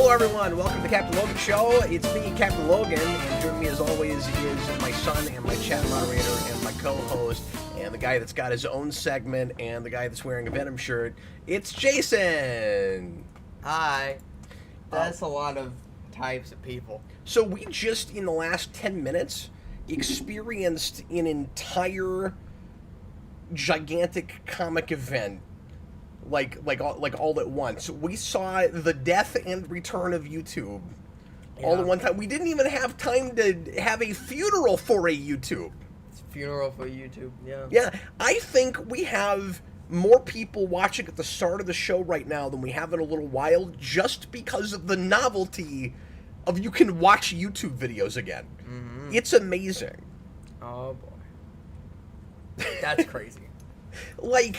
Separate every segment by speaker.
Speaker 1: Hello everyone, welcome to the Captain Logan Show. It's me, Captain Logan, and joining me as always is my son and my chat moderator and my co-host and the guy that's got his own segment and the guy that's wearing a Venom shirt. It's Jason!
Speaker 2: Hi. That's a lot of types of people.
Speaker 1: So we just, in the last 10 minutes, experienced an entire gigantic comic event like all at once. We saw the death and return of YouTube all at one time. We didn't even have time to have a funeral for a YouTube.
Speaker 2: It's a funeral for YouTube, yeah.
Speaker 1: Yeah, I think we have more people watching at the start of the show right now than we have in a little while, just because of the novelty of you can watch YouTube videos again. Mm-hmm. It's amazing.
Speaker 2: Oh boy. That's crazy.
Speaker 1: Like,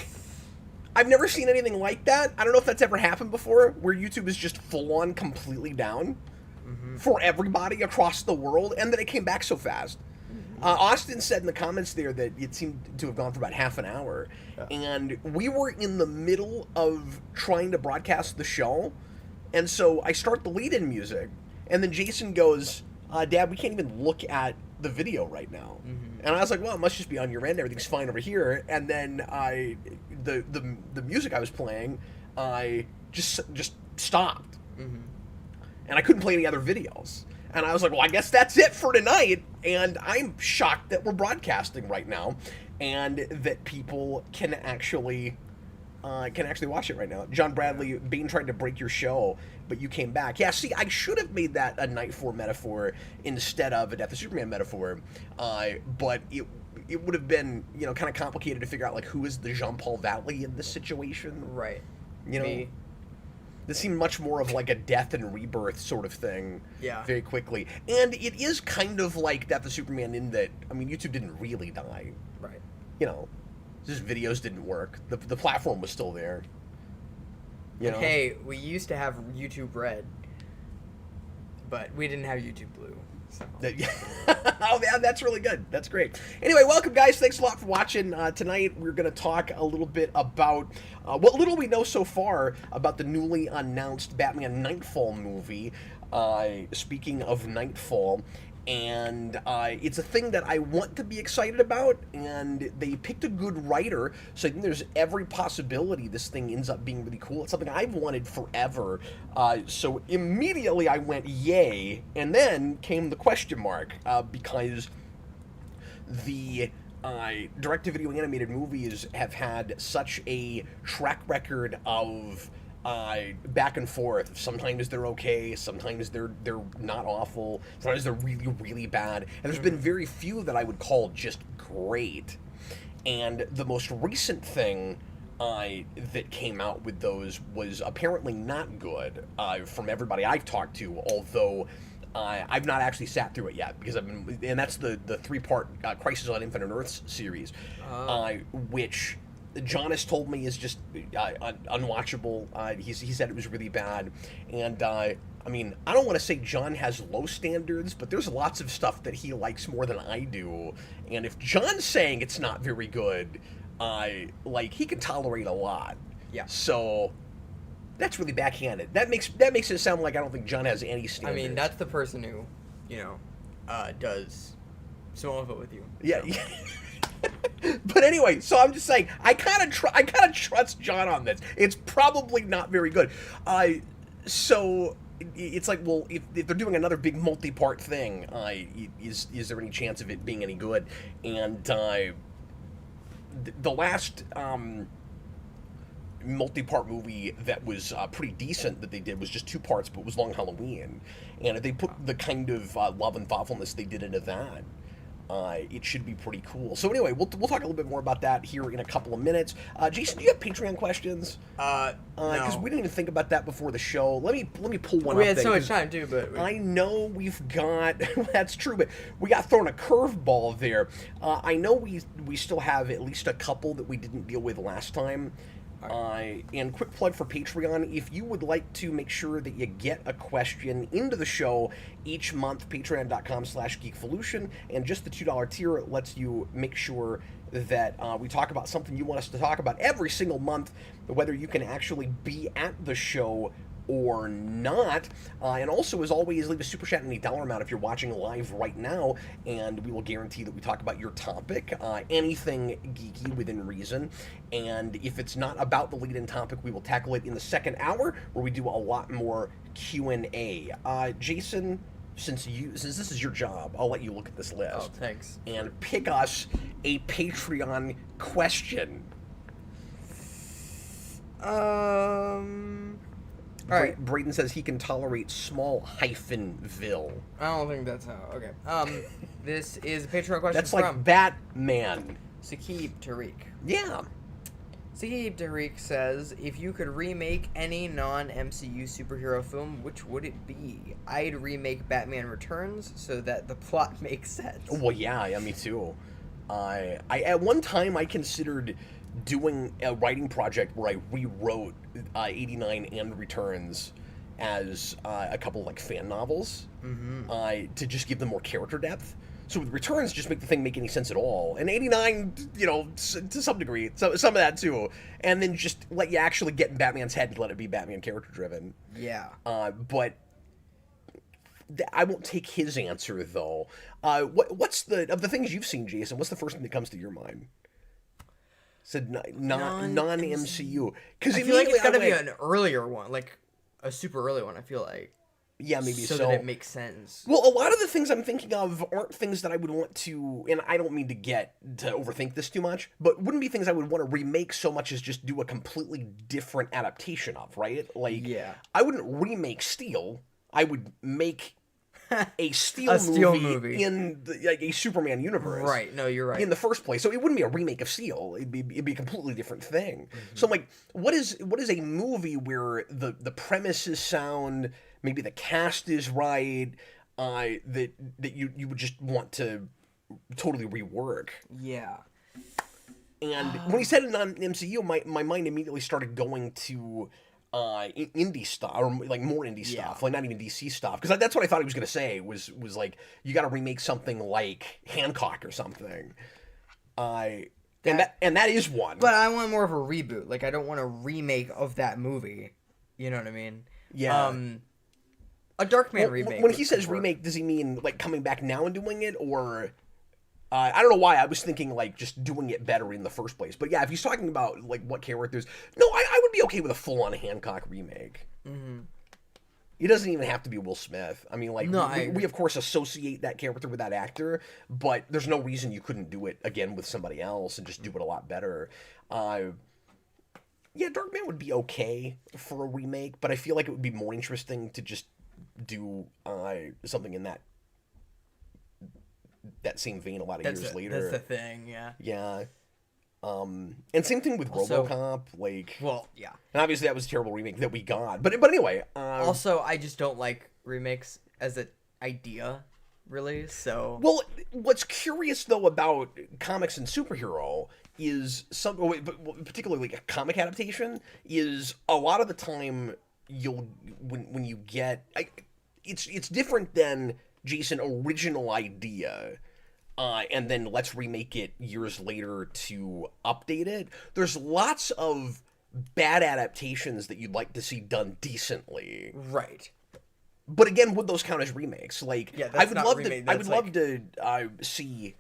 Speaker 1: I've never seen anything like that. I don't know if that's ever happened before, where YouTube is just full-on completely down for everybody across the world, and that it came back so fast. Austin said in the comments there that it seemed to have gone for about half an hour, and we were in the middle of trying to broadcast the show, and so I start the lead-in music, and then Jason goes, Dad, we can't even look at the video right now. And I was like, well, it must just be on your end. Everything's fine over here. And then the music I was playing, I just stopped. And I couldn't play any other videos. And I was like, well, I guess that's it for tonight. And I'm shocked that we're broadcasting right now and that people can actually watch it right now. John Bradley, Bane tried to break your show, but you came back. Yeah, see, I should have made that a Knightfall metaphor instead of a Death of Superman metaphor, but it would have been, kind of complicated to figure out, like, who is the Jean-Paul Valley in this situation.
Speaker 2: Right.
Speaker 1: Me. This seemed much more of, like, a death and rebirth sort of thing.
Speaker 2: Yeah.
Speaker 1: Very quickly. And it is kind of like Death of Superman in that, YouTube didn't really die.
Speaker 2: Right.
Speaker 1: Just videos didn't work. The platform was still there.
Speaker 2: Hey, we used to have YouTube Red, but we didn't have YouTube Blue. So.
Speaker 1: Oh, man, that's really good. That's great. Anyway, welcome, guys. Thanks a lot for watching. Tonight, we're going to talk a little bit about what little we know so far about the newly announced Batman Knightfall movie. Speaking of Knightfall, and it's a thing that I want to be excited about, and they picked a good writer, so I think there's every possibility this thing ends up being really cool. It's something I've wanted forever, so immediately I went yay, and then came the question mark, because the direct-to-video animated movies have had such a track record of back and forth. Sometimes they're okay, sometimes they're not awful, sometimes they're really, really bad, and there's been very few that I would call just great. And the most recent thing that came out with those was apparently not good, from everybody I've talked to, although I've not actually sat through it yet, because and that's the 3-part Crisis on Infinite Earths series, which John has told me is just unwatchable. He said it was really bad, and I don't want to say John has low standards, but there's lots of stuff that he likes more than I do, and if John's saying it's not very good, he can tolerate a lot.
Speaker 2: Yeah.
Speaker 1: So that's really backhanded. That makes it sound like I don't think John has any standards.
Speaker 2: That's the person who, does some of it with you.
Speaker 1: Yeah. So. But anyway, so I'm just saying, I kind of trust John on this. It's probably not very good. So it's like, well, if they're doing another big multi-part thing, is there any chance of it being any good? And the last multi-part movie that was pretty decent that they did was just 2 parts, but was Long Halloween. And if they put the kind of love and thoughtfulness they did into that, it should be pretty cool. So anyway, we'll talk a little bit more about that here in a couple of minutes. Jason, do you have Patreon questions?
Speaker 2: No.
Speaker 1: Because we didn't even think about that before the show. Let me pull one up.
Speaker 2: We had so much time too, but
Speaker 1: I know we've got that's true, but we got thrown a curveball there. I know we still have at least a couple that we didn't deal with last time. And quick plug for Patreon, if you would like to make sure that you get a question into the show each month, patreon.com/geekvolution, and just the $2 tier lets you make sure that we talk about something you want us to talk about every single month, whether you can actually be at the show or not. And also, as always, leave a super chat in any dollar amount if you're watching live right now, and we will guarantee that we talk about your topic, anything geeky within reason. And if it's not about the lead-in topic, we will tackle it in the second hour, where we do a lot more Q&A. Jason, since this is your job, I'll let you look at this list.
Speaker 2: Oh, thanks.
Speaker 1: And pick us a Patreon question.
Speaker 2: Alright.
Speaker 1: Braden says he can tolerate small -ville.
Speaker 2: I don't think that's how. Okay. This is a Patreon question
Speaker 1: That's
Speaker 2: from...
Speaker 1: like Batman.
Speaker 2: Saqib Tariq.
Speaker 1: Yeah.
Speaker 2: Saqib Tariq says, if you could remake any non-MCU superhero film, which would it be? I'd remake Batman Returns so that the plot makes sense.
Speaker 1: Well, yeah, me too. I at one time I considered doing a writing project where I rewrote 89 and Returns as a couple of like fan novels, to just give them more character depth. So with Returns, just make the thing make any sense at all. And 89, you know, to some degree, some of that too. And then just let you actually get in Batman's head and let it be Batman character driven.
Speaker 2: Yeah.
Speaker 1: But I won't take his answer though. What's of the things you've seen, Jason? What's the first thing that comes to your mind? Said non-MCU. Because
Speaker 2: I feel like it's got to be an earlier one, like a super early one. I feel like.
Speaker 1: Yeah, maybe so.
Speaker 2: So that it makes sense.
Speaker 1: Well, a lot of the things I'm thinking of aren't things that I would want to, and I don't mean to overthink this too much, but wouldn't be things I would want to remake so much as just do a completely different adaptation of, right? Like,
Speaker 2: yeah.
Speaker 1: I wouldn't remake Steel. I would make a Steel, movie in a Superman universe.
Speaker 2: Right, no, you're right.
Speaker 1: In the first place. So it wouldn't be a remake of Steel. It'd be a completely different thing. So I'm like, what is a movie where the premise is sound, maybe the cast is right, that you would just want to totally rework?
Speaker 2: Yeah.
Speaker 1: And when he said it on MCU, my mind immediately started going to indie stuff, or like more indie stuff, like not even DC stuff, because that's what I thought he was going to say was like, you got to remake something like Hancock or something. And that is one.
Speaker 2: But I want more of a reboot. Like, I don't want a remake of that movie. You know what I mean?
Speaker 1: Yeah.
Speaker 2: A Darkman remake.
Speaker 1: When he says remake, does he mean like coming back now and doing it, or I don't know why I was thinking like just doing it better in the first place. But yeah, if he's talking about like what characters, no, I would be okay with a full-on Hancock remake. Mm-hmm. It doesn't even have to be Will Smith. I mean, like, no, we of course associate that character with that actor, but there's no reason you couldn't do it again with somebody else and just do it a lot better. Yeah, Darkman would be okay for a remake, but I feel like it would be more interesting to just do something in that same vein a lot of years later.
Speaker 2: That's the thing, yeah.
Speaker 1: Yeah. And same thing with RoboCop, like...
Speaker 2: Well, yeah.
Speaker 1: And obviously that was a terrible remake that we got. But anyway...
Speaker 2: also, I just don't like remakes as an idea, really, so...
Speaker 1: Well, what's curious, though, about comics and superhero is... particularly like a comic adaptation, is a lot of the time when you get... It's different than, Jason, original idea... and then let's remake it years later to update it. There's lots of bad adaptations that you'd like to see done decently.
Speaker 2: Right.
Speaker 1: But again, would those count as remakes? Like,
Speaker 2: yeah,
Speaker 1: I would love to see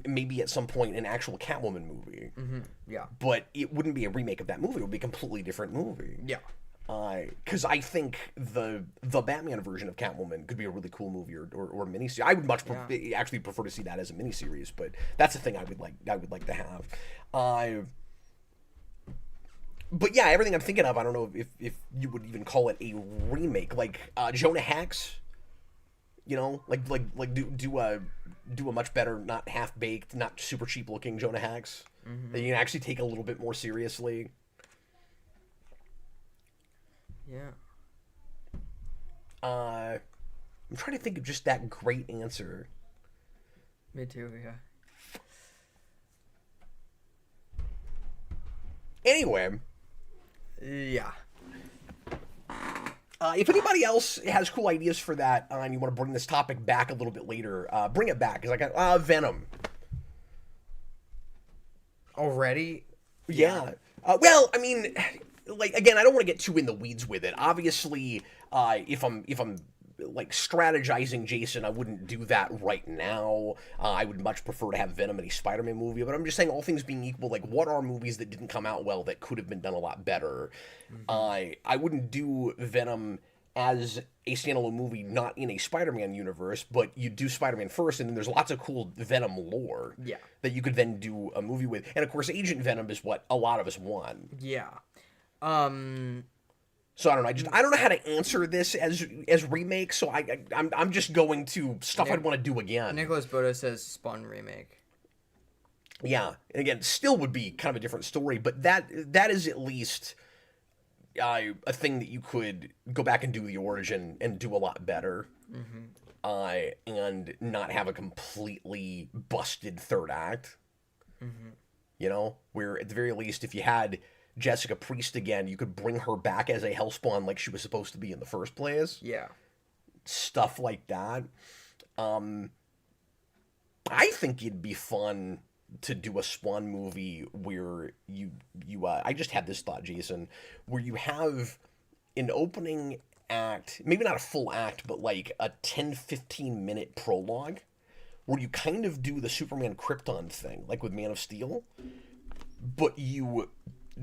Speaker 1: maybe at some point an actual Catwoman movie.
Speaker 2: Mm-hmm. Yeah.
Speaker 1: But it wouldn't be a remake of that movie. It would be a completely different movie.
Speaker 2: Yeah.
Speaker 1: Because I think the Batman version of Catwoman could be a really cool movie or a miniseries. I would actually prefer to see that as a miniseries, but that's the thing I would like to have. But yeah, everything I'm thinking of, I don't know if you would even call it a remake, like Jonah Hex. You know, like do a much better, not half baked, not super cheap looking Jonah Hex that you can actually take a little bit more seriously.
Speaker 2: Yeah.
Speaker 1: I'm trying to think of just that great answer.
Speaker 2: Me too, yeah.
Speaker 1: Anyway.
Speaker 2: Yeah.
Speaker 1: If anybody else has cool ideas for that, and you want to bring this topic back a little bit later, bring it back. Because I got Venom.
Speaker 2: Already?
Speaker 1: Yeah. Well, I mean... like, again, I don't want to get too in the weeds with it. Obviously, if I'm like strategizing Jason, I wouldn't do that right now. I would much prefer to have Venom in a Spider-Man movie, but I'm just saying, all things being equal, like, what are movies that didn't come out well that could have been done a lot better? I wouldn't do Venom as a standalone movie, not in a Spider-Man universe, but you do Spider-Man first, and then there's lots of cool Venom lore that you could then do a movie with. And of course, Agent Venom is what a lot of us want.
Speaker 2: Yeah.
Speaker 1: So I don't know. I don't know how to answer this as remake. So I'm just going to stuff I'd want to do again.
Speaker 2: Nicholas Bodo says Spawn remake.
Speaker 1: Yeah, and again, still would be kind of a different story, but that is at least a thing that you could go back and do the origin and do a lot better, and not have a completely busted third act. You know, where at the very least, if you had Jessica Priest again, you could bring her back as a Hellspawn like she was supposed to be in the first place.
Speaker 2: Yeah.
Speaker 1: Stuff like that. I think it'd be fun to do a Spawn movie where you I just had this thought, Jason, where you have an opening act, maybe not a full act, but like a 10-15 minute prologue where you kind of do the Superman Krypton thing, like with Man of Steel, but you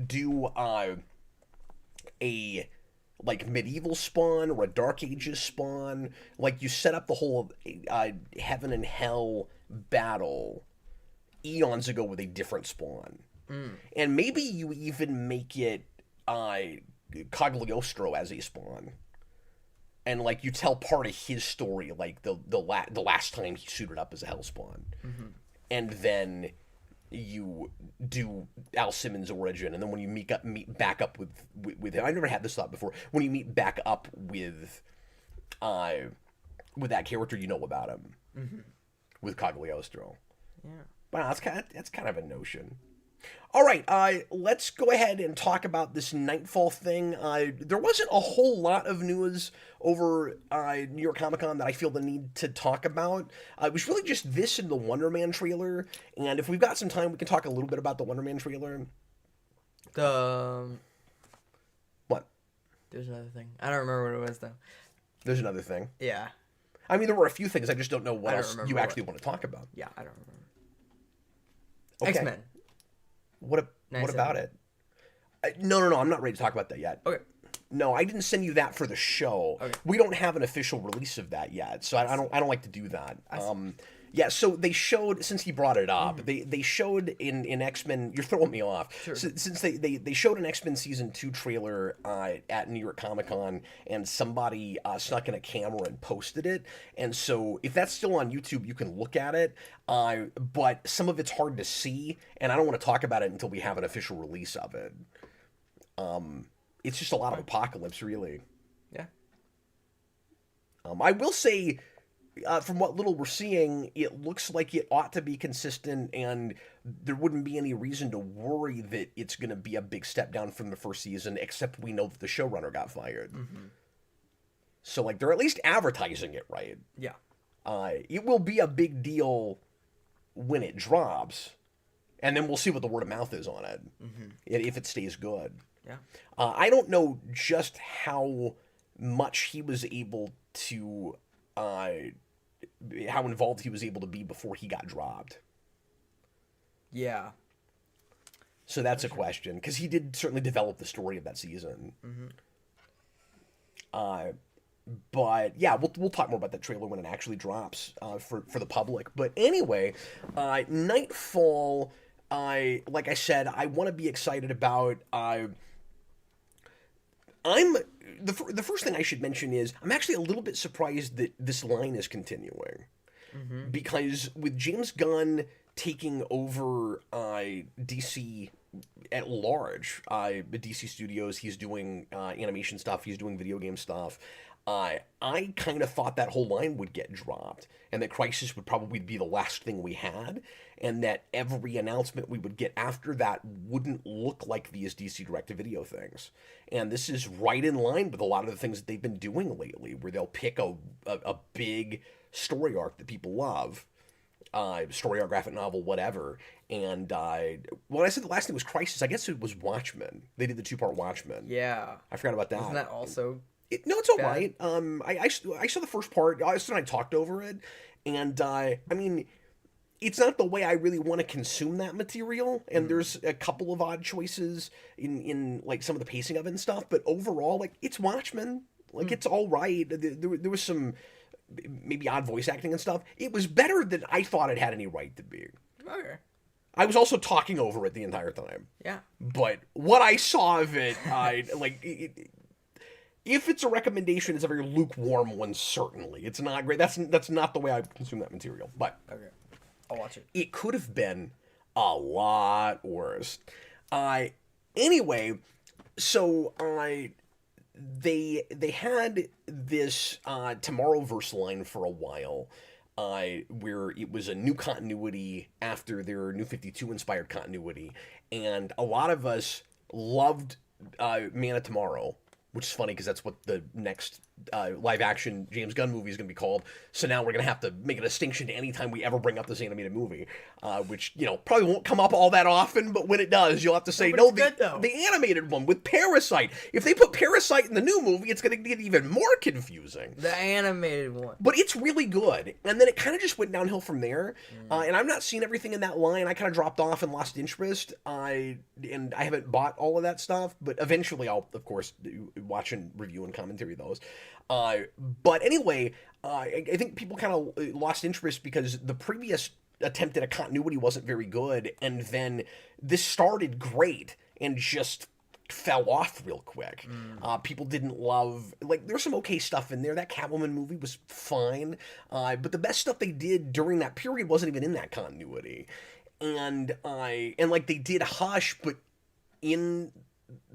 Speaker 1: do a like medieval Spawn or a Dark Ages Spawn. Like, you set up the whole heaven and hell battle eons ago with a different Spawn. And maybe you even make it Cagliostro as a Spawn. And, like, you tell part of his story, like the last time he suited up as a Hellspawn. And then you do Al Simmons' origin, and then when you meet back up with him, I never had this thought before. When you meet back up with that character, you know about him with Cagliostro.
Speaker 2: Yeah,
Speaker 1: but that's kind of a notion. All right, let's go ahead and talk about this Knightfall thing. There wasn't a whole lot of news over New York Comic Con that I feel the need to talk about. It was really just this and the Wonder Man trailer. And if we've got some time, we can talk a little bit about the Wonder Man trailer. What?
Speaker 2: There's another thing. I don't remember what it was, though.
Speaker 1: There's another thing?
Speaker 2: Yeah.
Speaker 1: I mean, there were a few things. I just don't know what else you actually want to talk about.
Speaker 2: Yeah, I don't remember.
Speaker 1: Okay.
Speaker 2: X-Men.
Speaker 1: What about it? No, I'm not ready to talk about that yet.
Speaker 2: Okay.
Speaker 1: No, I didn't send you that for the show.
Speaker 2: Okay.
Speaker 1: We don't have an official release of that yet, so I don't like to do that. Yeah, so they showed, since he brought it up, they showed in X-Men, you're throwing me off.
Speaker 2: Sure.
Speaker 1: Since they showed an X-Men Season 2 trailer at New York Comic Con, and somebody snuck in a camera and posted it. And so if that's still on YouTube, you can look at it. But some of it's hard to see, and I don't want to talk about it until we have an official release of it. It's just a lot of Apocalypse, really.
Speaker 2: Yeah.
Speaker 1: I will say, from what little we're seeing, it looks like it ought to be consistent, and there wouldn't be any reason to worry that it's going to be a big step down from the first season, except we know that the showrunner got fired. So, like, they're at least advertising it right.
Speaker 2: Yeah.
Speaker 1: It will be a big deal when it drops, and then we'll see what the word of mouth is on it, if it stays good.
Speaker 2: Yeah.
Speaker 1: I don't know just how much he was able to... how involved he was able to be before he got dropped.
Speaker 2: Yeah.
Speaker 1: So that's a question, because he did certainly develop the story of that season. But yeah, we'll talk more about that trailer when it actually drops for the public. But anyway, Knightfall, like I said, I want to be excited about. The first thing I should mention is I'm actually a little bit surprised that this line is continuing. Because with James Gunn taking over DC at large, DC Studios, he's doing animation stuff, he's doing video game stuff. I kind of thought that whole line would get dropped, and that Crisis would probably be the last thing we had, and that every announcement we would get after that wouldn't look like these DC direct-to-video things. And this is right in line with a lot of the things that they've been doing lately, where they'll pick a big story arc that people love, story or graphic novel, whatever. And when I said the last name was Crisis, I guess it was Watchmen. They did the 2-part Watchmen.
Speaker 2: Yeah.
Speaker 1: I forgot about that.
Speaker 2: Wasn't that also?
Speaker 1: No, it's all
Speaker 2: bad?
Speaker 1: right. I saw the first part. Austin and I talked over it, and I mean, it's not the way I really want to consume that material. And there's a couple of odd choices in like some of the pacing of it and stuff. But overall, like, it's Watchmen. Like, it's all right. There was some maybe odd voice acting and stuff. It was better than I thought it had any right to be.
Speaker 2: Okay.
Speaker 1: I was also talking over it the entire time.
Speaker 2: Yeah.
Speaker 1: But what I saw of it, I like. If it's a recommendation, it's a very lukewarm one. Certainly, it's not great. That's not the way I consume that material. But
Speaker 2: Okay. I'll watch it.
Speaker 1: it could have been a lot worse. Anyway, so they had this Tomorrowverse line for a while, where it was a new continuity after their New 52 inspired continuity, and a lot of us loved Man of Tomorrow, which is funny because that's what the next live action James Gunn movie is going to be called. So now we're going to have to make a distinction to any time we ever bring up this animated movie, which, you know, probably won't come up all that often, but when it does, you'll have to say, no, the animated one with Parasite. If they put Parasite in the new movie, it's going to get even more confusing.
Speaker 2: The animated one.
Speaker 1: But it's really good. And then it kind of just went downhill from there. And I've not seen everything in that line. I kind of dropped off and lost interest. And I haven't bought all of that stuff, but eventually I'll, of course, watch and review and commentary those. But anyway, I think people kind of lost interest because the previous attempt at a continuity wasn't very good, and then this started great and just fell off real quick. People didn't love, like, there's some okay stuff in there. That Catwoman movie was fine, but the best stuff they did during that period wasn't even in that continuity. And like, they did Hush, but in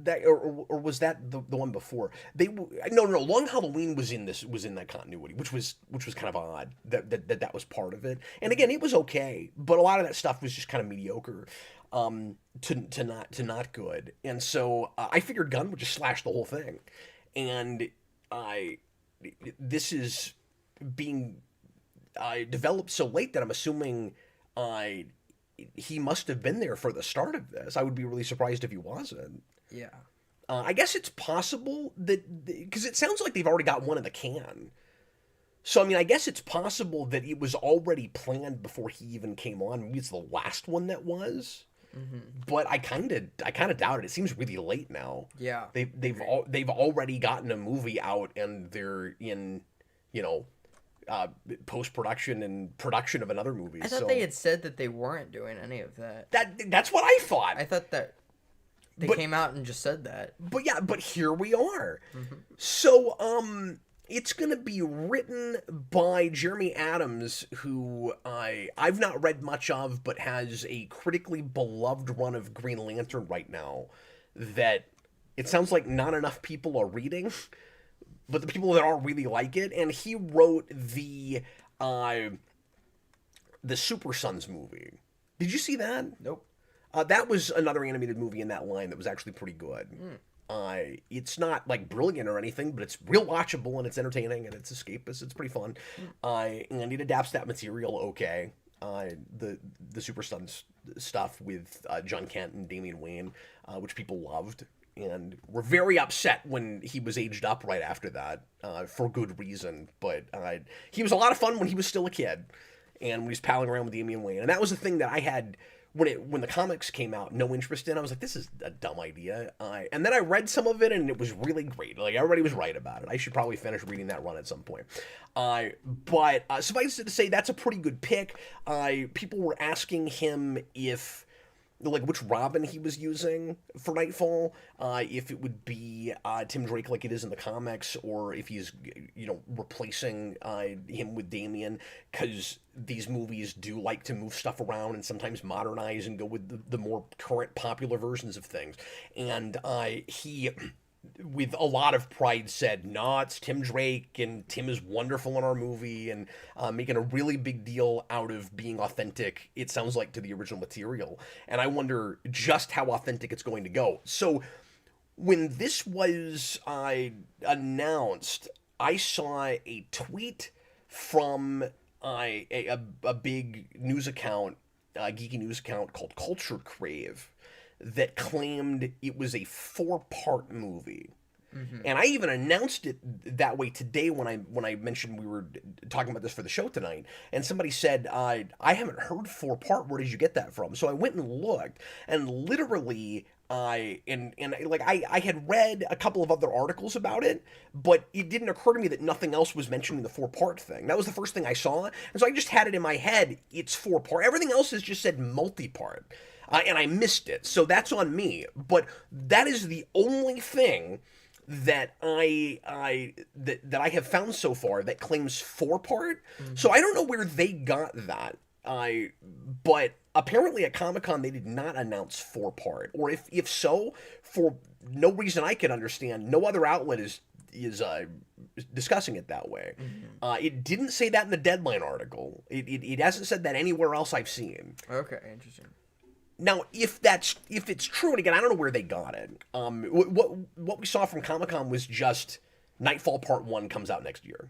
Speaker 1: that, or was that the one before? No, Long Halloween was in that continuity, which was kind of odd that was part of it. And again, it was okay, but a lot of that stuff was just kind of mediocre, to not good. And so I figured Gunn would just slash the whole thing, and this is being developed so late that I'm assuming he must have been there for the start of this. I would be really surprised if he wasn't.
Speaker 2: Yeah.
Speaker 1: I guess it's possible that, because it sounds like they've already got one in the can. So, I mean, I guess it's possible that it was already planned before he even came on. Maybe it's the last one that was. Mm-hmm. But I kind of doubt it. It seems really late now.
Speaker 2: Yeah.
Speaker 1: They've already gotten a movie out, and they're in, post-production and production of another movie.
Speaker 2: I thought they had said that they weren't doing any of that.
Speaker 1: That's what I thought.
Speaker 2: I thought that they came out and just said that.
Speaker 1: But here we are. Mm-hmm. So, it's going to be written by Jeremy Adams, who I've not read much of, but has a critically beloved run of Green Lantern right now that it sounds like not enough people are reading, but the people that are really like it. And he wrote the Super Sons movie. Did you see that?
Speaker 2: Nope.
Speaker 1: That was another animated movie in that line that was actually pretty good. It's not, like, brilliant or anything, but it's real watchable, and it's entertaining, and it's escapist. It's pretty fun. And it adapts that material okay. The Super Sons stuff with John Kent and Damian Wayne, which people loved, and were very upset when he was aged up right after that, for good reason. But he was a lot of fun when he was still a kid, and when he was palling around with Damian Wayne. And that was the thing that I had, when the comics came out, no interest in. I was like, this is a dumb idea. And then I read some of it, and it was really great. Like, everybody was right about it. I should probably finish reading that run at some point. But suffice it to say, that's a pretty good pick. People were asking him which Robin he was using for Knightfall, if it would be Tim Drake like it is in the comics, or if he's, replacing him with Damian, because these movies do like to move stuff around and sometimes modernize and go with the more current popular versions of things. And he, with a lot of pride, said, "No, it's Tim Drake, and Tim is wonderful in our movie," and making a really big deal out of being authentic, it sounds like, to the original material. And I wonder just how authentic it's going to go. So when this was announced, I saw a tweet from a big news account, geeky news account called Culture Crave, that claimed it was a 4-part movie. And I even announced it that way today when I mentioned we were talking about this for the show tonight. And somebody said, I haven't heard 4-part. Where did you get that from? So I went and looked, and literally I had read a couple of other articles about it, but it didn't occur to me that nothing else was mentioning the 4-part thing. That was the first thing I saw, and so I just had it in my head. It's 4-part. Everything else has just said multi-part, and I missed it. So that's on me. But that is the only thing that I have found so far that claims 4-part. So I don't know where they got that. But apparently at Comic-Con they did not announce 4-part, or if so, for no reason I can understand, no other outlet is discussing it that way. It didn't say that in the Deadline article. It hasn't said that anywhere else I've seen.
Speaker 2: Okay, interesting.
Speaker 1: Now, if it's true, and again, I don't know where they got it. What we saw from Comic-Con was just Knightfall Part 1 comes out next year.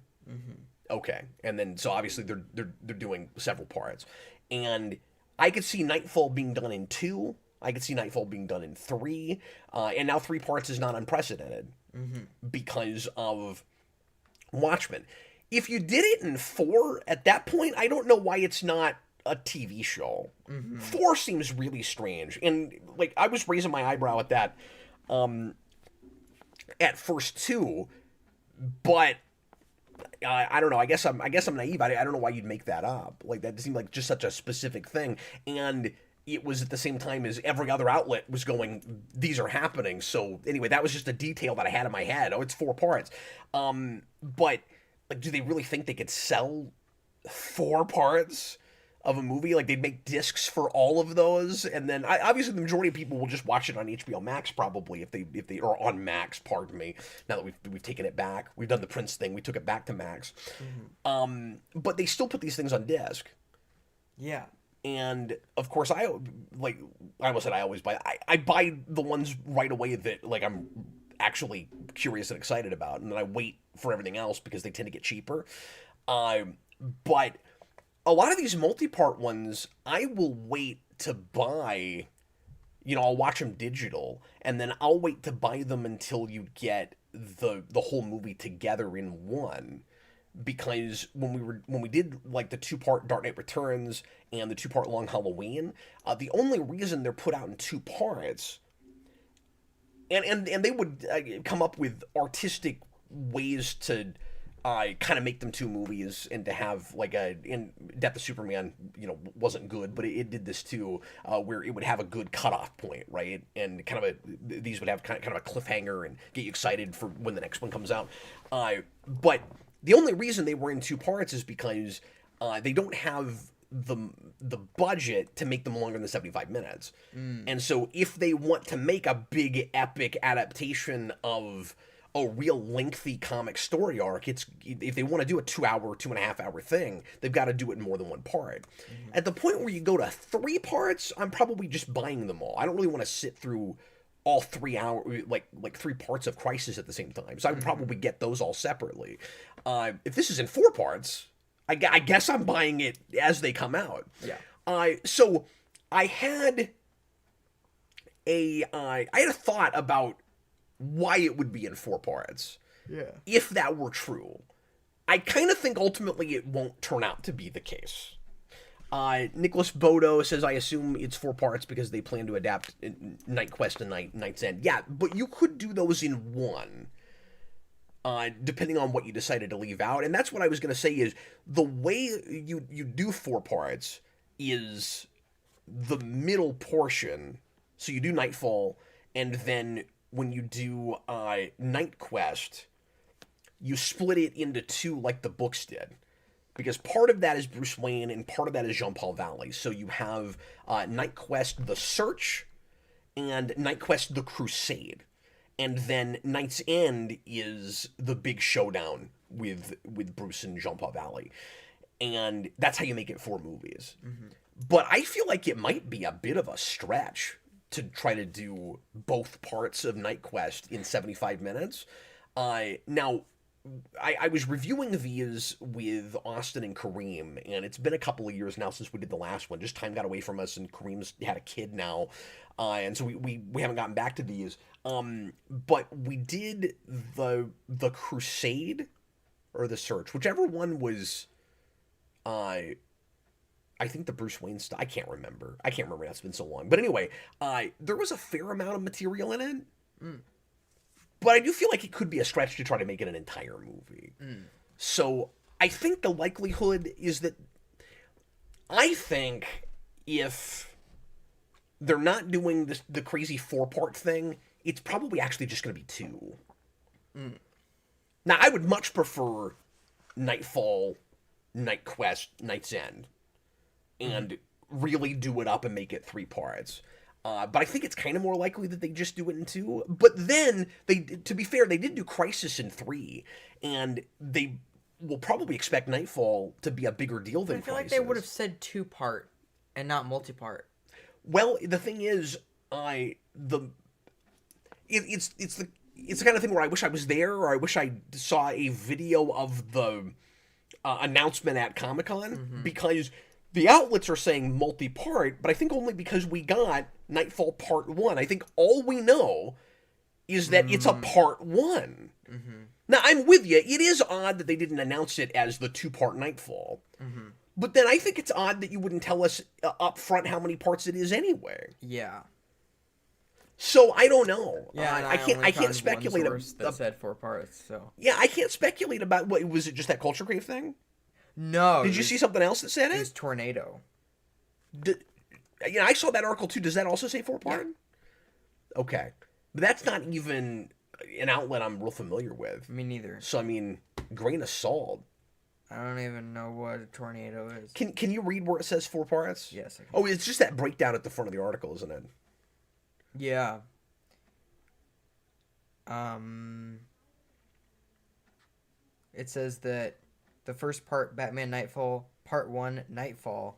Speaker 1: Okay, and then so obviously they're doing several parts, and I could see Knightfall being done in 2. I could see Knightfall being done in 3, and now 3 parts is not unprecedented because of Watchmen. If you did it in 4, at that point, I don't know why it's not a TV show. 4 seems really strange, and like I was raising my eyebrow at that at first too, but I don't know. I guess I'm naive. I don't know why you'd make that up. Like that seemed like just such a specific thing, and it was at the same time as every other outlet was going, these are happening. So anyway, that was just a detail that I had in my head. Oh, it's 4 parts. But like, do they really think they could sell 4 parts of a movie? Like they'd make discs for all of those, and then obviously the majority of people will just watch it on HBO Max probably if they or on Max. Pardon me. Now that we've taken it back, we've done the Prince thing. We took it back to Max. But they still put these things on disc.
Speaker 2: Yeah.
Speaker 1: And of course, I almost said I always buy. I buy the ones right away that like I'm actually curious and excited about, and then I wait for everything else because they tend to get cheaper. But a lot of these multi-part ones, I will wait to buy. I'll watch them digital, and then I'll wait to buy them until you get the whole movie together in one. Because when we did like the 2-part Dark Knight Returns and the 2-part Long Halloween, the only reason they're put out in 2 parts, and they would come up with artistic ways to kind of make them 2 movies, and to have like in Death of Superman, wasn't good, but it did this too, where it would have a good cutoff point, right? And kind of these would have kind of a cliffhanger and get you excited for when the next one comes out. But the only reason they were in 2 parts is because they don't have the budget to make them longer than 75 minutes. And so if they want to make a big epic adaptation of a real lengthy comic story arc, if they want to do a 2-hour, 2.5-hour thing, they've got to do it in more than 1 part. At the point where you go to 3 parts, I'm probably just buying them all. I don't really want to sit through all 3 hours, like 3 parts of Crisis at the same time. So I would probably get those all separately. If this is in 4 parts, I guess I'm buying it as they come out.
Speaker 2: Yeah.
Speaker 1: So I had a thought about why it would be in 4 parts.
Speaker 2: Yeah.
Speaker 1: If that were true. I kind of think ultimately it won't turn out to be the case. Nicholas Bodo says, I assume it's 4 parts because they plan to adapt Night Quest and Night's End. Yeah, but you could do those in 1, depending on what you decided to leave out. And that's what I was going to say is the way you do 4 parts is the middle portion. So you do Nightfall, and then when you do Night Quest, you split it into 2 like the books did. Because part of that is Bruce Wayne and part of that is Jean-Paul Valley. So you have Night Quest The Search and Night Quest The Crusade. And then Night's End is the big showdown with Bruce and Jean-Paul Valley. And that's how you make it 4 movies. But I feel like it might be a bit of a stretch to try to do both parts of Night Quest in 75 minutes. Now, I was reviewing these with Austin and Kareem, and it's been a couple of years now since we did the last one. Just time got away from us, and Kareem's had a kid now, and so we haven't gotten back to these. But we did the Crusade or the Search, whichever one was. I think the Bruce Wayne stuff. I can't remember. It's been so long. But anyway, there was a fair amount of material in it. Mm. But I do feel like it could be a stretch to try to make it an entire movie. Mm. So I think the likelihood is that I think if they're not doing the crazy 4-part thing, it's probably actually just going to be 2. Mm. Now, I would much prefer Knightfall, Night Quest, Night's End, and really do it up and make it 3 parts. But I think it's kind of more likely that they just do it in 2. But then, to be fair, they did do Crisis in 3, and they will probably expect Knightfall to be a bigger deal than Crisis.
Speaker 2: I feel like they would have said 2-part and not multi-part.
Speaker 1: Well, the thing is, it's the kind of thing where I wish I was there, or I wish I saw a video of the announcement at Comic-Con, because the outlets are saying multi-part, but I think only because we got Knightfall Part 1. I think all we know is that it's a Part 1. Mm-hmm. Now, I'm with you. It is odd that they didn't announce it as the 2-part Knightfall. Mm-hmm. But then I think it's odd that you wouldn't tell us up front how many parts it is anyway.
Speaker 2: Yeah.
Speaker 1: So I don't know.
Speaker 2: Yeah,
Speaker 1: I can't speculate.
Speaker 2: That said 4 parts. So
Speaker 1: yeah, I can't speculate about what was it. Just that Culture Crave thing?
Speaker 2: No.
Speaker 1: Did you see something else that said it?
Speaker 2: It was Tornado.
Speaker 1: I saw that article too. Does that also say 4-part? Yeah. Okay, but that's not even an outlet I'm real familiar with.
Speaker 2: Me neither.
Speaker 1: So I mean, grain of salt.
Speaker 2: I don't even know what a tornado is.
Speaker 1: Can you read where it says 4 parts?
Speaker 2: Yes. I can.
Speaker 1: Oh, it's just that breakdown at the front of the article, isn't it?
Speaker 2: Yeah. It says that the first part, Batman Knightfall, Part 1, Knightfall,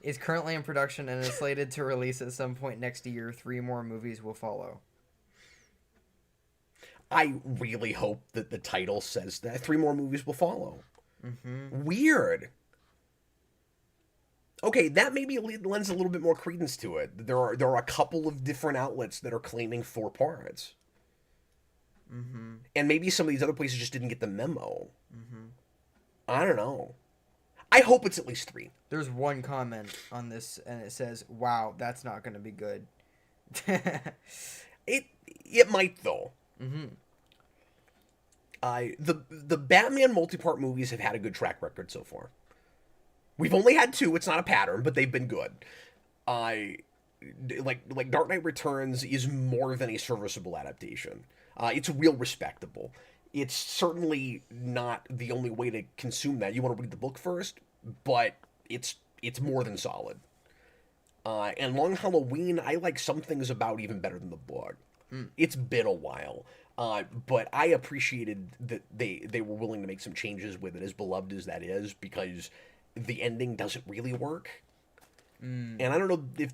Speaker 2: is currently in production and is slated to release at some point next year. 3 more movies will follow.
Speaker 1: I really hope that the title says that 3 more movies will follow. Mm-hmm. Weird. Okay, that maybe lends a little bit more credence to it. There are a couple of different outlets that are claiming 4 parts. Mm-hmm. And maybe some of these other places just didn't get the memo. Mm-hmm. I don't know. I hope it's at least 3.
Speaker 2: There's one comment on this, and it says, "Wow, that's not going to be good."
Speaker 1: It might, though. Mm-hmm. The Batman multi-part movies have had a good track record so far. We've only had 2. It's not a pattern, but they've been good. Like Dark Knight Returns is more than a serviceable adaptation. It's real respectable. It's certainly not the only way to consume that. You want to read the book first, but it's more than solid. And Long Halloween, I like some things about even better than the book. It's been a while. But I appreciated that they were willing to make some changes with it, as beloved as that is, because the ending doesn't really work. And I don't know if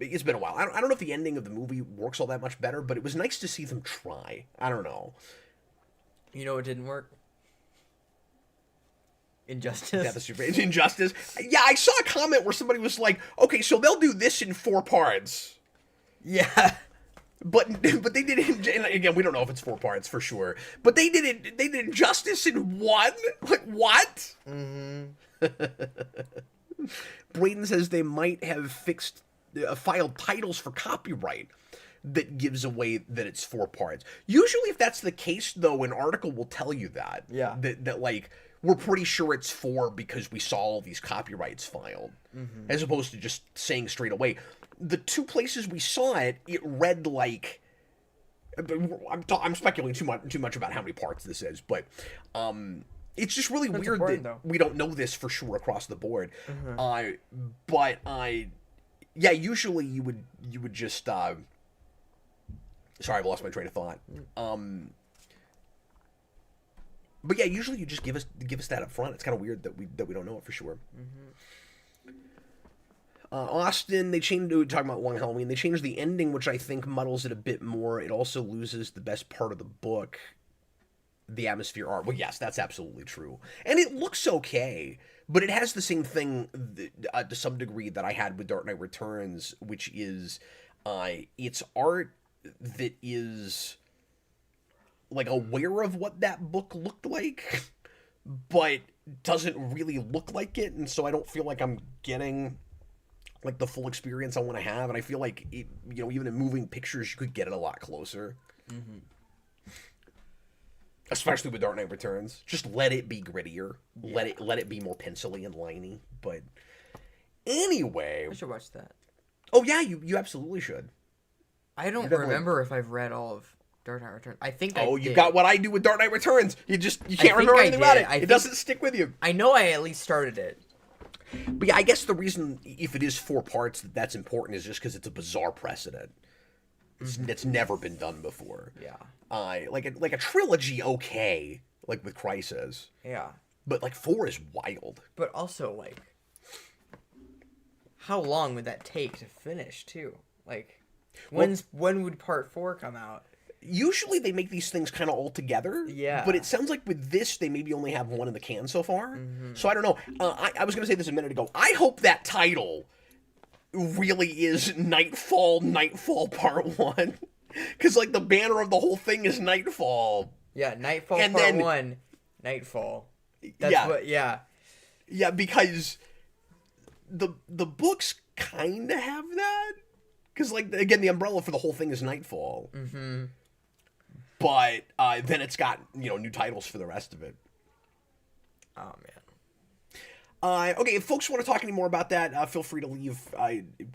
Speaker 1: it's been a while. I don't know if the ending of the movie works all that much better, but it was nice to see them try. I don't know.
Speaker 2: You know what didn't work? Injustice.
Speaker 1: Yeah, the super Injustice. Yeah, I saw a comment where somebody was like, "Okay, so they'll do this in 4 parts."
Speaker 2: Yeah.
Speaker 1: But they did it, and again, we don't know if it's 4 parts for sure. But they did Injustice in 1? Like, what? Mm-hmm. Braden says they might have filed titles for copyright that gives away that it's 4 parts. Usually if that's the case, though, an article will tell you that.
Speaker 2: Yeah.
Speaker 1: That like, we're pretty sure it's 4 because we saw all these copyrights filed. Mm-hmm. As opposed to just saying straight away. The 2 places we saw it read like... I'm speculating too much about how many parts this is, but... It's just really weird that we don't know this for sure across the board. Mm-hmm. Yeah, usually you would just sorry, I've lost my train of thought. But yeah, usually you just give us that up front. It's kind of weird that we don't know it for sure. Mm-hmm. Austin, they changed. Talking about Long Halloween, they changed the ending, which I think muddles it a bit more. It also loses the best part of the book. the atmosphere are. Well, yes, that's absolutely true. And it looks okay, but it has the same thing to some degree that I had with Dark Knight Returns, which is it's art that is like aware of what that book looked like, but doesn't really look like it, and so I don't feel like I'm getting like the full experience I want to have, and I feel like it, you know, even in moving pictures, you could get it a lot closer. Mm-hmm. Especially with Dark Knight Returns, just let it be grittier, let it be more pencily and liney. But anyway,
Speaker 2: I should watch that.
Speaker 1: Oh yeah, you absolutely should.
Speaker 2: I don't remember if I've read all of Dark Knight Returns. I think
Speaker 1: you got what I do with Dark Knight Returns. You can't remember anything about it. It doesn't stick with you.
Speaker 2: I know I at least started it.
Speaker 1: But yeah, I guess the reason, if it is 4 parts, that's important is just because it's a bizarre precedent. It's never been done before.
Speaker 2: Yeah.
Speaker 1: Like a trilogy, okay, like with Crisis.
Speaker 2: Yeah.
Speaker 1: But like 4 is wild.
Speaker 2: But also like, how long would that take to finish too? Like, when would part 4 come out?
Speaker 1: Usually they make these things kind of all together.
Speaker 2: Yeah.
Speaker 1: But it sounds like with this, they maybe only have 1 in the can so far. Mm-hmm. So I don't know. I was going to say this a minute ago. I hope that title really is Knightfall Part 1. Because, like, the banner of the whole thing is Knightfall.
Speaker 2: Yeah, Knightfall and Part 1, Knightfall. That's
Speaker 1: Yeah, because the books kind of have that. Because, like, again, the umbrella for the whole thing is Knightfall.
Speaker 2: Mm-hmm.
Speaker 1: But then it's got, new titles for the rest of it.
Speaker 2: Oh, man.
Speaker 1: Okay, if folks want to talk any more about that, feel free to leave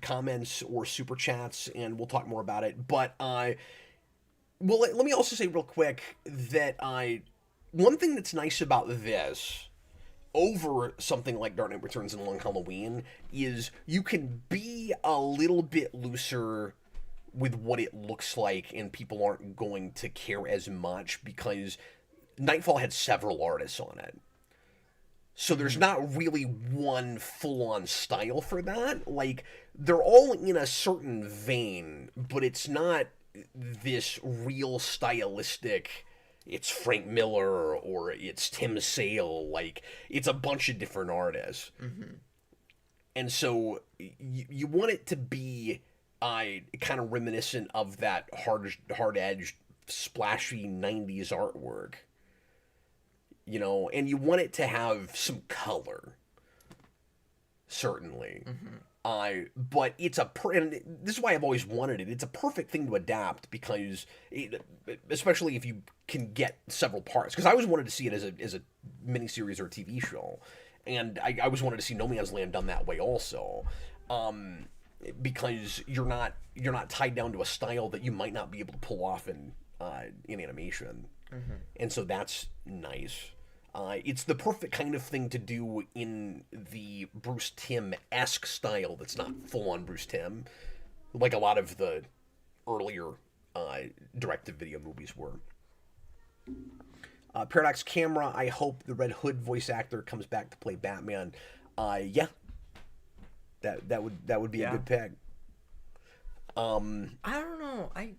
Speaker 1: comments or super chats, and we'll talk more about it. But, let me also say real quick that one thing that's nice about this over something like Dark Knight Returns and Long Halloween is you can be a little bit looser with what it looks like, and people aren't going to care as much because Knightfall had several artists on it. So there's not really one full-on style for that. Like, they're all in a certain vein, but it's not this real stylistic, it's Frank Miller or it's Tim Sale. Like, it's a bunch of different artists. Mm-hmm. And so you want it to be kind of reminiscent of that hard-edged, splashy 90s artwork. And you want it to have some color, certainly. Mm-hmm. But it's and this is why I've always wanted it. It's a perfect thing to adapt because, especially if you can get several parts. Because I always wanted to see it as a miniseries or a TV show, and I always wanted to see No Man's Land done that way also. Because you're not tied down to a style that you might not be able to pull off in animation. Mm-hmm. And so that's nice. It's the perfect kind of thing to do in the Bruce Timm-esque style that's not full-on Bruce Timm, like a lot of the earlier direct-to-video movies were. Paradox Camera, I hope the Red Hood voice actor comes back to play Batman. Yeah. That would be a good pick.
Speaker 2: I don't know. I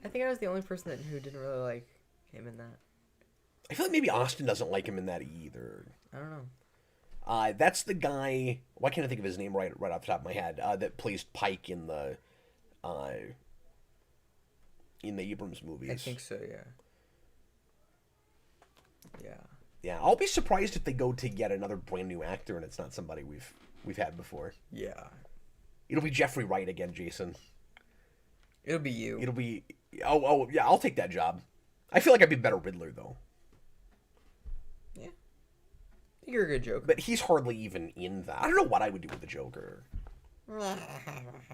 Speaker 2: think I was the only person who didn't really like him in that.
Speaker 1: I feel like maybe Austin doesn't like him in that either.
Speaker 2: I don't know.
Speaker 1: That's the guy. Why can't I think of his name right off the top of my head? That plays Pike in the Abrams movies.
Speaker 2: I think so. Yeah. Yeah.
Speaker 1: Yeah. I'll be surprised if they go to yet another brand new actor and it's not somebody we've had before.
Speaker 2: Yeah.
Speaker 1: It'll be Jeffrey Wright again, Jason.
Speaker 2: It'll be you.
Speaker 1: It'll be. Oh yeah. I'll take that job. I feel like I'd be a better Riddler though.
Speaker 2: Yeah. I think you're a good Joker.
Speaker 1: But he's hardly even in that. I don't know what I would do with the Joker.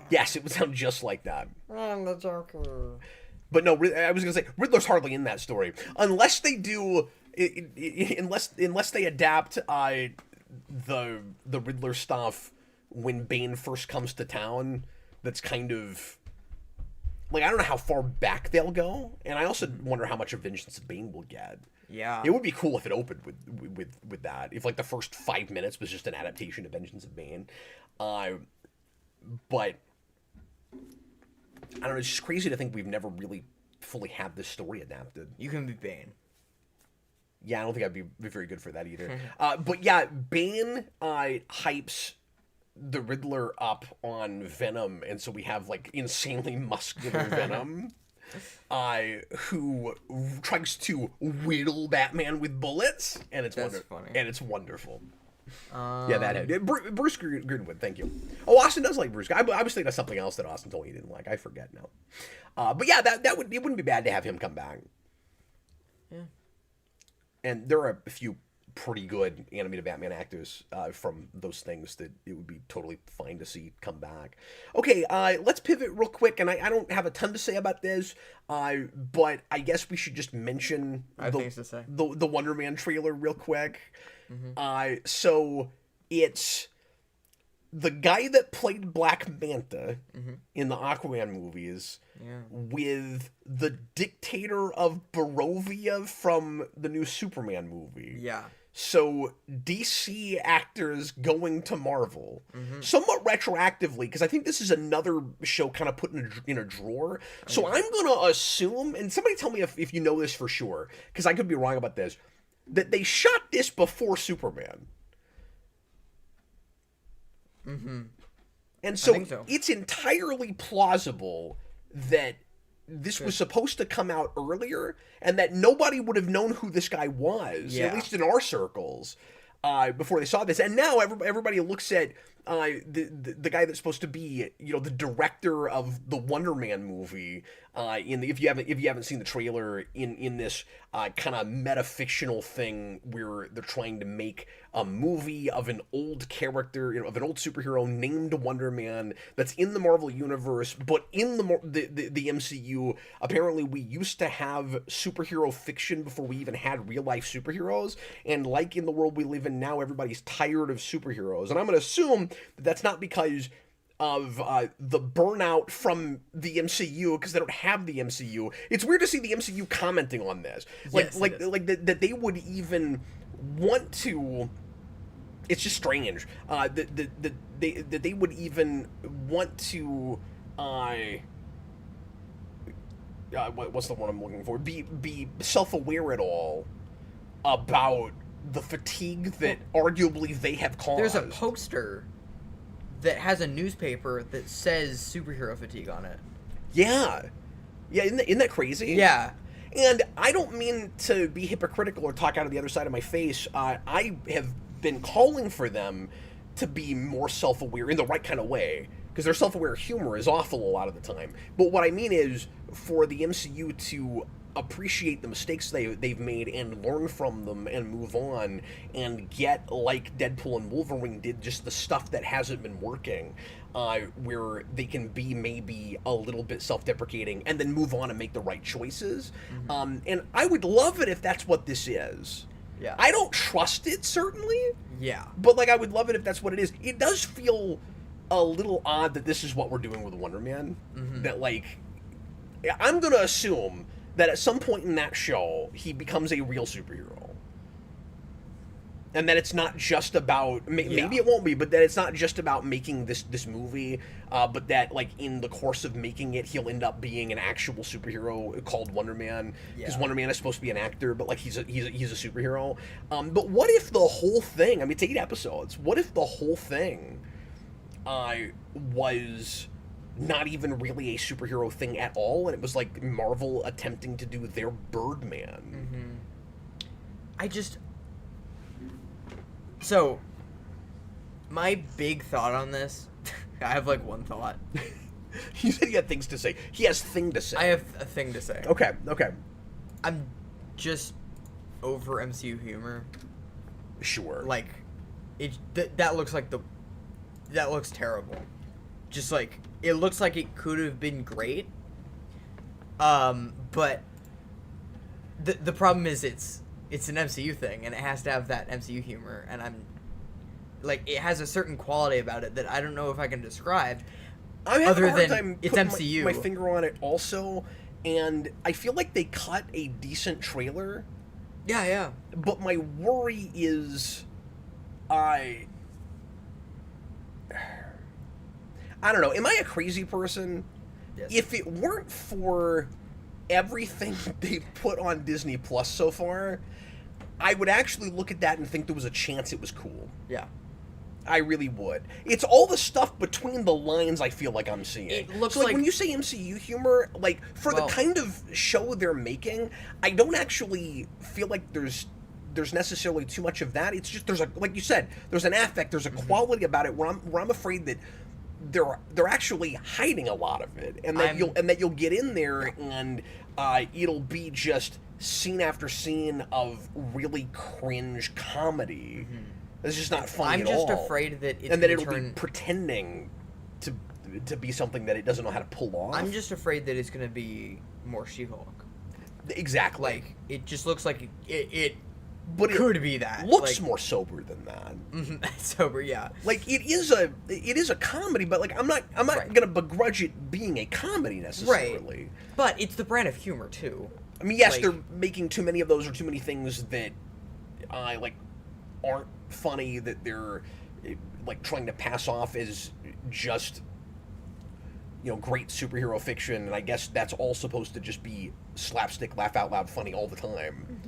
Speaker 1: Yes, it would sound just like that.
Speaker 2: I'm the Joker.
Speaker 1: But no, I was going to say, Riddler's hardly in that story. Unless they do... Unless they adapt the Riddler stuff when Bane first comes to town, that's kind of... Like, I don't know how far back they'll go, and I also wonder how much of Vengeance of Bane we'll get.
Speaker 2: Yeah.
Speaker 1: It would be cool if it opened with that. If, like, the first 5 minutes was just an adaptation of Vengeance of Bane. But... I don't know, it's just crazy to think we've never really fully had this story adapted.
Speaker 2: You can be Bane.
Speaker 1: Yeah, I don't think I'd be very good for that either. But yeah, Bane hypes the Riddler up on Venom, and so we have like insanely muscular Venom, who tries to whittle Batman with bullets, and it's
Speaker 2: funny.
Speaker 1: And it's wonderful. Yeah, that Bruce Greenwood. Thank you. Oh, Austin does like Bruce. I was thinking of something else that Austin told me he didn't like. I forget now. But yeah, it wouldn't be bad to have him come back.
Speaker 2: Yeah.
Speaker 1: And there are a few pretty good animated Batman actors from those things that it would be totally fine to see come back. Okay, let's pivot real quick, and I don't have a ton to say about this, but I guess we should just mention the Wonder Man trailer real quick. Mm-hmm. So it's the guy that played Black Manta in the Aquaman movies with the dictator of Barovia from the new Superman movie.
Speaker 2: Yeah.
Speaker 1: So DC actors going to Marvel, somewhat retroactively, because I think this is another show kind of put in a drawer. So I'm going to assume, and somebody tell me if you know this for sure, because I could be wrong about this, that they shot this before Superman.
Speaker 2: Mm-hmm.
Speaker 1: And so it's entirely plausible that this was supposed to come out earlier, and that nobody would have known who this guy was, at least in our circles, before they saw this. And now everybody looks at the guy that's supposed to be, the director of the Wonder Man movie. If you haven't seen the trailer, in this kind of metafictional thing where they're trying to make a movie of an old character, of an old superhero named Wonder Man that's in the Marvel universe, but in the MCU. Apparently, we used to have superhero fiction before we even had real life superheroes, and like in the world we live in now, everybody's tired of superheroes, and I'm going to assume that that's not because of the burnout from the MCU, because they don't have the MCU. It's weird to see the MCU commenting on this, that they would even want to. It's just strange that they would even want to. What's the one I'm looking for? Be self-aware at all about the fatigue that arguably they have caused.
Speaker 2: There's a poster that has a newspaper that says superhero fatigue on it.
Speaker 1: Yeah, isn't that crazy?
Speaker 2: Yeah.
Speaker 1: And I don't mean to be hypocritical or talk out of the other side of my face. I have been calling for them to be more self-aware in the right kind of way, because their self-aware humor is awful a lot of the time. But what I mean is for the MCU to appreciate the mistakes they've made and learn from them and move on and get, like Deadpool and Wolverine did, just the stuff that hasn't been working, where they can be maybe a little bit self-deprecating and then move on and make the right choices. And I would love it if that's what this is.
Speaker 2: Yeah.
Speaker 1: I don't trust it, certainly.
Speaker 2: Yeah.
Speaker 1: But I would love it if that's what it is. It does feel a little odd that this is what we're doing with Wonder Man. That, I'm going to assume that at some point in that show, he becomes a real superhero. And that it's not just about, maybe it won't be, but that it's not just about making this movie, but that, in the course of making it, he'll end up being an actual superhero called Wonder Man. Because Wonder Man is supposed to be an actor, but, he's a superhero. But what if the whole thing, it's 8 episodes, what if the whole thing was not even really a superhero thing at all, and it was Marvel attempting to do their Birdman?
Speaker 2: So my big thought on this, I have one thought.
Speaker 1: You said you had things to say. He has thing to say.
Speaker 2: I have a thing to say.
Speaker 1: Okay.
Speaker 2: I'm just over MCU humor.
Speaker 1: Sure.
Speaker 2: That looks terrible. Just it looks like it could have been great. But the problem is it's an MCU thing, and it has to have that MCU humor, and I'm it has a certain quality about it that I don't know if I can describe.
Speaker 1: I'm having a hard time
Speaker 2: it's
Speaker 1: putting
Speaker 2: MCU.
Speaker 1: my finger on it also, and I feel like they cut a decent trailer.
Speaker 2: Yeah.
Speaker 1: But my worry is I don't know. Am I a crazy person?
Speaker 2: Yes.
Speaker 1: If it weren't for everything they've put on Disney Plus so far, I would actually look at that and think there was a chance it was cool.
Speaker 2: Yeah.
Speaker 1: I really would. It's all the stuff between the lines I feel like I'm seeing.
Speaker 2: It looks
Speaker 1: so, like,
Speaker 2: like
Speaker 1: when you say MCU humor, like, for the kind of show they're making, I don't actually feel like there's necessarily too much of that. It's just there's a, like you said, there's an affect, there's a quality about it where I'm afraid that they're actually hiding a lot of it, and that you'll get in there and it'll be just scene after scene of really cringe comedy. It's just not funny at all.
Speaker 2: I'm just afraid that it's
Speaker 1: it'll be pretending to be something that it doesn't know how to pull off.
Speaker 2: I'm just afraid that it's going to be more She-Hulk.
Speaker 1: Exactly.
Speaker 2: Like, it just looks like it
Speaker 1: but
Speaker 2: could be that.
Speaker 1: Looks more sober than that.
Speaker 2: Sober, yeah.
Speaker 1: Like, it is a comedy, but like I'm not gonna begrudge it being a comedy necessarily.
Speaker 2: Right. But it's the brand of humor too.
Speaker 1: I mean, yes, they're making too many of those or too many things that like aren't funny, that they're like trying to pass off as just, you know, great superhero fiction, and I guess that's all supposed to just be slapstick, laugh out loud funny all the time.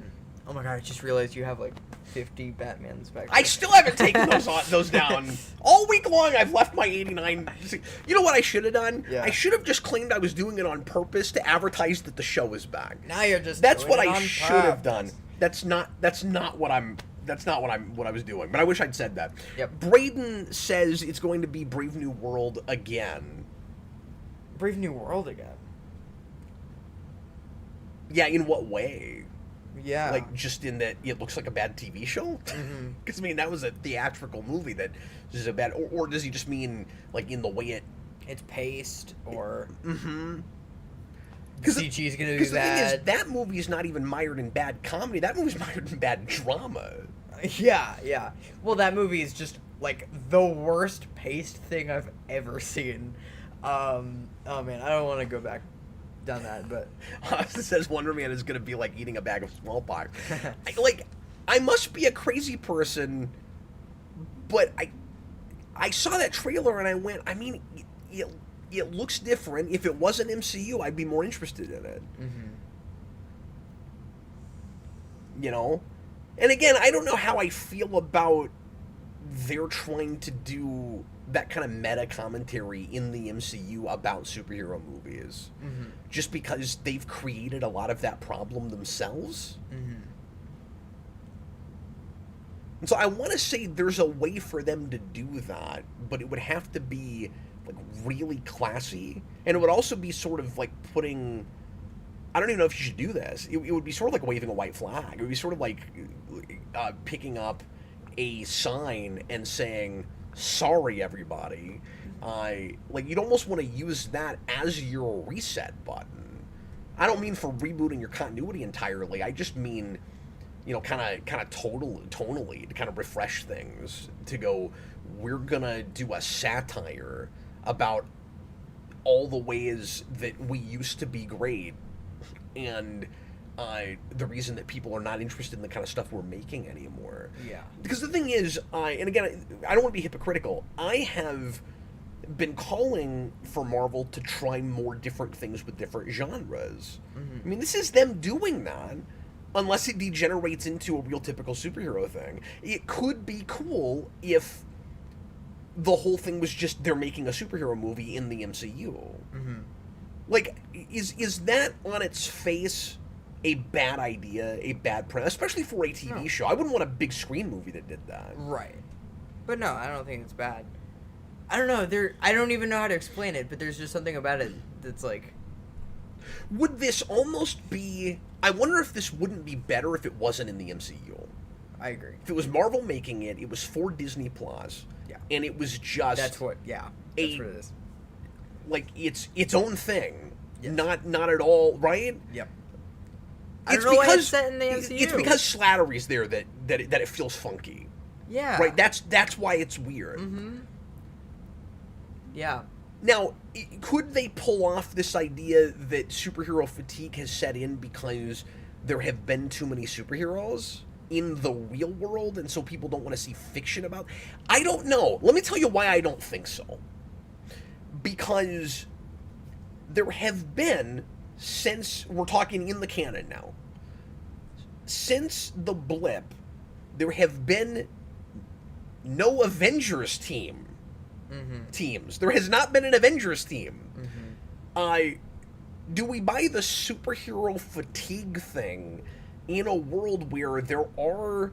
Speaker 2: Oh my god, I just realized you have like 50 Batmans back there.
Speaker 1: I still haven't taken those down. All week long I've left my 89. You know what I should have done?
Speaker 2: Yeah.
Speaker 1: I should have just claimed I was doing it on purpose to advertise that the show is back.
Speaker 2: Now you're just
Speaker 1: That's
Speaker 2: doing
Speaker 1: what
Speaker 2: it
Speaker 1: I
Speaker 2: on
Speaker 1: should
Speaker 2: purpose.
Speaker 1: have done. That's not what I was doing. But I wish I'd said that.
Speaker 2: Yep.
Speaker 1: Braden says it's going to be Brave New World again.
Speaker 2: Brave New World again.
Speaker 1: Yeah, in what way?
Speaker 2: Yeah.
Speaker 1: Like, just in that it looks like a bad TV show? Because, I mean, that was a theatrical movie that is a bad... Or does he just mean, like, in the way
Speaker 2: it's paced, or...
Speaker 1: Because
Speaker 2: CG's gonna do
Speaker 1: the thing
Speaker 2: that.
Speaker 1: is, that movie's not even mired in bad comedy. That movie's mired in bad drama.
Speaker 2: Yeah. Well, that movie is just, like, the worst paced thing I've ever seen. Oh, man, I don't want to go back down that, but...
Speaker 1: Austin says Wonder Man is going to be like eating a bag of smallpox. I must be a crazy person, but I saw that trailer and I went, I mean, it looks different. If it wasn't MCU, I'd be more interested in it. You know? And again, I don't know how I feel about they're trying to do that kind of meta commentary in the MCU about superhero movies. Just because they've created a lot of that problem themselves. And so I want to say there's a way for them to do that, but it would have to be like really classy, and it would also be sort of like putting... I don't even know if you should do this. It would be sort of like waving a white flag. It would be sort of like picking up a sign and saying, sorry, everybody. Like, you'd almost want to use that as your reset button. I don't mean for rebooting your continuity entirely. I just mean, you know, kind of tonally, to kind of refresh things, to go, we're going to do a satire about all the ways that we used to be great, and the reason that people are not interested in the kind of stuff we're making anymore.
Speaker 2: Yeah. Because
Speaker 1: the thing is, and again, I don't want to be hypocritical, I have been calling for Marvel to try more different things with different genres. I mean, this is them doing that, unless it degenerates into a real typical superhero thing. It could be cool if the whole thing was just they're making a superhero movie in the MCU. Like, is that on its face a bad idea, a bad premise, especially for a TV show? I wouldn't want a big screen movie that did that.
Speaker 2: Right. But no, I don't think it's bad. I don't know. I don't even know how to explain it, but there's just something about it that's like...
Speaker 1: Would this almost be... I wonder if this wouldn't be better if it wasn't in the MCU.
Speaker 2: I agree.
Speaker 1: If it was Marvel making it, it was for Disney Plus, and it was just...
Speaker 2: That's what it is.
Speaker 1: Like, its own thing.
Speaker 2: Yes.
Speaker 1: Not at all, right?
Speaker 2: Yep.
Speaker 1: It's
Speaker 2: I don't know why
Speaker 1: because
Speaker 2: it's set in the MCU.
Speaker 1: It's because Slattery's there that it feels funky.
Speaker 2: Yeah.
Speaker 1: Right? That's why it's weird.
Speaker 2: Yeah.
Speaker 1: Now, could they pull off this idea that superhero fatigue has set in because there have been too many superheroes in the real world, and so people don't want to see fiction about? I don't know. Let me tell you why I don't think so. Because there have been, since we're talking in the canon now, since the blip, there have been no Avengers teams. There has not been an Avengers team. Do we buy the superhero fatigue thing in a world where there are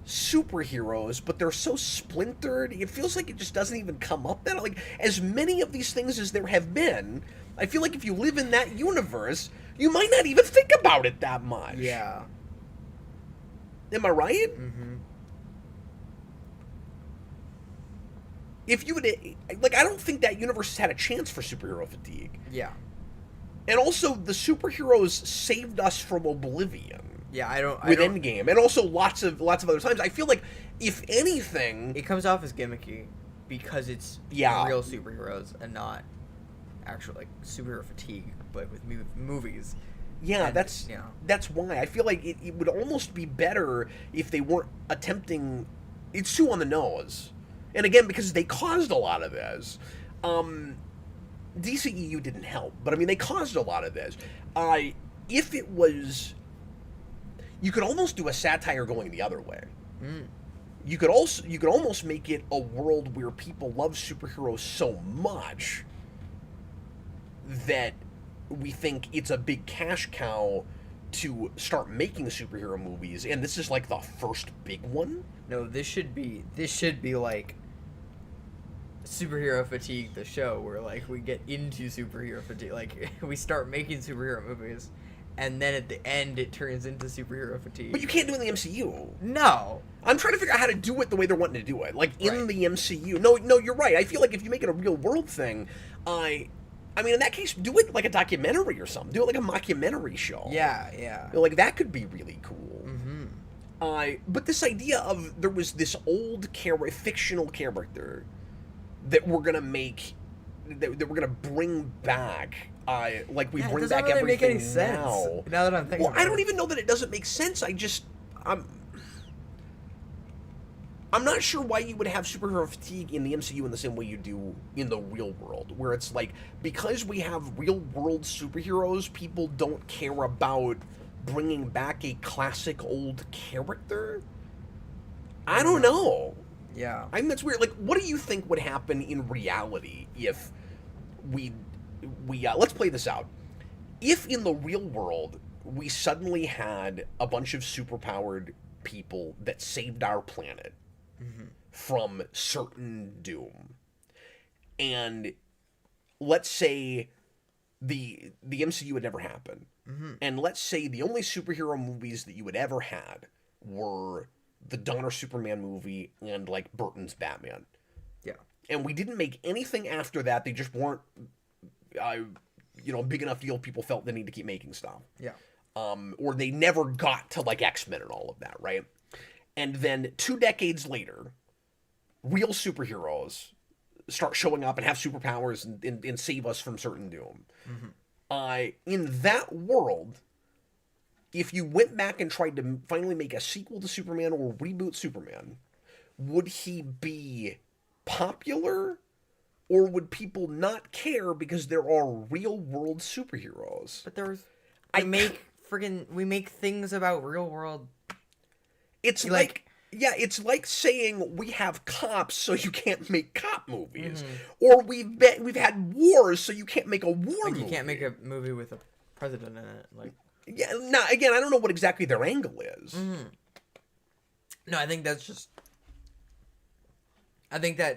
Speaker 1: superheroes, but they're so splintered? It feels like it just doesn't even come up that, like, as many of these things as there have been, I feel like if you live in that universe, you might not even think about it that much.
Speaker 2: Yeah.
Speaker 1: Am I right? If you would, like, I don't think that universe has had a chance for superhero fatigue.
Speaker 2: Yeah.
Speaker 1: And also, the superheroes saved us from oblivion.
Speaker 2: Yeah, I don't.
Speaker 1: Endgame, and also lots of other times. I feel like, if anything,
Speaker 2: it comes off as gimmicky because it's real superheroes and not actual, like, superhero fatigue, but with movies.
Speaker 1: Yeah, and that's why I feel like it would almost be better if they weren't attempting. It's too on the nose, and again, because they caused a lot of this. DCEU didn't help, but I mean, they caused a lot of this. If it was, you could almost do a satire going the other way. You could almost make it a world where people love superheroes so much that we think it's a big cash cow to start making superhero movies, and this is like the first big one.
Speaker 2: No, this should be like superhero fatigue, the show, where, like, we get into superhero fatigue, like, we start making superhero movies, and then at the end it turns into superhero fatigue.
Speaker 1: But you can't do it in the MCU.
Speaker 2: No,
Speaker 1: I'm trying to figure out how to do it the way they're wanting to do it, like in the MCU. No, you're right. I feel like if you make it a real world thing, I mean, in that case, do it like a documentary or something. Do it like a mockumentary show.
Speaker 2: Yeah.
Speaker 1: Like, that could be really cool. But this idea of there was this old fictional character that we're gonna make, that we're gonna bring back, like we bring back
Speaker 2: really
Speaker 1: everything
Speaker 2: make any sense
Speaker 1: now.
Speaker 2: Now that I'm thinking,
Speaker 1: I don't even know that it doesn't make sense. I'm not sure why you would have superhero fatigue in the MCU in the same way you do in the real world, where it's like, because we have real world superheroes, people don't care about bringing back a classic old character. I don't know.
Speaker 2: Yeah.
Speaker 1: I mean, that's weird. Like, what do you think would happen in reality if we let's play this out. If in the real world we suddenly had a bunch of superpowered people that saved our planet from certain doom, and let's say the MCU had never happened, and let's say the only superhero movies that you had ever had were the Donner Superman movie and, like, Burton's Batman.
Speaker 2: Yeah.
Speaker 1: And we didn't make anything after that. They just weren't, big enough deal. People felt the need to keep making stuff.
Speaker 2: Yeah.
Speaker 1: Or they never got to, like, X-Men and all of that, right? And then 2 decades later, real superheroes start showing up and have superpowers and save us from certain doom. In that world, if you went back and tried to finally make a sequel to Superman or reboot Superman, would he be popular, or would people not care because there are real world superheroes?
Speaker 2: But we make things about real world.
Speaker 1: It's it's like saying we have cops, so you can't make cop movies, or we've had wars, so you can't make a war movie.
Speaker 2: You can't make a movie with a president in it, like.
Speaker 1: Yeah, now, again, I don't know what exactly their angle is.
Speaker 2: No, I think that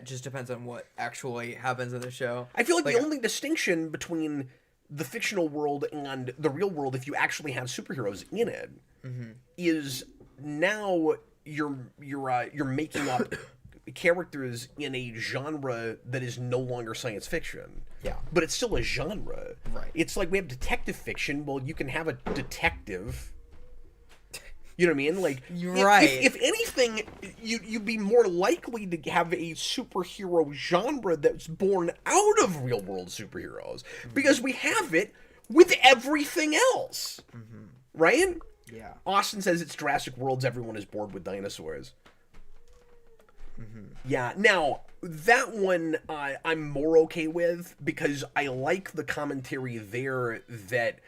Speaker 2: just depends on what actually happens in the show.
Speaker 1: I feel like the only distinction between the fictional world and the real world, if you actually have superheroes in it, is now you're making up characters in a genre that is no longer science fiction.
Speaker 2: Yeah.
Speaker 1: But it's still a genre.
Speaker 2: Right.
Speaker 1: It's like we have detective fiction. Well, you can have a detective. You know what I mean? Like,
Speaker 2: right.
Speaker 1: If anything, you'd be more likely to have a superhero genre that's born out of real world superheroes, because we have it with everything else. Right?
Speaker 2: Yeah.
Speaker 1: Austin says it's Jurassic Worlds. Everyone is bored with dinosaurs. Yeah. Now, that one I'm more okay with, because I like the commentary there that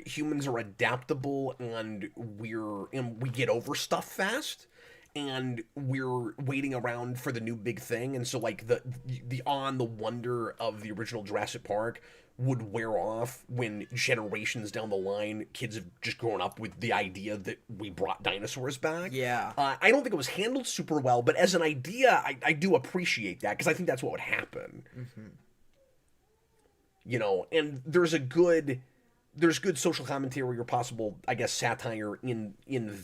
Speaker 1: humans are adaptable and we get over stuff fast, and we're waiting around for the new big thing, and so like the awe and the wonder of the original Jurassic Park would wear off when generations down the line kids have just grown up with the idea that we brought dinosaurs back.
Speaker 2: Yeah.
Speaker 1: I don't think it was handled super well, but as an idea, I do appreciate that, because I think that's what would happen. You know, and there's good social commentary or possible, I guess, satire in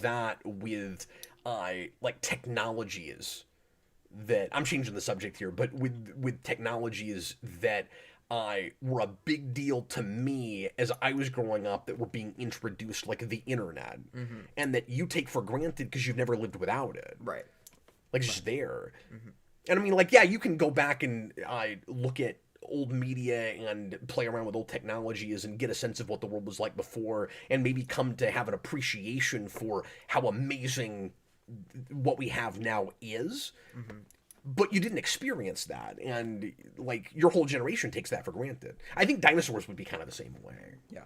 Speaker 1: that with like technologies that I'm changing the subject here, but with technologies that were a big deal to me as I was growing up, that were being introduced, like the internet, and that you take for granted because you've never lived without it.
Speaker 2: Right.
Speaker 1: Like it's just there. And I mean, like, yeah, you can go back and look at old media and play around with old technologies and get a sense of what the world was like before, and maybe come to have an appreciation for how amazing what we have now is. But you didn't experience that, and like your whole generation takes that for granted. I think dinosaurs would be kind of the same way.
Speaker 2: Yeah.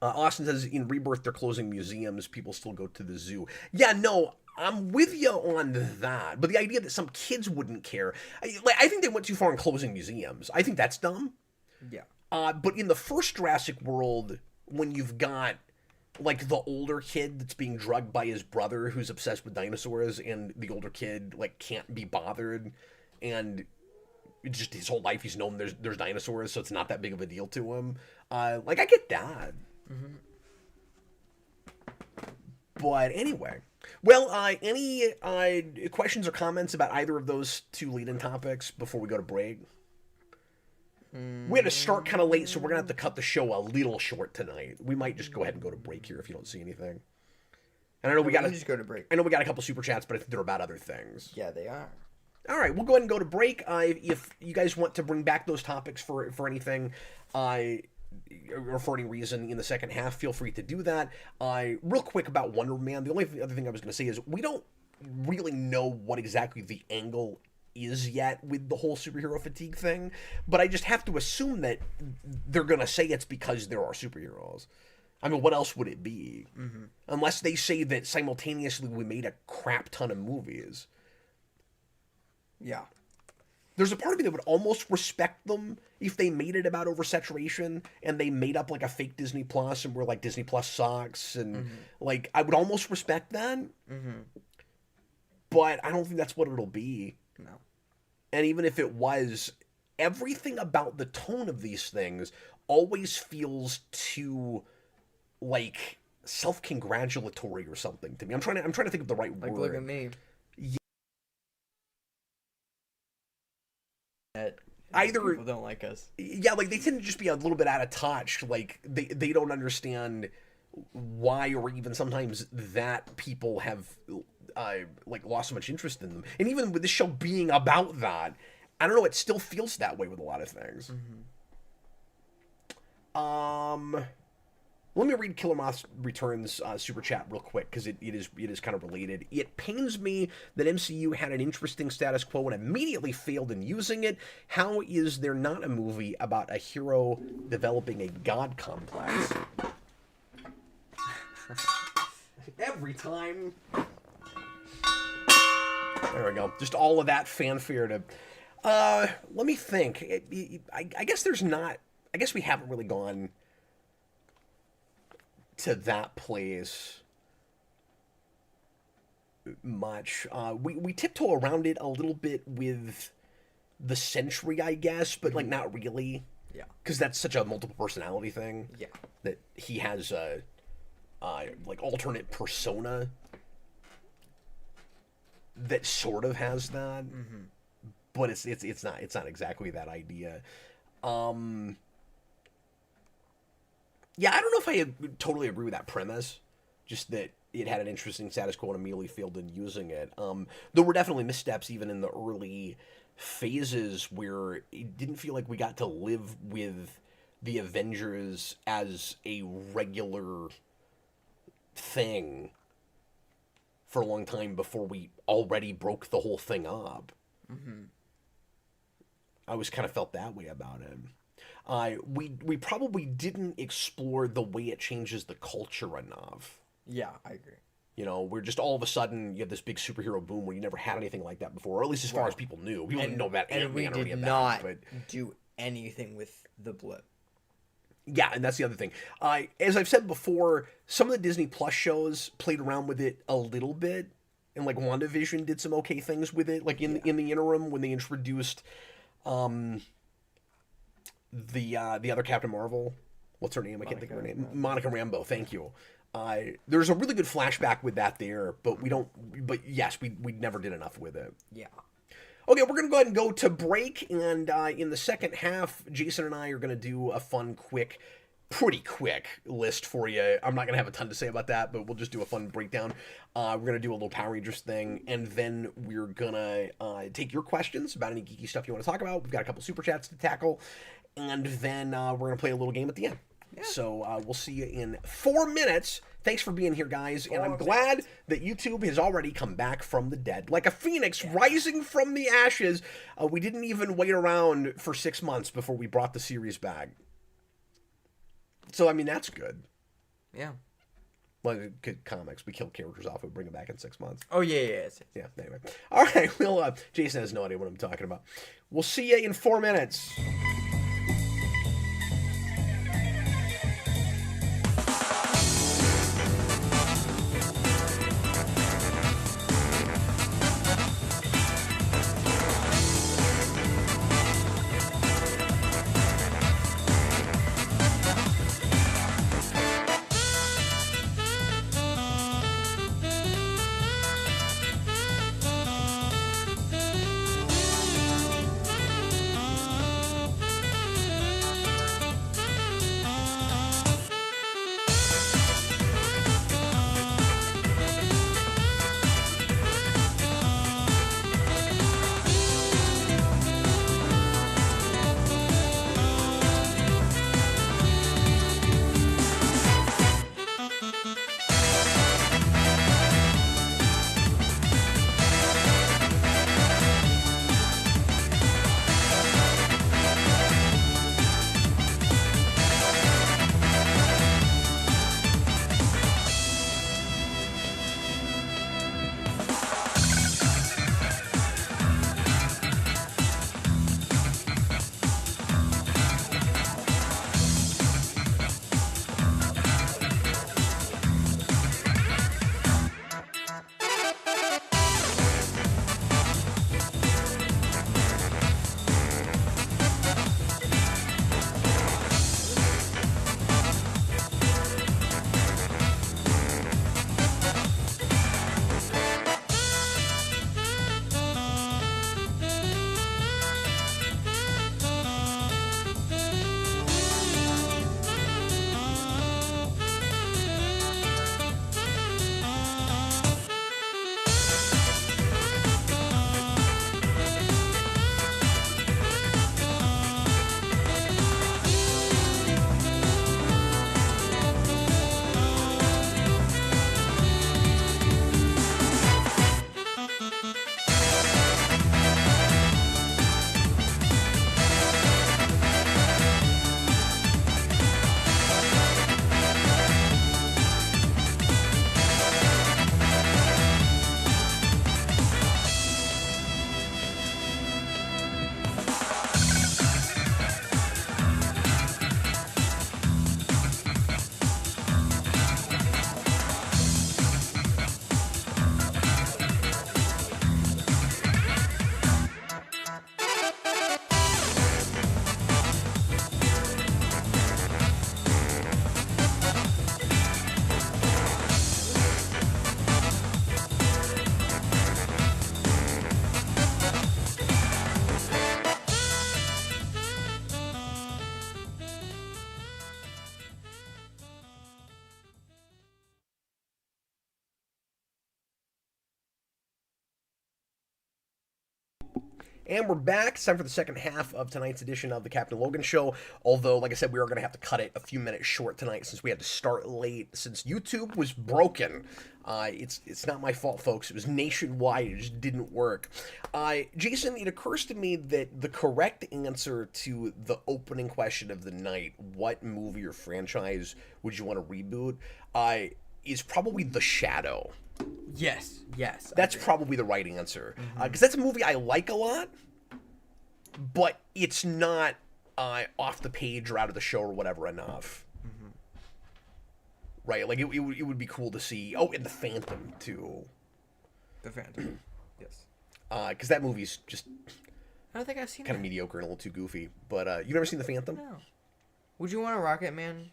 Speaker 1: Austin says in Rebirth they're closing museums, people still go to the zoo. Yeah, no, I'm with you on that, but the idea that some kids wouldn't care, I think they went too far in closing museums. I think that's dumb.
Speaker 2: Yeah.
Speaker 1: But in the first Jurassic World, when you've got like the older kid that's being drugged by his brother who's obsessed with dinosaurs, and the older kid like can't be bothered, and just his whole life he's known there's dinosaurs, so it's not that big of a deal to him. Like I get that. But anyway, well, any questions or comments about either of those two lead-in topics before we go to break? We had to start kind of late, so we're gonna have to cut the show a little short tonight. We might just go ahead and go to break here if you don't see anything. And I know we got to
Speaker 2: just go to break.
Speaker 1: I know we got a couple super chats, but I think they're about other things.
Speaker 2: Yeah, they are.
Speaker 1: All right, we'll go ahead and go to break. If you guys want to bring back those topics for anything, or for any reason in the second half, feel free to do that. Real quick about Wonder Man. The only other thing I was going to say is we don't really know what exactly the angle is yet with the whole superhero fatigue thing, but I just have to assume that they're going to say it's because there are superheroes. I mean, what else would it be? Unless they say that simultaneously we made a crap ton of movies.
Speaker 2: Yeah.
Speaker 1: There's a part of me that would almost respect them if they made it about oversaturation and they made up like a fake Disney Plus and were like Disney Plus sucks, and like I would almost respect that. But I don't think that's what it'll be.
Speaker 2: No.
Speaker 1: And even if it was, everything about the tone of these things always feels too like self-congratulatory or something to me. I'm trying to think of the right word.
Speaker 2: Like, look at me.
Speaker 1: Either
Speaker 2: people don't like us.
Speaker 1: Yeah, like they tend to just be a little bit out of touch. Like they don't understand why, or even sometimes that people have like lost so much interest in them. And even with this show being about that, I don't know, it still feels that way with a lot of things. Let me read Killer Moth Returns super chat real quick, because it is kind of related. It pains me that MCU had an interesting status quo and immediately failed in using it. How is there not a movie about a hero developing a god complex? Every time. There we go. Just all of that fanfare to... let me think. I guess there's not... I guess we haven't really gone to that place much. We tiptoe around it a little bit with the Sentry, I guess, but like not really.
Speaker 2: Yeah.
Speaker 1: Because that's such a multiple personality thing.
Speaker 2: Yeah.
Speaker 1: That he has a like alternate persona that sort of has that, but it's not exactly that idea. Yeah, I don't know if I totally agree with that premise. Just that it had an interesting status quo and immediately failed in using it. There were definitely missteps even in the early phases where it didn't feel like we got to live with the Avengers as a regular thing for a long time before we already broke the whole thing up. I always kind of felt that way about it. we probably didn't explore the way it changes the culture enough.
Speaker 2: Yeah, I agree.
Speaker 1: You know, we're just all of a sudden you have this big superhero boom where you never had anything like that before, or at least as far as people knew. People didn't know about Ant-Man or any of that.
Speaker 2: Not
Speaker 1: but
Speaker 2: do anything with the blip.
Speaker 1: yeah, and that's the other thing. As I've said before, some of the Disney Plus shows played around with it a little bit, and like WandaVision did some okay things with it. Like in the interim when they introduced the other Captain Marvel. What's her name? I can't think of her name. Monica Rambeau. Thank you. There's a really good flashback with that there, but we don't. But yes, we never did enough with it.
Speaker 2: Yeah.
Speaker 1: Okay, we're gonna go ahead and go to break, and in the second half, Jason and I are gonna do a fun, pretty quick list for you. I'm not gonna have a ton to say about that, but we'll just do a fun breakdown. We're gonna do a little Power Rangers thing, and then we're gonna take your questions about any geeky stuff you want to talk about. We've got a couple super chats to tackle, and then we're gonna play a little game at the end. Yeah. So we'll see you in 4 minutes. Thanks for being here, guys. And I'm glad that YouTube has already come back from the dead. Like a phoenix rising from the ashes. We didn't even wait around for 6 months before we brought the series back. So, I mean, that's good.
Speaker 2: Yeah.
Speaker 1: Like comics, we kill characters off and bring them back in 6 months.
Speaker 2: Oh, yeah.
Speaker 1: Yeah, anyway. All right, well, Jason has no idea what I'm talking about. We'll see you in 4 minutes. And we're back. It's time for the second half of tonight's edition of the Captain Logan Show. Although, like I said, we are going to have to cut it a few minutes short tonight since we had to start late, since YouTube was broken. It's not my fault, folks. It was nationwide. It just didn't work. Jason, it occurs to me that the correct answer to the opening question of the night, what movie or franchise would you want to reboot, is probably The Shadow.
Speaker 2: Yes.
Speaker 1: That's probably the right answer. Because that's a movie I like a lot, but it's not off the page or out of the show or whatever enough. Right? Like, it would be cool to see. Oh, and The Phantom, too.
Speaker 2: The Phantom. Yes.
Speaker 1: Because that movie's just
Speaker 2: I don't think I've seen
Speaker 1: kind of mediocre and a little too goofy. But you've never seen The Phantom?
Speaker 2: No. Would you want a Rocket Man?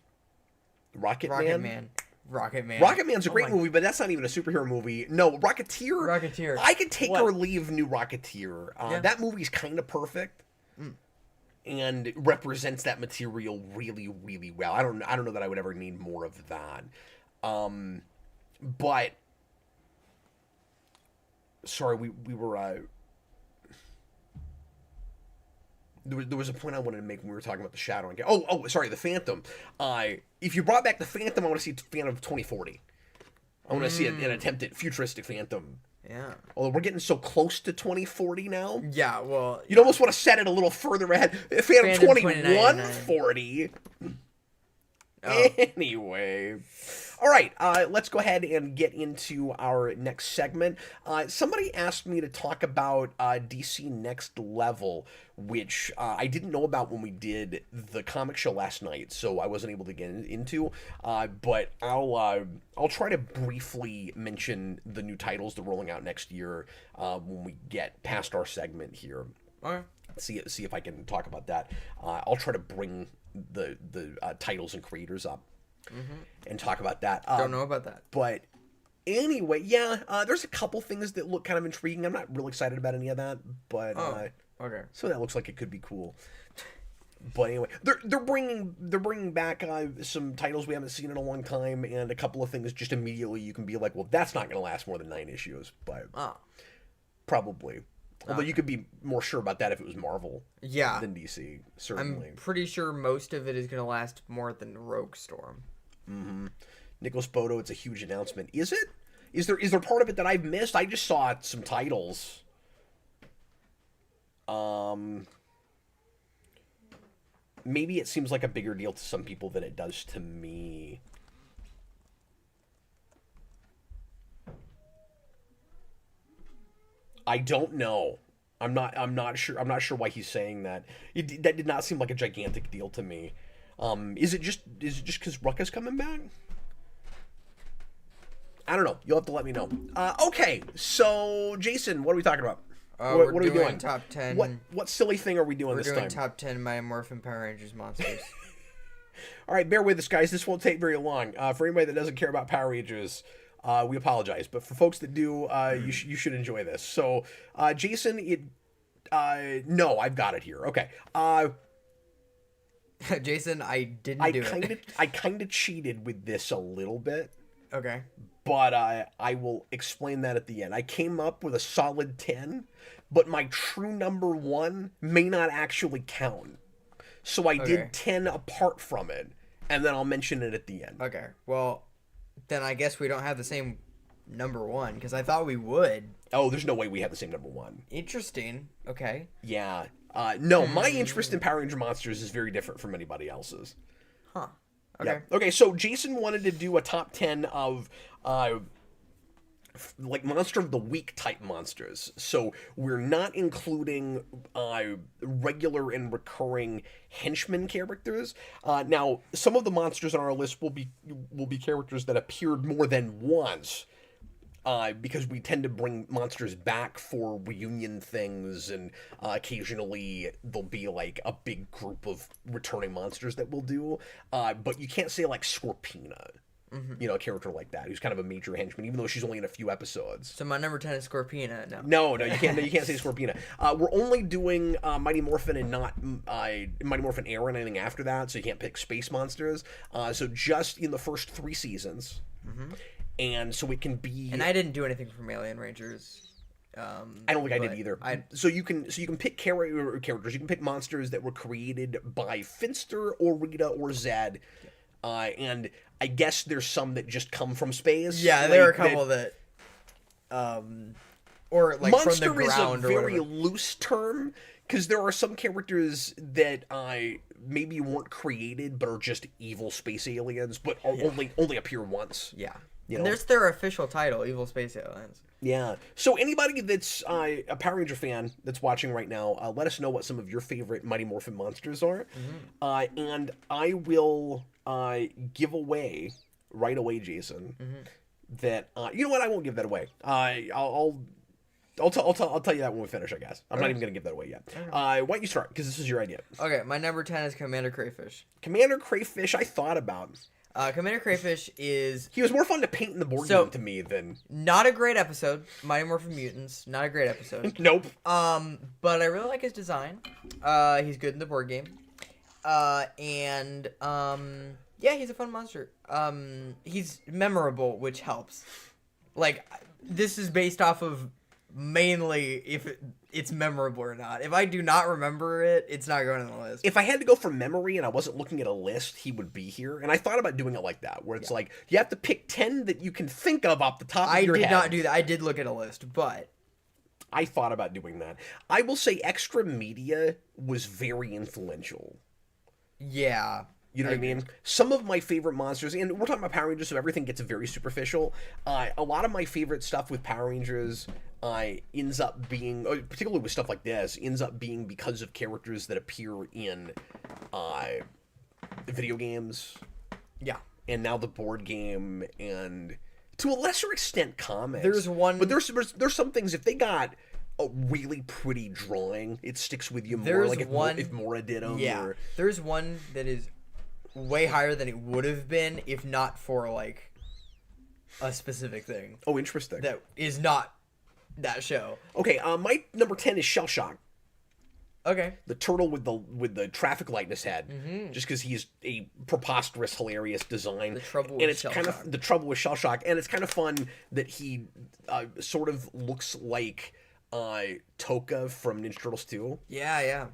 Speaker 1: Rocket Man?
Speaker 2: Rocket Man.
Speaker 1: Rocket Man's a great movie, but that's not even a superhero movie. No, Rocketeer. I could take or leave New Rocketeer.
Speaker 2: Yeah.
Speaker 1: That movie's kind of perfect, and it represents that material really, really well. I don't know that I would ever need more of that. But sorry, we were. There was a point I wanted to make when we were talking about The Shadow. Sorry, The Phantom. If you brought back The Phantom, I want to see Phantom 2040. I want to see an attempt at futuristic Phantom.
Speaker 2: Yeah.
Speaker 1: Although we're getting so close to 2040 now.
Speaker 2: Yeah, well...
Speaker 1: You'd almost want to set it a little further ahead. Phantom 2140. Oh. Anyway... All right, let's go ahead and get into our next segment. Somebody asked me to talk about DC Next Level, which I didn't know about when we did the comic show last night, so I wasn't able to get into. But I'll try to briefly mention the new titles that are rolling out next year when we get past our segment here.
Speaker 2: All right.
Speaker 1: See if I can talk about that. I'll try to bring the titles and creators up. And talk about that.
Speaker 2: Don't know about that.
Speaker 1: But anyway, yeah, there's a couple things that look kind of intriguing. I'm not real excited about any of that, but
Speaker 2: okay.
Speaker 1: So that looks like it could be cool. But anyway, they're bringing back some titles we haven't seen in a long time, and a couple of things just immediately you can be like, well, that's not going to last more than 9 issues, but probably. Although you could be more sure about that if it was Marvel than DC, certainly.
Speaker 2: I'm pretty sure most of it is going to last more than Rogue Storm.
Speaker 1: Nicholas Bodo, it's a huge announcement. Is it? Is there part of it that I've missed? I just saw some titles. Maybe it seems like a bigger deal to some people than it does to me. I don't know. I'm not sure. I'm not sure why he's saying that. That did not seem like a gigantic deal to me. Is it just because Rucka's coming back? I don't know. You'll have to let me know. Okay, so Jason, what are we talking about? What are we doing?
Speaker 2: Top 10.
Speaker 1: What silly thing are we doing this time?
Speaker 2: We're doing top 10 Mighty Morphin Power Rangers monsters.
Speaker 1: All right, bear with us, guys. This won't take very long. For anybody that doesn't care about Power Rangers, we apologize. But for folks that do, you should enjoy this. So, Jason, no, I've got it here. Okay.
Speaker 2: Jason, I didn't do it.
Speaker 1: I kind of cheated with this a little bit.
Speaker 2: Okay.
Speaker 1: But I will explain that at the end. I came up with a solid 10, but my true number 1 may not actually count. So I did 10 apart from it, and then I'll mention it at the end.
Speaker 2: Okay. Well, then I guess we don't have the same number 1, because I thought we would.
Speaker 1: Oh, there's no way we have the same number 1.
Speaker 2: Interesting. Okay.
Speaker 1: Yeah. No, my interest in Power Ranger monsters is very different from anybody else's.
Speaker 2: Huh. Okay.
Speaker 1: Yeah. Okay, so Jason wanted to do a top 10 of like Monster of the Week type monsters. So we're not including regular and recurring henchman characters. Now, some of the monsters on our list will be characters that appeared more than once. Because we tend to bring monsters back for reunion things, and occasionally there'll be like a big group of returning monsters that we'll do. But you can't say like Scorpina, you know, a character like that who's kind of a major henchman, even though she's only in a few episodes.
Speaker 2: So my number 10 is Scorpina.
Speaker 1: No, you can't. You can't say Scorpina. We're only doing Mighty Morphin and not Mighty Morphin Air and anything after that, so you can't pick space monsters. So just in the first 3 seasons. And so it can be...
Speaker 2: And I didn't do anything from Alien Rangers.
Speaker 1: I don't think I did either. So you can pick characters. You can pick monsters that were created by Finster or Rita or Zed, and I guess there's some that just come from space.
Speaker 2: Yeah, there are a couple that or like
Speaker 1: monster
Speaker 2: from the ground
Speaker 1: is a very
Speaker 2: or
Speaker 1: loose term because there are some characters that maybe weren't created but are just evil space aliens, but are only appear once.
Speaker 2: Yeah.
Speaker 1: You
Speaker 2: And
Speaker 1: know?
Speaker 2: there's their official title, Evil Space Aliens.
Speaker 1: Yeah. So anybody that's a Power Ranger fan that's watching right now, let us know what some of your favorite Mighty Morphin monsters are, and I will give away right away, Jason. That you know what? I won't give that away. I'll tell you that when we finish. I guess I'm not even gonna give that away yet. Why don't you start? Because this is your idea.
Speaker 2: Okay, my number 10 is Commander Crayfish.
Speaker 1: Commander Crayfish, I thought about.
Speaker 2: Commander Crayfish is...
Speaker 1: He was more fun to paint in the board game to me than...
Speaker 2: Not a great episode. Mighty Morphin Mutants. Not a great episode.
Speaker 1: Nope.
Speaker 2: But I really like his design. He's good in the board game. Yeah, he's a fun monster. He's memorable, which helps. Like, this is based off of mainly if it's memorable or not. If I do not remember it, it's not going on the list.
Speaker 1: If I had to go from memory and I wasn't looking at a list, he would be here. And I thought about doing it like that, where it's like, you have to pick 10 that you can think of off the top of your head.
Speaker 2: I did not do that. I did look at a list, but...
Speaker 1: I thought about doing that. I will say Extra Media was very influential.
Speaker 2: Yeah.
Speaker 1: You know what I mean? Some of my favorite monsters, and we're talking about Power Rangers, so everything gets very superficial. A lot of my favorite stuff with Power Rangers ends up being, particularly with stuff like this, ends up being because of characters that appear in video games.
Speaker 2: Yeah.
Speaker 1: And now the board game, and to a lesser extent comics.
Speaker 2: There's one...
Speaker 1: But there's some things, if they got a really pretty drawing, it sticks with you more.
Speaker 2: There's
Speaker 1: like
Speaker 2: one...
Speaker 1: if Mora did them.
Speaker 2: Yeah.
Speaker 1: Or...
Speaker 2: There's one that is way higher than it would have been if not for, like, a specific thing.
Speaker 1: Oh, interesting.
Speaker 2: That is not that show.
Speaker 1: Okay, my number 10 is Shell Shock.
Speaker 2: Okay.
Speaker 1: The turtle with the traffic light in his head, just because he's a preposterous, hilarious design.
Speaker 2: The trouble
Speaker 1: and
Speaker 2: with
Speaker 1: it's
Speaker 2: Shell
Speaker 1: kind
Speaker 2: Shock.
Speaker 1: of the trouble with Shell Shock, and it's kind of fun that he sort of looks like Toka from Ninja Turtles 2.
Speaker 2: Yeah, yeah.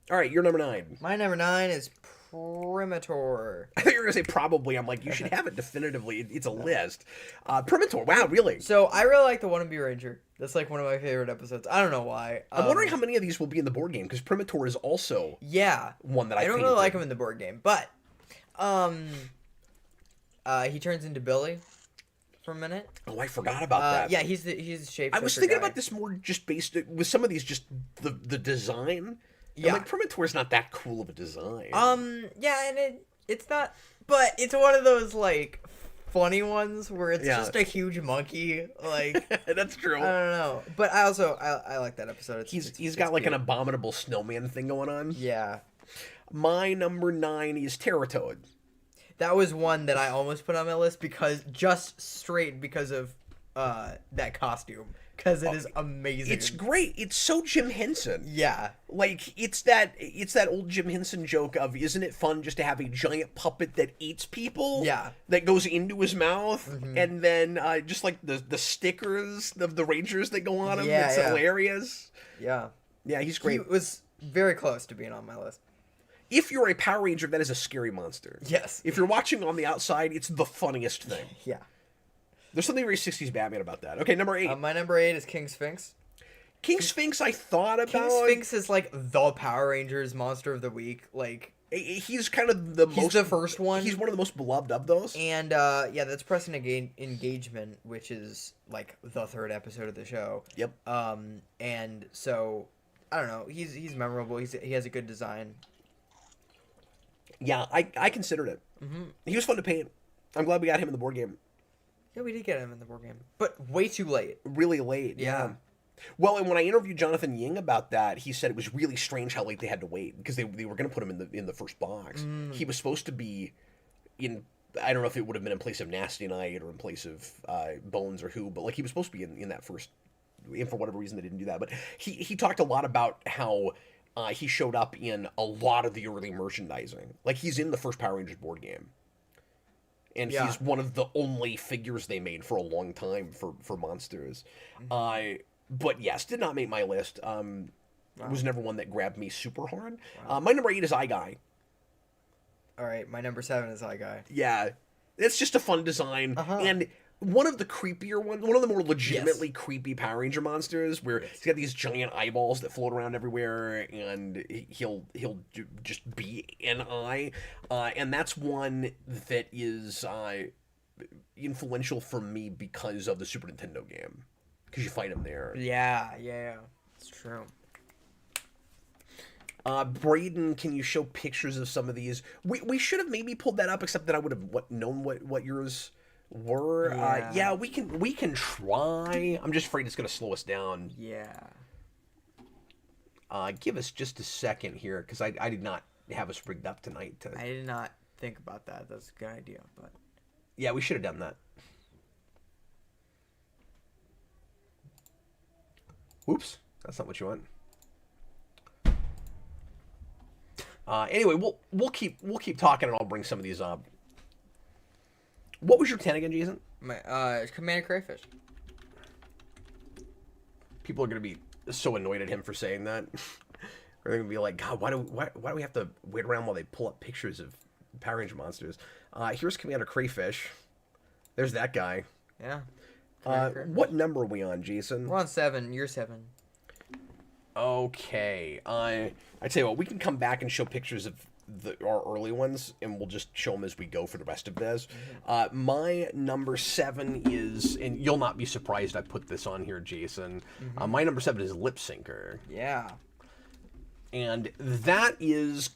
Speaker 1: All right, you're number 9.
Speaker 2: My number 9 is Primitor.
Speaker 1: I thought you were gonna say probably. I'm like, you should have it definitively. It's a list. Primitor. Wow, really?
Speaker 2: So I really like the Wannabe Ranger. That's like one of my favorite episodes. I don't know why.
Speaker 1: I'm wondering how many of these will be in the board game, because Primitor is also one that I
Speaker 2: don't
Speaker 1: painted.
Speaker 2: really like him in the board game, but he turns into Billy for a minute.
Speaker 1: Oh, I forgot about that.
Speaker 2: Yeah, he's the shapeshifter.
Speaker 1: I was thinking
Speaker 2: guy.
Speaker 1: about this more just based with some of these, just the design.
Speaker 2: Yeah,
Speaker 1: like Primitor's not that cool of a design.
Speaker 2: Yeah, and it's not, but it's one of those like funny ones where it's just a huge monkey. Like
Speaker 1: that's true.
Speaker 2: I don't know, but I like that episode.
Speaker 1: He's got like an abominable snowman thing going on.
Speaker 2: Yeah.
Speaker 1: My number 9 is Terratoad.
Speaker 2: That was one that I almost put on my list because of that costume. Because it is amazing.
Speaker 1: It's great. It's so Jim Henson.
Speaker 2: Yeah.
Speaker 1: Like, it's that old Jim Henson joke of, isn't it fun just to have a giant puppet that eats people?
Speaker 2: Yeah.
Speaker 1: That goes into his mouth, and then just like the stickers of the Rangers that go on him.
Speaker 2: Yeah,
Speaker 1: it's hilarious.
Speaker 2: Yeah.
Speaker 1: Yeah, he's great.
Speaker 2: He was very close to being on my list.
Speaker 1: If you're a Power Ranger, that is a scary monster.
Speaker 2: Yes.
Speaker 1: If you're watching on the outside, it's the funniest thing.
Speaker 2: Yeah.
Speaker 1: There's something very 60s Batman about that. Okay, number 8.
Speaker 2: My number 8 is King Sphinx.
Speaker 1: King Sphinx, I thought about.
Speaker 2: King Sphinx is like the Power Rangers monster of the week. Like,
Speaker 1: he's kind of he's
Speaker 2: the first one.
Speaker 1: He's one of the most beloved of those.
Speaker 2: And yeah, that's Preston Engagement, which is like the 3rd episode of the show.
Speaker 1: Yep.
Speaker 2: And so I don't know. He's memorable. He has a good design.
Speaker 1: Yeah, I considered it. He was fun to paint. I'm glad we got him in the board game.
Speaker 2: Yeah, we did get him in the board game, but way too late.
Speaker 1: Really late. Yeah. Well, and when I interviewed Jonathan Ying about that, he said it was really strange how late they had to wait because they were going to put him in the first box. He was supposed to be in. I don't know if it would have been in place of Nasty Knight or in place of Bones or who, but like he was supposed to be in that first. And for whatever reason, they didn't do that. But he talked a lot about how he showed up in a lot of the early merchandising. Like he's in the first Power Rangers board game. and
Speaker 2: Yeah.
Speaker 1: he's one of the only figures they made for a long time for monsters. But yes, did not make my list. Was never one that grabbed me super hard. My number 8 is iGuy.
Speaker 2: All right, my number 7 is iGuy.
Speaker 1: Yeah, it's just a fun design, and one of the creepier ones, one of the more legitimately creepy Power Ranger monsters, where he's got these giant eyeballs that float around everywhere, and he'll just be an eye, and that's one that is influential for me because of the Super Nintendo game, because you fight him there.
Speaker 2: Yeah, it's true.
Speaker 1: Braden, can you show pictures of some of these? We should have maybe pulled that up, except that I would have known what yours were. Yeah, we can try. I'm just afraid it's gonna slow us down.
Speaker 2: Yeah.
Speaker 1: Give us just a second here, because I did not have us rigged up tonight.
Speaker 2: I did not think about that. That's a good idea, but
Speaker 1: yeah, we should have done that. Oops, that's not what you want. Anyway, we'll keep talking, and I'll bring some of these up. What was your 10 again, Jason?
Speaker 2: My Commander Crayfish.
Speaker 1: People are gonna be so annoyed at him for saying that. They're gonna be like, God, why do we have to wait around while they pull up pictures of Power Ranger monsters? Here's Commander Crayfish. There's that guy.
Speaker 2: Yeah.
Speaker 1: What number are we on, Jason?
Speaker 2: We're on 7. You're 7.
Speaker 1: Okay. I tell you what, we can come back and show pictures of our early ones, and we'll just show them as we go for the rest of this. My number 7 is, and you'll not be surprised I put this on here, Jason. My number 7 is Lip Syncer.
Speaker 2: Yeah.
Speaker 1: And that is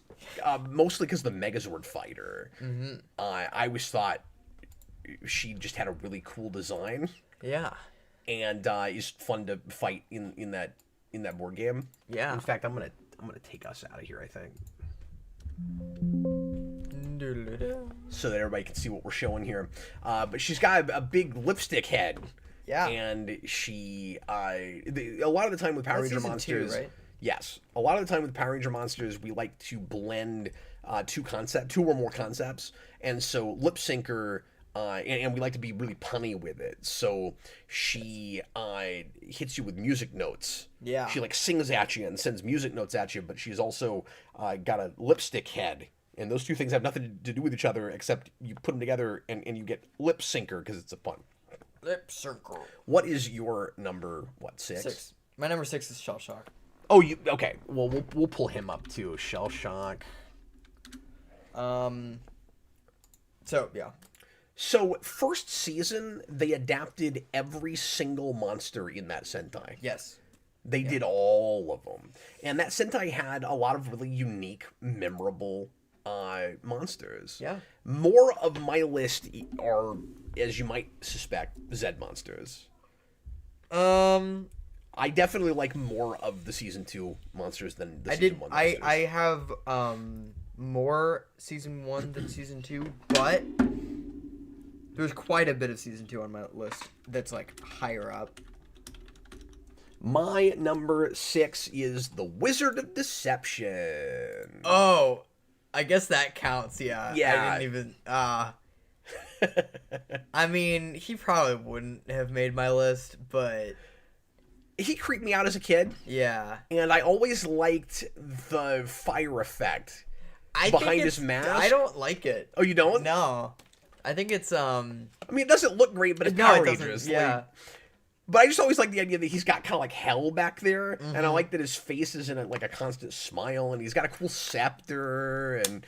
Speaker 1: mostly because the Megazord fighter. I always thought she just had a really cool design.
Speaker 2: Yeah.
Speaker 1: And is fun to fight in that board game.
Speaker 2: Yeah.
Speaker 1: In fact, I'm gonna take us out of here, I think, so that everybody can see what we're showing here. But she's got a big lipstick head.
Speaker 2: Yeah.
Speaker 1: And she a lot of the time with Power Ranger monsters,
Speaker 2: 2, right?
Speaker 1: Yes, a lot of the time with Power Ranger monsters, we like to blend two or more concepts, and so Lip Syncer. And we like to be really punny with it. So she hits you with music notes.
Speaker 2: Yeah.
Speaker 1: She like sings at you and sends music notes at you, but she's also got a lipstick head. And those two things have nothing to do with each other, except you put them together and you get Lip Syncer because it's a pun.
Speaker 2: Lip Syncer.
Speaker 1: What is your number, 6?
Speaker 2: 6. My number 6 is Shell Shock.
Speaker 1: Oh, okay. Well, we'll pull him up too. Shell Shock.
Speaker 2: So, yeah.
Speaker 1: So, first season, they adapted every single monster in that Sentai.
Speaker 2: Yes.
Speaker 1: They did all of them. And that Sentai had a lot of really unique, memorable monsters.
Speaker 2: Yeah.
Speaker 1: More of my list are, as you might suspect, Zed monsters. I definitely like more of the Season 2 monsters than the Season 1 monsters.
Speaker 2: I have more Season 1 than Season 2, but there's quite a bit of Season 2 on my list that's, like, higher up.
Speaker 1: My number 6 is The Wizard of Deception.
Speaker 2: Oh, I guess that counts, yeah.
Speaker 1: Yeah.
Speaker 2: I didn't even... I mean, he probably wouldn't have made my list, but...
Speaker 1: He creeped me out as a kid.
Speaker 2: Yeah.
Speaker 1: And I always liked the fire effect behind his mask.
Speaker 2: I don't like it.
Speaker 1: Oh, you don't?
Speaker 2: No. I think it's,
Speaker 1: I mean, it doesn't look great, but it's Power Rangers.
Speaker 2: Yeah.
Speaker 1: Like, but I just always like the idea that he's got kind of like hell back there, and I like that his face is in a constant smile, and he's got a cool scepter, and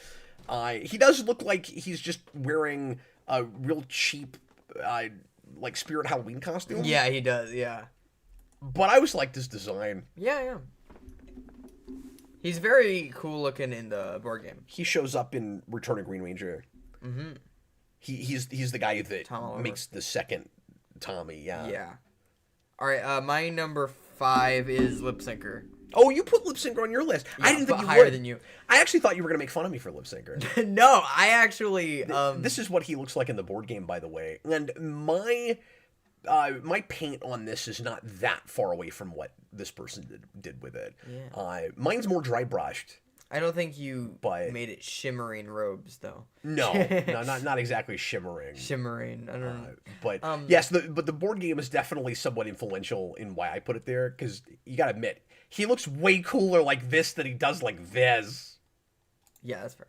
Speaker 1: he does look like he's just wearing a real cheap, like Spirit Halloween costume.
Speaker 2: Yeah, he does, yeah.
Speaker 1: But I always liked his design.
Speaker 2: Yeah. He's very cool looking in the board game.
Speaker 1: He shows up in Return of Green Ranger. Mm-hmm. He's the guy that makes the second Tommy, yeah.
Speaker 2: Yeah. Alright, my number 5 is Lip Syncer.
Speaker 1: Oh, you put Lip Syncer on your list.
Speaker 2: Yeah,
Speaker 1: I didn't think you
Speaker 2: higher
Speaker 1: would.
Speaker 2: than you.
Speaker 1: I actually thought you were going to make fun of me for Lip Syncer.
Speaker 2: No, I actually...
Speaker 1: This is what he looks like in the board game, by the way. And my paint on this is not that far away from what this person did with it.
Speaker 2: Yeah.
Speaker 1: Mine's more dry brushed.
Speaker 2: I don't think you
Speaker 1: But
Speaker 2: made it shimmering robes though.
Speaker 1: no, not exactly shimmering.
Speaker 2: Shimmering. I don't know.
Speaker 1: But yes, but the board game is definitely somewhat influential in why I put it there, because you gotta admit, he looks way cooler like this than he does like this.
Speaker 2: Yeah, that's fair.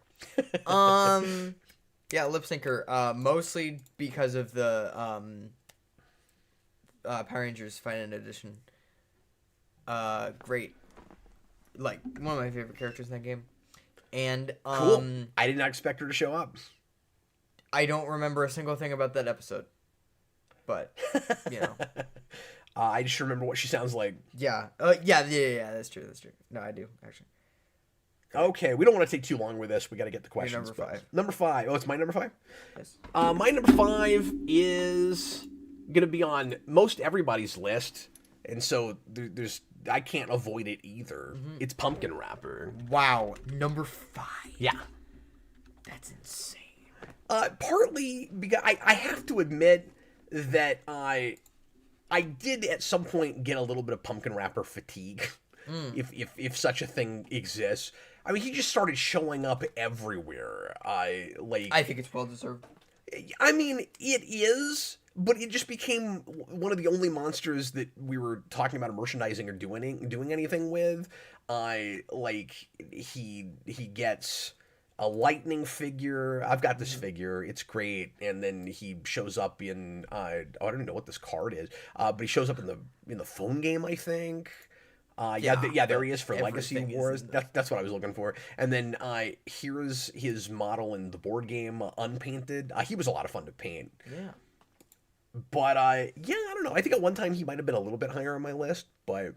Speaker 2: Yeah, lip syncer. Mostly because of the Power Rangers Fighting Edition. Great. Like, one of my favorite characters in that game. And
Speaker 1: Cool. I did not expect her to show up.
Speaker 2: I don't remember a single thing about that episode. But, you know.
Speaker 1: I just remember what she sounds like.
Speaker 2: Yeah. Yeah, that's true. No, I do, actually.
Speaker 1: Okay, we don't want to take too long with this. We got to get the questions.
Speaker 2: Number 5.
Speaker 1: Number 5. Oh, it's my number 5?
Speaker 2: Yes.
Speaker 1: My number 5 is going to be on most everybody's list. And so there's I can't avoid it either. Mm-hmm. It's Pumpkin Wrapper.
Speaker 2: Wow, number 5.
Speaker 1: Yeah.
Speaker 2: That's insane.
Speaker 1: Partly because I have to admit that I did at some point get a little bit of Pumpkin Wrapper fatigue, if such a thing exists. I mean, he just started showing up everywhere. I
Speaker 2: think it's well deserved.
Speaker 1: I mean, it is, but it just became one of the only monsters that we were talking about merchandising or doing anything with. He gets a lightning figure. I've got this figure. It's great. And then he shows up in I don't even know what this card is. But he shows up in the phone game, I think. There he is for Legacy Wars. That's what I was looking for. And then here's his model in the board game, unpainted. He was a lot of fun to paint.
Speaker 2: Yeah.
Speaker 1: But I don't know. I think at one time he might have been a little bit higher on my list, but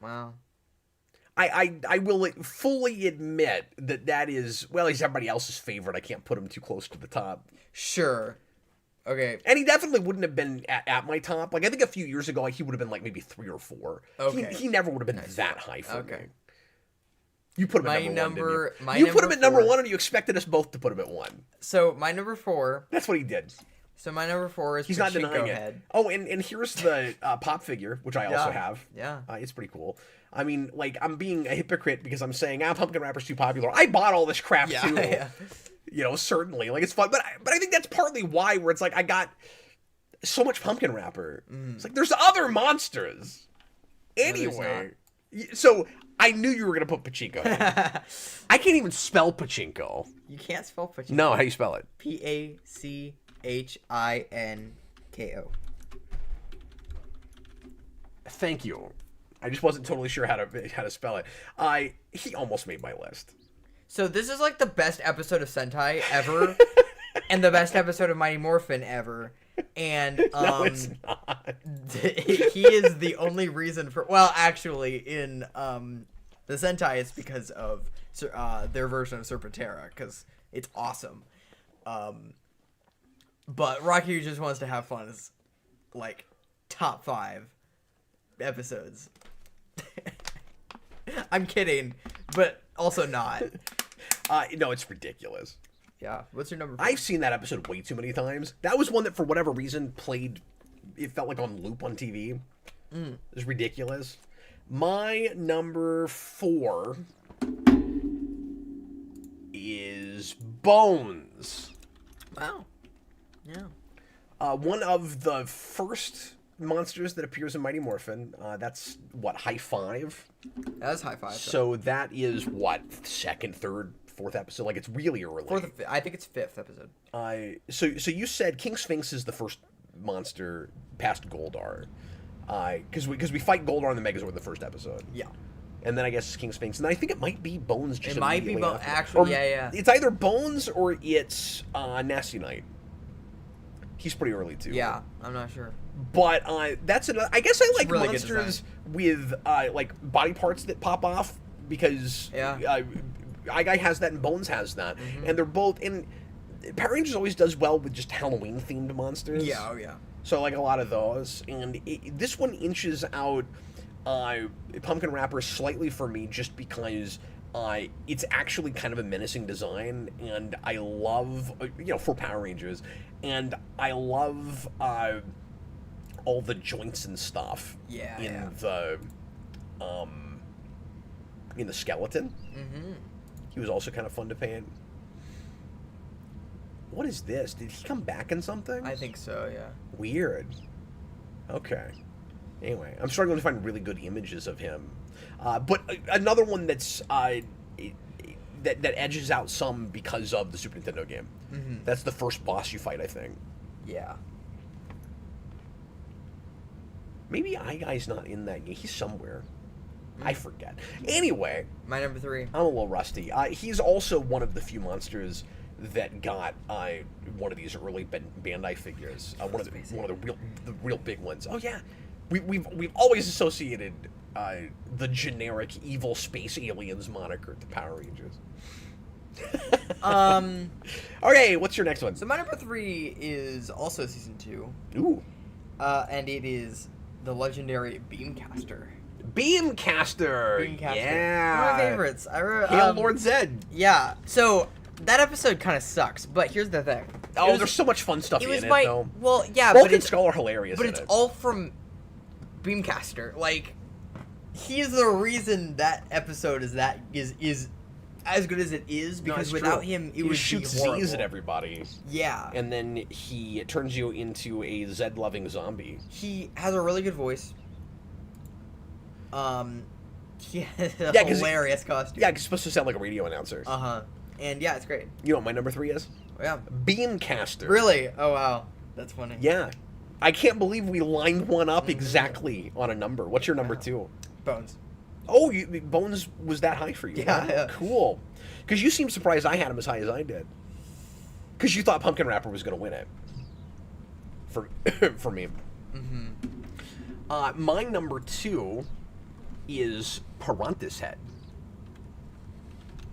Speaker 2: wow.
Speaker 1: I will fully admit that is, well, he's everybody else's favorite. I can't put him too close to the top.
Speaker 2: Sure. Okay.
Speaker 1: And he definitely wouldn't have been at my top. Like, I think a few years ago, he would have been like maybe 3 or 4. Okay. He never would have been that high for me. You put him at number 1, didn't you? You put him at number 1, and you expected us both to put him at 1.
Speaker 2: So, my number 4...
Speaker 1: That's what he did.
Speaker 2: So, my number 4 is
Speaker 1: He's not denying it. Oh, and here's the pop figure, which I also have.
Speaker 2: Yeah.
Speaker 1: It's pretty cool. I mean, like, I'm being a hypocrite because I'm saying, Pumpkin Wrapper's too popular. I bought all this crap, too. Yeah. You know, certainly. Like, it's fun. But I think that's partly why, where it's like, I got so much Pumpkin Wrapper. It's like, there's other monsters. Anyway. So, I knew you were going to put Pachinko. I can't even spell Pachinko.
Speaker 2: You can't spell Pachinko?
Speaker 1: No, how do you spell it?
Speaker 2: Pachinko.
Speaker 1: Thank you. I just wasn't totally sure how to spell it. He almost made my list.
Speaker 2: So this is like the best episode of Sentai ever, and the best episode of Mighty Morphin ever. And
Speaker 1: no, it's not.
Speaker 2: He is the only reason for. Well, actually, in the Sentai, it's because of their version of Serpentera, because it's awesome. But Rocky just wants to have fun is like top 5 episodes. I'm kidding, but also not.
Speaker 1: No, it's ridiculous.
Speaker 2: Yeah. What's your number 4?
Speaker 1: I've seen that episode way too many times. That was one that, for whatever reason, played. It felt like on loop on TV. It was ridiculous. My number 4 is Bones.
Speaker 2: Wow. Yeah.
Speaker 1: One of the first monsters that appears in Mighty Morphin. That's what, high 5?
Speaker 2: That's high 5.
Speaker 1: So that is what, 2nd, 3rd, 4th episode? Like, it's really early.
Speaker 2: I think it's 5th episode.
Speaker 1: So you said King Sphinx is the first monster past Goldar. Because we fight Goldar in the Megazord in the first episode.
Speaker 2: Yeah.
Speaker 1: And then I guess King Sphinx. And I think it might be Bones just
Speaker 2: It might be Bones.
Speaker 1: Actually,
Speaker 2: yeah.
Speaker 1: It's either Bones or it's Nasty Knight. He's pretty early, too.
Speaker 2: Yeah, I'm not sure.
Speaker 1: But that's another. I guess I like
Speaker 2: really
Speaker 1: monsters with like body parts that pop off because Guy has that and Bones has that, and they're both. And Power Rangers always does well with just Halloween themed monsters.
Speaker 2: Yeah, yeah.
Speaker 1: So like a lot of those, and this one inches out Pumpkin Wrapper slightly for me just because it's actually kind of a menacing design, and I love for Power Rangers, and I love all the joints and stuff in the skeleton. He was also kind of fun to paint. What is this? Did he come back in something?
Speaker 2: I think so, yeah.
Speaker 1: Weird. Okay. Anyway, I'm struggling to find really good images of him. But another one that's that edges out some because of the Super Nintendo game.
Speaker 2: Mm-hmm.
Speaker 1: That's the first boss you fight, I think.
Speaker 2: Yeah.
Speaker 1: Maybe iGuy's not in that game. He's somewhere. I forget. Anyway.
Speaker 2: My number 3.
Speaker 1: I'm a little rusty. He's also one of the few monsters that got one of these early Bandai figures. One of the real big ones. Oh yeah, we've always associated the generic evil space aliens moniker to Power Rangers. Okay, what's your next one?
Speaker 2: So my number 3 is also season 2.
Speaker 1: Ooh.
Speaker 2: And it is the legendary Beamcaster.
Speaker 1: Beamcaster. Yeah.
Speaker 2: One of my favorites.
Speaker 1: Hail Lord Zed.
Speaker 2: Yeah. So that episode kind of sucks, but here's the thing.
Speaker 1: There's so much fun stuff in it, though.
Speaker 2: Well, yeah,
Speaker 1: Bulk and Skull are hilarious.
Speaker 2: But it's all from Beamcaster. Like, he's the reason that episode is as good as it is, because without him, it would
Speaker 1: shoots
Speaker 2: be horrible.
Speaker 1: Z's at everybody.
Speaker 2: Yeah.
Speaker 1: And then he turns you into a Zed-loving zombie.
Speaker 2: He has a really good voice. He has a hilarious costume.
Speaker 1: Yeah, he's supposed to sound like a radio announcer.
Speaker 2: Uh-huh. And yeah, it's great.
Speaker 1: You know what my number 3 is?
Speaker 2: Yeah.
Speaker 1: Beamcaster.
Speaker 2: Really? Oh, wow. That's funny.
Speaker 1: Yeah. I can't believe we lined one up exactly on a number. What's your number 2?
Speaker 2: Bones.
Speaker 1: Oh, Bones was that high for you?
Speaker 2: Yeah.
Speaker 1: Cool. Because you seemed surprised I had him as high as I did. Because you thought Pumpkin Rapper was going to win it. For me. Mm-hmm. My number 2 is Paranthus Head.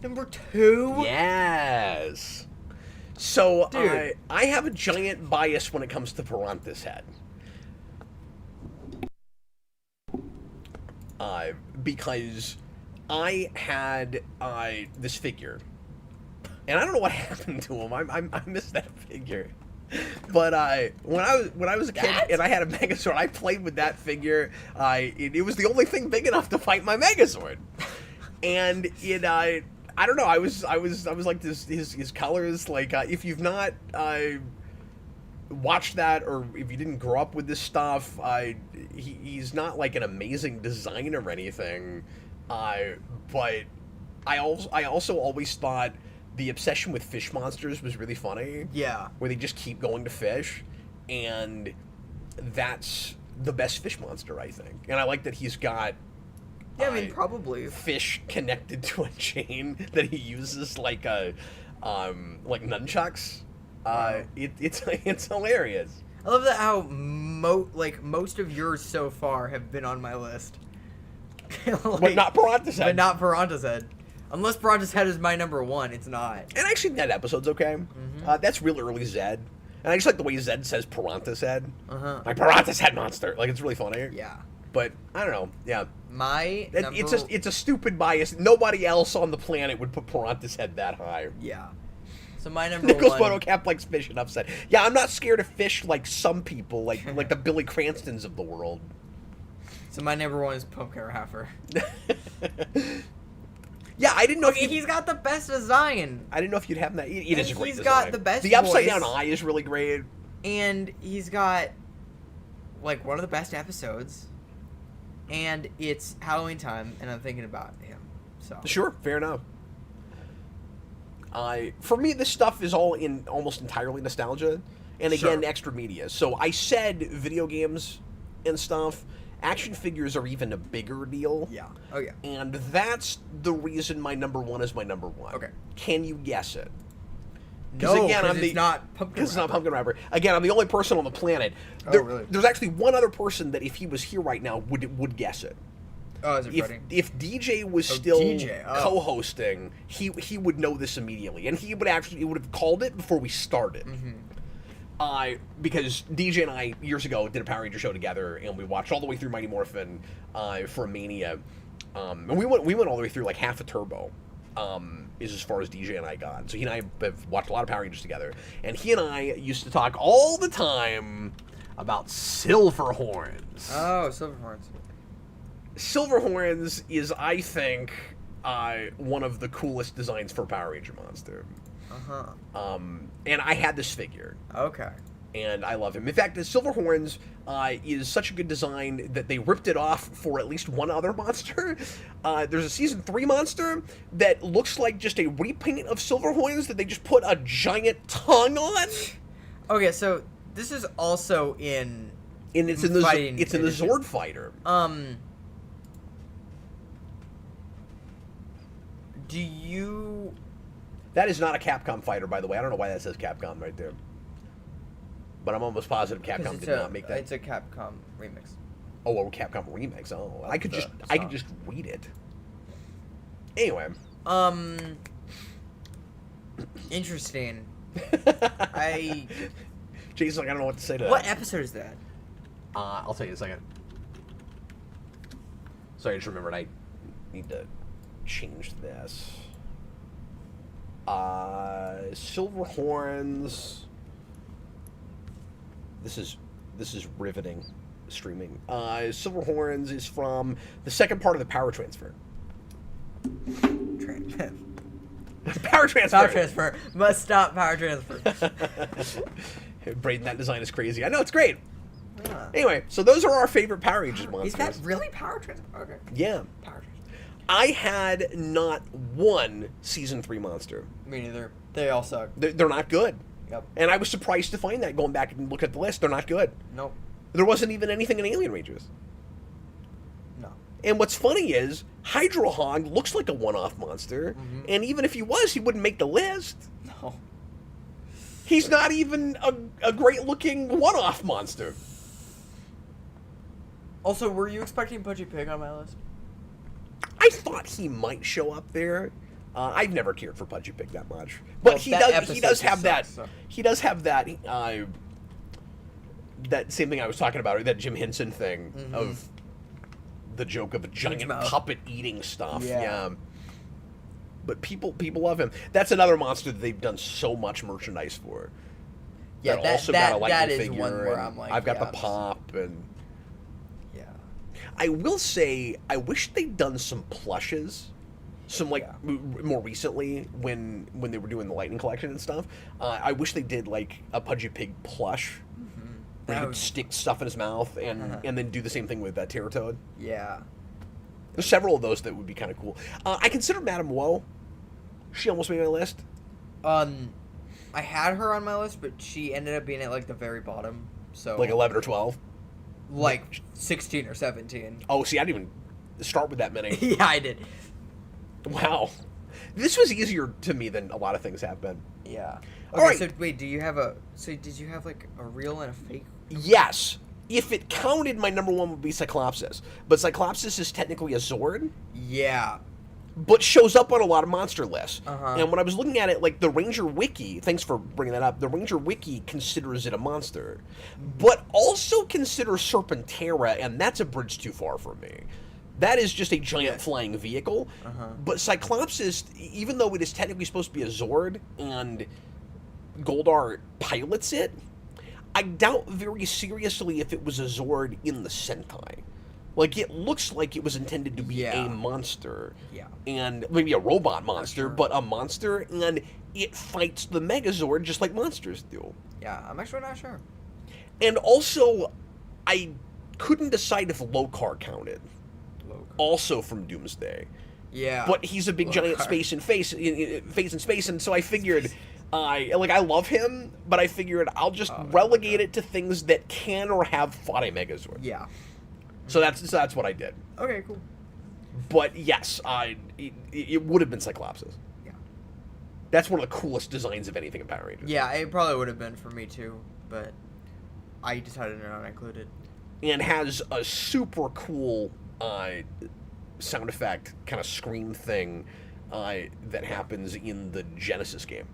Speaker 2: Number 2?
Speaker 1: Yes. So, I have a giant bias when it comes to Paranthus Head. Because I had this figure. And I don't know what happened to him. I missed that figure. But when I was a kid and I had a Megazord, I played with that figure. It was the only thing big enough to fight my Megazord. And I don't know. I was like this. His colors, like if you've not watched that, or if you didn't grow up with this stuff, he's not like an amazing design or anything. But I also always thought the obsession with fish monsters was really funny.
Speaker 2: Yeah.
Speaker 1: Where they just keep going to fish, and that's the best fish monster, I think. And I like that he's got.
Speaker 2: Yeah, I mean, probably
Speaker 1: fish connected to a chain that he uses like nunchucks. It's hilarious.
Speaker 2: I love that how most of yours so far have been on my list.
Speaker 1: But not Paranthus Head.
Speaker 2: But not Paranthus Head. Unless Paranthus Head is my number 1, it's not.
Speaker 1: And actually, that episode's okay. Mm-hmm. That's real early Zed. And I just like the way Zed says Paranthus Head.
Speaker 2: Uh-huh.
Speaker 1: My Paranthus Head monster. Like, it's really funny.
Speaker 2: Yeah.
Speaker 1: But, I don't know. Yeah. It's a stupid bias. Nobody else on the planet would put Paranthus Head that high.
Speaker 2: Yeah. So my number
Speaker 1: Nicholas
Speaker 2: 1...
Speaker 1: Photo Cap likes fish and upset. Yeah, I'm not scared of fish like some people, like the Billy Cranstons of the world.
Speaker 2: So my number 1 is Pumpkin Rapper.
Speaker 1: Yeah, I didn't know if
Speaker 2: he's got the best design.
Speaker 1: I didn't know if you'd have that. It is a great
Speaker 2: design. He's got the best
Speaker 1: The upside down
Speaker 2: voice.
Speaker 1: eye is really great.
Speaker 2: And he's got like one of the best episodes. And it's Halloween time, and I'm thinking about him. So
Speaker 1: sure, fair enough. For me, this stuff is all in almost entirely nostalgia, and again, extra media. So I said video games and stuff. Action figures are even a bigger deal.
Speaker 2: Yeah. Oh yeah.
Speaker 1: And that's the reason my number 1 is my number 1.
Speaker 2: Okay.
Speaker 1: Can you guess it?
Speaker 2: No, because it's not Pumpkin Rapper.
Speaker 1: It's not Pumpkin Rapper. Again, I'm the only person on the planet.
Speaker 2: Really?
Speaker 1: There's actually one other person that if he was here right now would guess it.
Speaker 2: Oh, is it Freddie?
Speaker 1: If DJ was still co-hosting, he would know this immediately, and he would have called it before we started. Mm-hmm. Because DJ and I years ago did a Power Ranger show together, and we watched all the way through Mighty Morphin for Mania, and we went all the way through like half a Turbo. Is as far as DJ and I got. So he and I have watched a lot of Power Rangers together, and he and I used to talk all the time about Silverhorns.
Speaker 2: Oh, Silverhorns.
Speaker 1: Silverhorns is, I think, one of the coolest designs for Power Ranger monster. And I had this figure.
Speaker 2: Okay.
Speaker 1: And I love him. In fact, the Silverhorns is such a good design that they ripped it off for at least one other monster. There's a Season 3 monster that looks like just a repaint of Silverhorns that they just put a giant tongue on.
Speaker 2: Okay, so this is also in...
Speaker 1: And it's in the Zord Fighter.
Speaker 2: Do you...
Speaker 1: That is not a Capcom fighter, by the way. I don't know why that says Capcom right there. But I'm almost positive Capcom did not make that.
Speaker 2: It's a Capcom remix.
Speaker 1: Oh, a Capcom remix. Oh, I could just read it. Anyway.
Speaker 2: Interesting.
Speaker 1: Jason's like, I don't know what to say to that.
Speaker 2: What episode is that?
Speaker 1: I'll tell you in a second. Sorry, I just remembered I need to change this. Silverhorns. This is riveting streaming. Silverhorns is from the second part of the Power Transfer. Power Transfer.
Speaker 2: Power Transfer. Must stop Power Transfer.
Speaker 1: Braden, that design is crazy. I know, it's great. Anyway, so those are our favorite Power Rangers monsters.
Speaker 2: Is that really Power Transfer? Okay.
Speaker 1: Yeah.
Speaker 2: Power Transfer.
Speaker 1: I had not one Season 3 monster.
Speaker 2: Me neither. They all suck.
Speaker 1: They're not good.
Speaker 2: Yep.
Speaker 1: And I was surprised to find that going back and look at the list. They're not good.
Speaker 2: Nope.
Speaker 1: There wasn't even anything in Alien Rangers.
Speaker 2: No.
Speaker 1: And what's funny is Hydro Hog looks like a one-off monster, and even if he was, he wouldn't make the list.
Speaker 2: No.
Speaker 1: He's not even a great-looking one-off monster.
Speaker 2: Also, were you expecting Pudgy Pig on my list?
Speaker 1: I thought he might show up there. I've never cared for Pudgy Pig that much, but he does have that. He does have that. That same thing I was talking about, or that Jim Henson thing of the joke of a giant puppet eating stuff. Yeah. But people love him. That's another monster that they've done so much merchandise for.
Speaker 2: Yeah, that is one where I'm like,
Speaker 1: I've got the pop and.
Speaker 2: Yeah.
Speaker 1: I will say, I wish they'd done some plushes. Some more recently when they were doing the Lightning Collection and stuff. I wish they did like a Pudgy Pig plush. Where he would stick stuff in his mouth and then do the same thing with Terror Toad.
Speaker 2: Yeah.
Speaker 1: There's several of those that would be kind of cool. I consider Madame Woe. She almost made my list.
Speaker 2: I had her on my list, but she ended up being at like the very bottom. So
Speaker 1: like 11 or 12.
Speaker 2: Like 16 or 17.
Speaker 1: Oh, see, I didn't even start with that many.
Speaker 2: Yeah, I did.
Speaker 1: Wow. This was easier to me than a lot of things have been.
Speaker 2: Yeah. Okay,
Speaker 1: all right.
Speaker 2: So wait, did you have like a real and a fake?
Speaker 1: Yes. If it counted, my number one would be Cyclopsis. But Cyclopsis is technically a Zord.
Speaker 2: Yeah.
Speaker 1: But shows up on a lot of monster lists. And when I was looking at it, like the Ranger Wiki, thanks for bringing that up, the Ranger Wiki considers it a monster. But also considers Serpentera, and that's a bridge too far for me. That is just a giant flying vehicle. But Cyclopsis, even though it is technically supposed to be a Zord, and Goldar pilots it, I doubt very seriously if it was a Zord in the Sentai. Like, it looks like it was intended to be a monster. Yeah. And maybe a robot monster, but a monster, and it fights the Megazord just like monsters do.
Speaker 2: Yeah, I'm actually not sure.
Speaker 1: And also, I couldn't decide if Lokar counted. Also from Doomsday.
Speaker 2: Yeah.
Speaker 1: But he's a big giant face in space, and so I figured... I love him, but I figured I'll just relegate it to things that can or have fought a Megazord.
Speaker 2: Yeah.
Speaker 1: So that's what I did.
Speaker 2: Okay, cool.
Speaker 1: But yes, it would have been Cyclopsis.
Speaker 2: Yeah.
Speaker 1: That's one of the coolest designs of anything in Power Rangers.
Speaker 2: Yeah, it probably would have been for me too, but I decided to not include it.
Speaker 1: And has a super cool sound effect, kind of scream thing that happens in the Genesis game.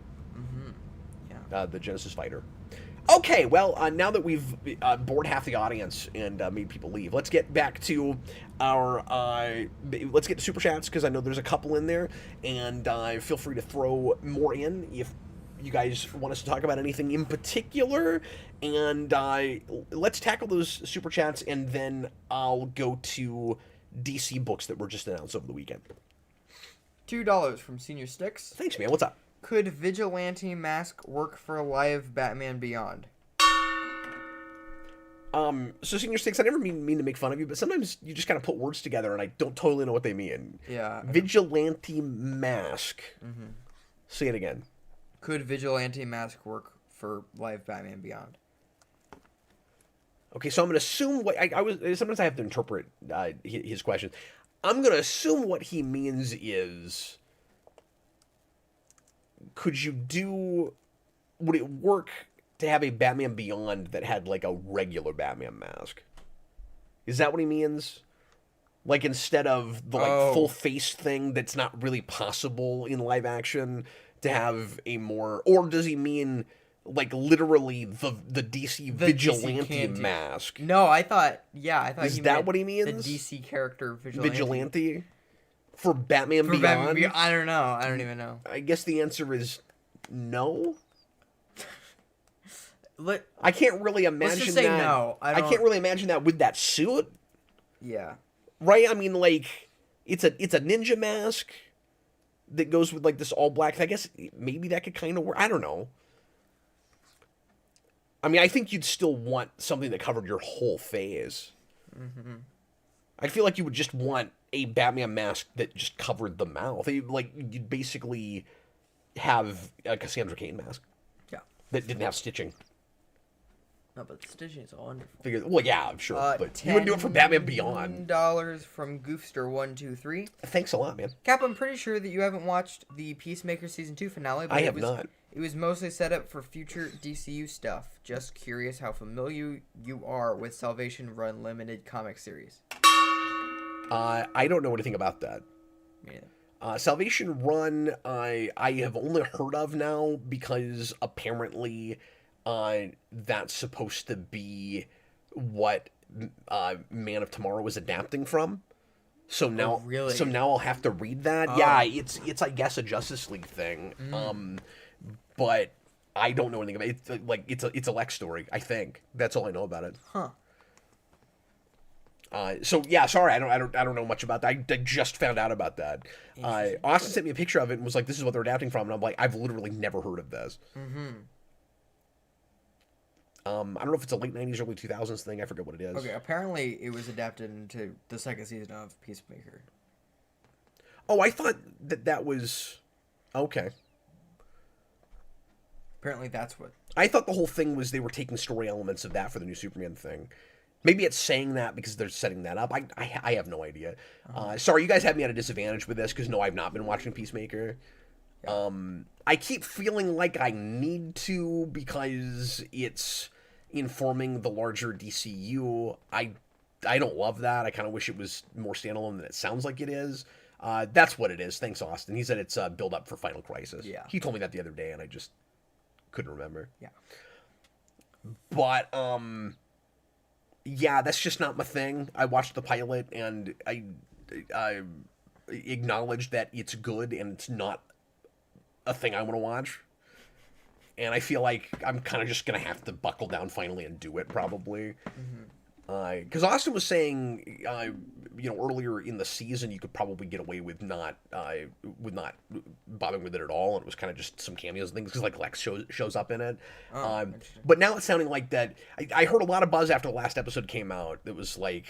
Speaker 1: The Genesis Fighter. Okay, well, now that we've bored half the audience and made people leave, let's get back to our... let's get to Super Chats, because I know there's a couple in there, and feel free to throw more in if you guys want us to talk about anything in particular, and let's tackle those Super Chats, and then I'll go to DC books that were just announced over the weekend.
Speaker 2: $2 from Senior Sticks.
Speaker 1: Thanks, man. What's up?
Speaker 2: Could Vigilante Mask work for live Batman Beyond?
Speaker 1: So Senior Sticks, I never mean to make fun of you, but sometimes you just kind of put words together and I don't totally know what they mean.
Speaker 2: Yeah.
Speaker 1: Vigilante Mask.
Speaker 2: Mm-hmm.
Speaker 1: Say it again.
Speaker 2: Could Vigilante Mask work for live Batman Beyond?
Speaker 1: Okay, so I'm going to assume what I was. Sometimes I have to interpret his question. I'm going to assume what he means is, could you do? Would it work to have a Batman Beyond that had like a regular Batman mask? Is that what he means? Like instead of the full face thing that's not really possible in live action, to have a more, or does he mean like literally the DC Vigilante mask?
Speaker 2: No, I thought
Speaker 1: is that what he means?
Speaker 2: The DC character Vigilante
Speaker 1: for Batman Beyond?
Speaker 2: I don't know. I don't even know.
Speaker 1: I guess the answer is no. I can't really imagine
Speaker 2: let's just say
Speaker 1: that.
Speaker 2: No.
Speaker 1: I can't really imagine that with that suit.
Speaker 2: Yeah.
Speaker 1: Right? I mean, like, it's a ninja mask that goes with like this all black. I guess maybe that could kind of work. I don't know. I mean, I think you'd still want something that covered your whole face. Mm-hmm. I feel like you would just want a Batman mask that just covered the mouth. Like, you'd basically have a Cassandra Cain mask.
Speaker 2: Yeah.
Speaker 1: That didn't have stitching.
Speaker 2: No, but the stitching is all wonderful.
Speaker 1: Well, yeah, I'm sure. But you wouldn't do it for Batman Beyond.
Speaker 2: $10 from Goofster123.
Speaker 1: Thanks a lot, man.
Speaker 2: Cap, I'm pretty sure that you haven't watched the Peacemaker Season 2 finale. But
Speaker 1: I have not.
Speaker 2: It was mostly set up for future DCU stuff. Just curious how familiar you are with Salvation Run limited comic series.
Speaker 1: I don't know anything about that.
Speaker 2: Me neither.
Speaker 1: Salvation Run, I have only heard of now because apparently that's supposed to be what Man of Tomorrow is adapting from. So now,
Speaker 2: really?
Speaker 1: So now I'll have to read that. Yeah, it's I guess a Justice League thing. But I don't know anything about it. It's a Lex story. I think that's all I know about it.
Speaker 2: Huh.
Speaker 1: So yeah, sorry, I don't know much about that. I just found out about that. Austin sent me a picture of it and was like, "This is what they're adapting from," and I'm like, "I've literally never heard of this."
Speaker 2: Mm-hmm.
Speaker 1: I don't know if it's a late '90s, early 2000s thing. I forget what it is.
Speaker 2: Okay, apparently it was adapted into the second season of Peacemaker.
Speaker 1: Oh, I thought that was okay.
Speaker 2: Apparently that's what...
Speaker 1: I thought the whole thing was they were taking story elements of that for the new Superman thing. Maybe it's saying that because they're setting that up. I have no idea. Sorry, you guys have me at a disadvantage with this because no, I've not been watching Peacemaker. Yeah. I keep feeling like I need to because it's informing the larger DCU. I don't love that. I kind of wish it was more standalone than it sounds like it is. That's what it is. Thanks, Austin. He said it's build up for Final Crisis.
Speaker 2: Yeah.
Speaker 1: He told me that the other day and I just couldn't remember.
Speaker 2: Yeah.
Speaker 1: But, yeah, that's just not my thing. I watched the pilot and I acknowledge that it's good and it's not a thing I want to watch. And I feel like I'm kind of just going to have to buckle down finally and do it probably. Because Austin was saying, earlier in the season, you could probably get away with not bothering with it at all, and it was kind of just some cameos and things because like Lex shows up in it. But now it's sounding like that. I heard a lot of buzz after the last episode came out. That was like,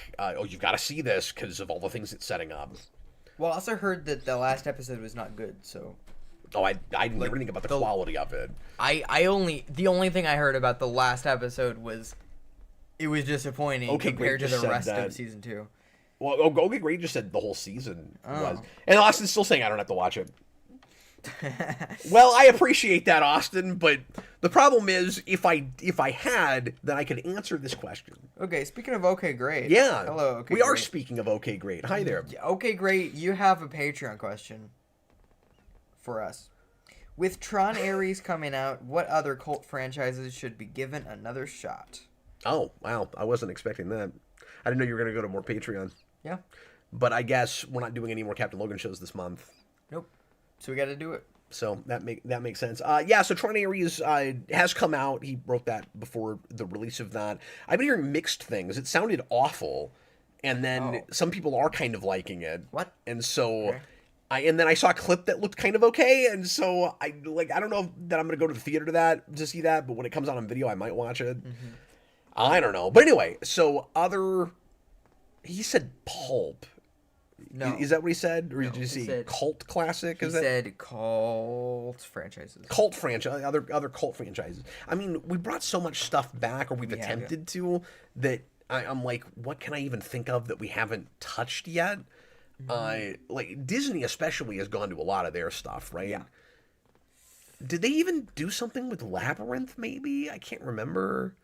Speaker 1: you've got to see this because of all the things it's setting up.
Speaker 2: Well, I also heard that the last episode was not good. So.
Speaker 1: Oh, I didn't hear anything about the quality of it.
Speaker 2: The only thing I heard about the last episode was. It was disappointing compared to the rest of season 2.
Speaker 1: Well, okay, great. Just said the whole season was, and Austin's still saying I don't have to watch it. Well, I appreciate that, Austin, but the problem is if I had, then I could answer this question.
Speaker 2: Okay, speaking of okay, great.
Speaker 1: Yeah.
Speaker 2: Hello. Okay,
Speaker 1: we are speaking of okay, great. Hi there.
Speaker 2: Okay, great. You have a Patreon question for us. With Tron Ares coming out, what other cult franchises should be given another shot?
Speaker 1: Oh, wow. I wasn't expecting that. I didn't know you were going to go to more Patreon.
Speaker 2: Yeah.
Speaker 1: But I guess we're not doing any more Captain Logan shows this month.
Speaker 2: Nope. So we got to do it.
Speaker 1: So that makes sense. Yeah, so Tron Ares has come out. He wrote that before the release of that. I've been hearing mixed things. It sounded awful. And then some people are kind of liking it.
Speaker 2: What?
Speaker 1: And so And then I saw a clip that looked kind of okay, and so I don't know that I'm gonna go to the theater to see that, but when it comes out on video, I might watch it.
Speaker 2: Mm-hmm.
Speaker 1: I don't know, but anyway, so he said pulp.
Speaker 2: No.
Speaker 1: Is that what he said, or
Speaker 2: No,
Speaker 1: did you see
Speaker 2: said,
Speaker 1: cult classic?
Speaker 2: He said cult franchises.
Speaker 1: Cult franchise, other cult franchises. I mean, we brought so much stuff back, or we've attempted to, that I'm like, what can I even think of that we haven't touched yet? Like Disney especially has gone to a lot of their stuff, right?
Speaker 2: Yeah.
Speaker 1: Did they even do something with Labyrinth? Maybe I can't remember.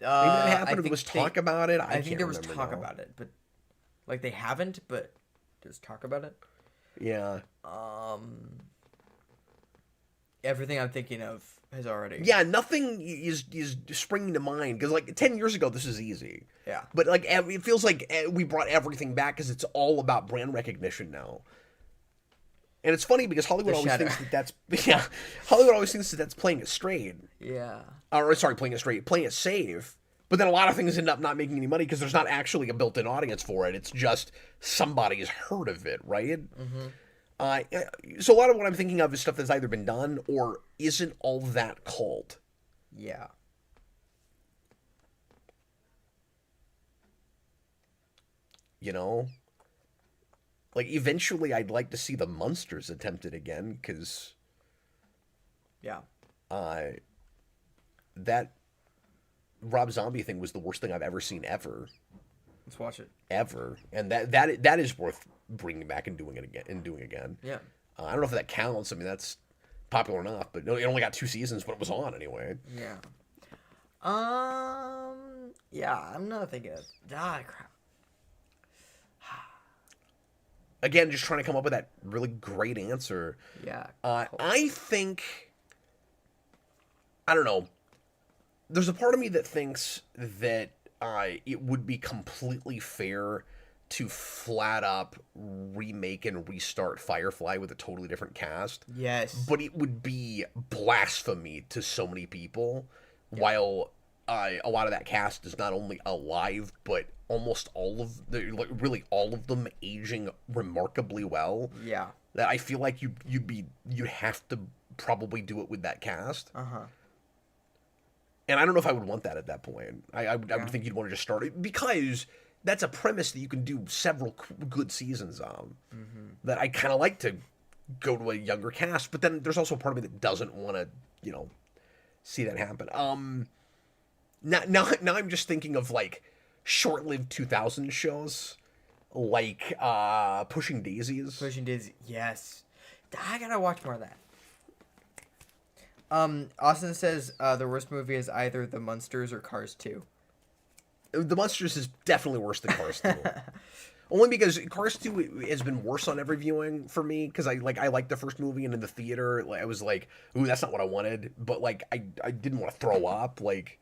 Speaker 1: Maybe that happened. Or there was talk about it.
Speaker 2: I think there was talk about it, but like they haven't. But there's talk about it.
Speaker 1: Yeah.
Speaker 2: Everything I'm thinking of has already.
Speaker 1: Yeah, nothing is springing to mind because like 10 years ago this is easy.
Speaker 2: Yeah.
Speaker 1: But like it feels like we brought everything back because it's all about brand recognition now. And it's funny because Hollywood always thinks Hollywood always thinks that that's playing it straight.
Speaker 2: Yeah.
Speaker 1: Or sorry, playing it safe. But then a lot of things end up not making any money because there's not actually a built-in audience for it. It's just somebody's heard of it, right? Mm-hmm. So a lot of what I'm thinking of is stuff that's either been done or isn't all that cult.
Speaker 2: Yeah.
Speaker 1: You know? Like, eventually I'd like to see the Munsters attempted again, because...
Speaker 2: Yeah.
Speaker 1: That Rob Zombie thing was the worst thing I've ever seen ever.
Speaker 2: Let's watch it.
Speaker 1: Ever. And that is worth bringing back and doing again.
Speaker 2: Yeah.
Speaker 1: I don't know if that counts. I mean, that's popular enough, but it only got 2 seasons, but it was on anyway.
Speaker 2: Yeah. Yeah, I'm not thinking of... crap.
Speaker 1: Again, just trying to come up with that really great answer.
Speaker 2: Yeah.
Speaker 1: I think... I don't know. There's a part of me that thinks that it would be completely fair to flat up remake and restart Firefly with a totally different cast.
Speaker 2: Yes.
Speaker 1: But it would be blasphemy to so many people, while a lot of that cast is not only alive, but almost all of really all of them aging remarkably well.
Speaker 2: Yeah.
Speaker 1: That I feel like you'd have to probably do it with that cast.
Speaker 2: Uh-huh.
Speaker 1: And I don't know if I would want that at that point. I would think you'd want to just start it, because that's a premise that you can do several good seasons of. Mm-hmm. That I kind of like to go to a younger cast, but then there's also a part of me that doesn't want to, see that happen. Now I'm just thinking of like short-lived 2000 shows, like Pushing Daisies.
Speaker 2: Pushing Daisies, yes. I gotta watch more of that. Austin says the worst movie is either The Munsters or Cars 2.
Speaker 1: The Munsters is definitely worse than Cars 2. Only because Cars 2 has been worse on every viewing for me, because I liked the first movie, and in the theater I was like, ooh, that's not what I wanted, but like I didn't want to throw up. Like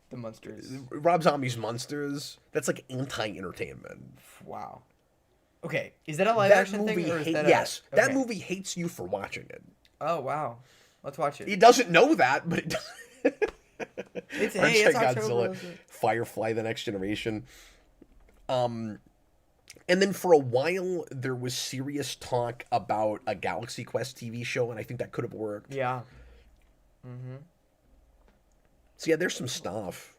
Speaker 2: The Munsters.
Speaker 1: Rob Zombie's Munsters, that's like anti-entertainment.
Speaker 2: Wow. Okay, is that a live action thing, or is that
Speaker 1: yes,
Speaker 2: okay.
Speaker 1: That movie hates you for watching it.
Speaker 2: Oh wow. Let's watch it.
Speaker 1: He doesn't know that, but it does.
Speaker 2: It's
Speaker 1: Godzilla,
Speaker 2: October.
Speaker 1: Firefly, The Next Generation. And then for a while, there was serious talk about a Galaxy Quest TV show, and I think that could have worked.
Speaker 2: Yeah. Mm-hmm.
Speaker 1: So yeah, there's some stuff.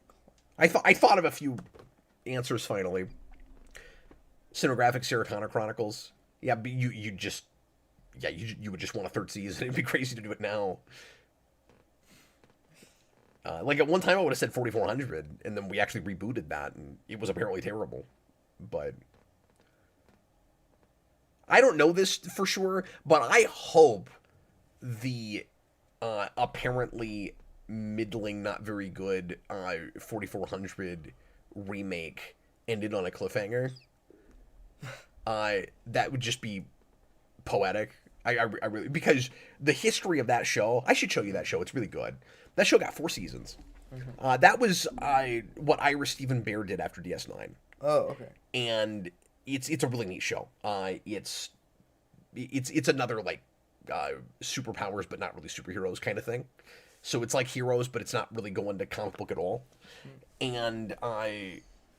Speaker 1: I thought of a few answers finally. Cinegraphic Sarah Connor Chronicles. Yeah, but you would just want a 3rd season. It'd be crazy to do it now. Like at one time I would have said 4400, and then we actually rebooted that, and it was apparently terrible. But I don't know this for sure, but I hope the apparently middling, not very good 4400 remake ended on a cliffhanger. That would just be poetic. I really, because the history of that show, I should show you that show. It's really good. That show got 4 seasons. Mm-hmm. That was what Ira Stephen Bear did after DS9.
Speaker 2: Oh, okay.
Speaker 1: And it's a really neat show. It's another like superpowers but not really superheroes kind of thing. So it's like Heroes, but it's not really going to comic book at all. Mm-hmm. And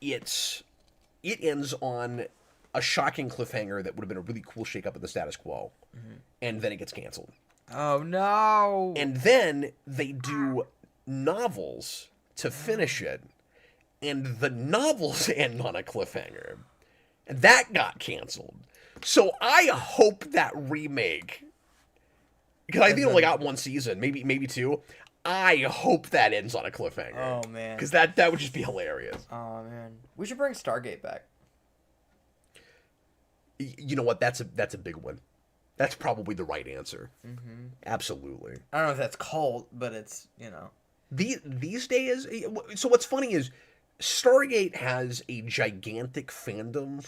Speaker 1: it ends on a shocking cliffhanger that would have been a really cool shakeup of the status quo, and then it gets canceled.
Speaker 2: Oh no!
Speaker 1: And then they do novels to finish it, and the novels end on a cliffhanger, and that got canceled. So I hope that remake, because I think it only got one season, maybe two. I hope that ends on a cliffhanger.
Speaker 2: Oh man,
Speaker 1: because that would just be hilarious.
Speaker 2: Oh man, we should bring Stargate back.
Speaker 1: You know what? That's a big one. That's probably the right answer. Absolutely.
Speaker 2: I don't know if that's cult, but it's, you know.
Speaker 1: These days, so what's funny is Stargate has a gigantic fandom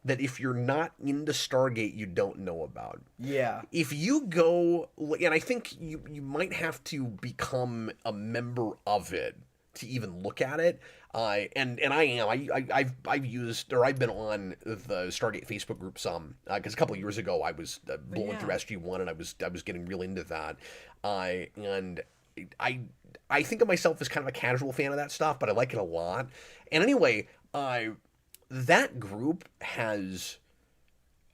Speaker 1: that if you're not into Stargate, you don't know about.
Speaker 2: Yeah.
Speaker 1: If you go, and I think you might have to become a member of it to even look at it. And I am. I've used, or I've been on the Stargate Facebook group some, because a couple of years ago I was blowing through SG1 and I was getting real into that. And I think of myself as kind of a casual fan of that stuff, but I like it a lot. And anyway, that group has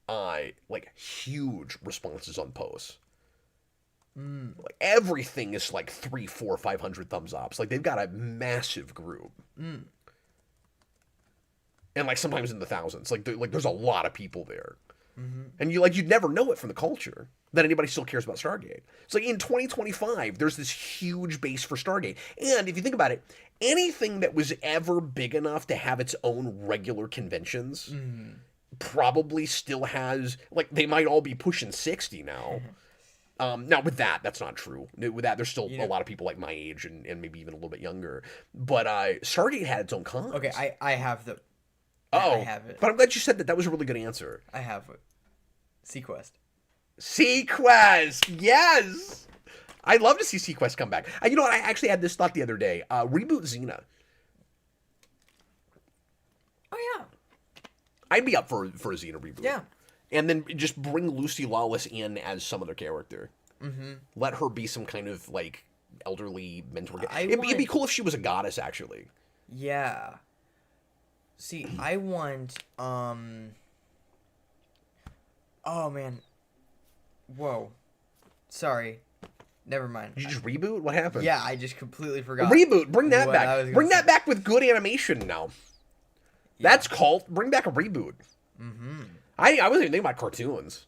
Speaker 1: like huge responses on posts. Like everything is like 300, 400, 500 thumbs ups. Like they've got a massive group, and like sometimes in the thousands. Like there's a lot of people there, and you'd never know it from the culture that anybody still cares about Stargate. It's like in 2025, there's this huge base for Stargate, and if you think about it, anything that was ever big enough to have its own regular conventions probably still has, like, they might all be pushing 60 now. Now, with that's not true. With that, there's still a lot of people like my age and maybe even a little bit younger. But Stargate had its own cons.
Speaker 2: Okay, I have the...
Speaker 1: I
Speaker 2: have it.
Speaker 1: But I'm glad you said that. That was a really good answer.
Speaker 2: I have it. Sequest.
Speaker 1: Sequest! Yes! I'd love to see Sequest come back. You know what? I actually had this thought the other day. Reboot Xena.
Speaker 2: Oh, yeah.
Speaker 1: I'd be up for a Xena reboot.
Speaker 2: Yeah.
Speaker 1: And then just bring Lucy Lawless in as some other character. Let her be some kind of, like, elderly mentor. It'd be cool if she was a goddess, actually.
Speaker 2: Yeah. See, I want, oh, man. Whoa. Sorry. Never mind.
Speaker 1: Did you just reboot? What happened?
Speaker 2: Yeah, I just completely forgot.
Speaker 1: Reboot. Bring that back. Bring that back with good animation now. Yeah. That's cult. Bring back a reboot. I wasn't even thinking about cartoons.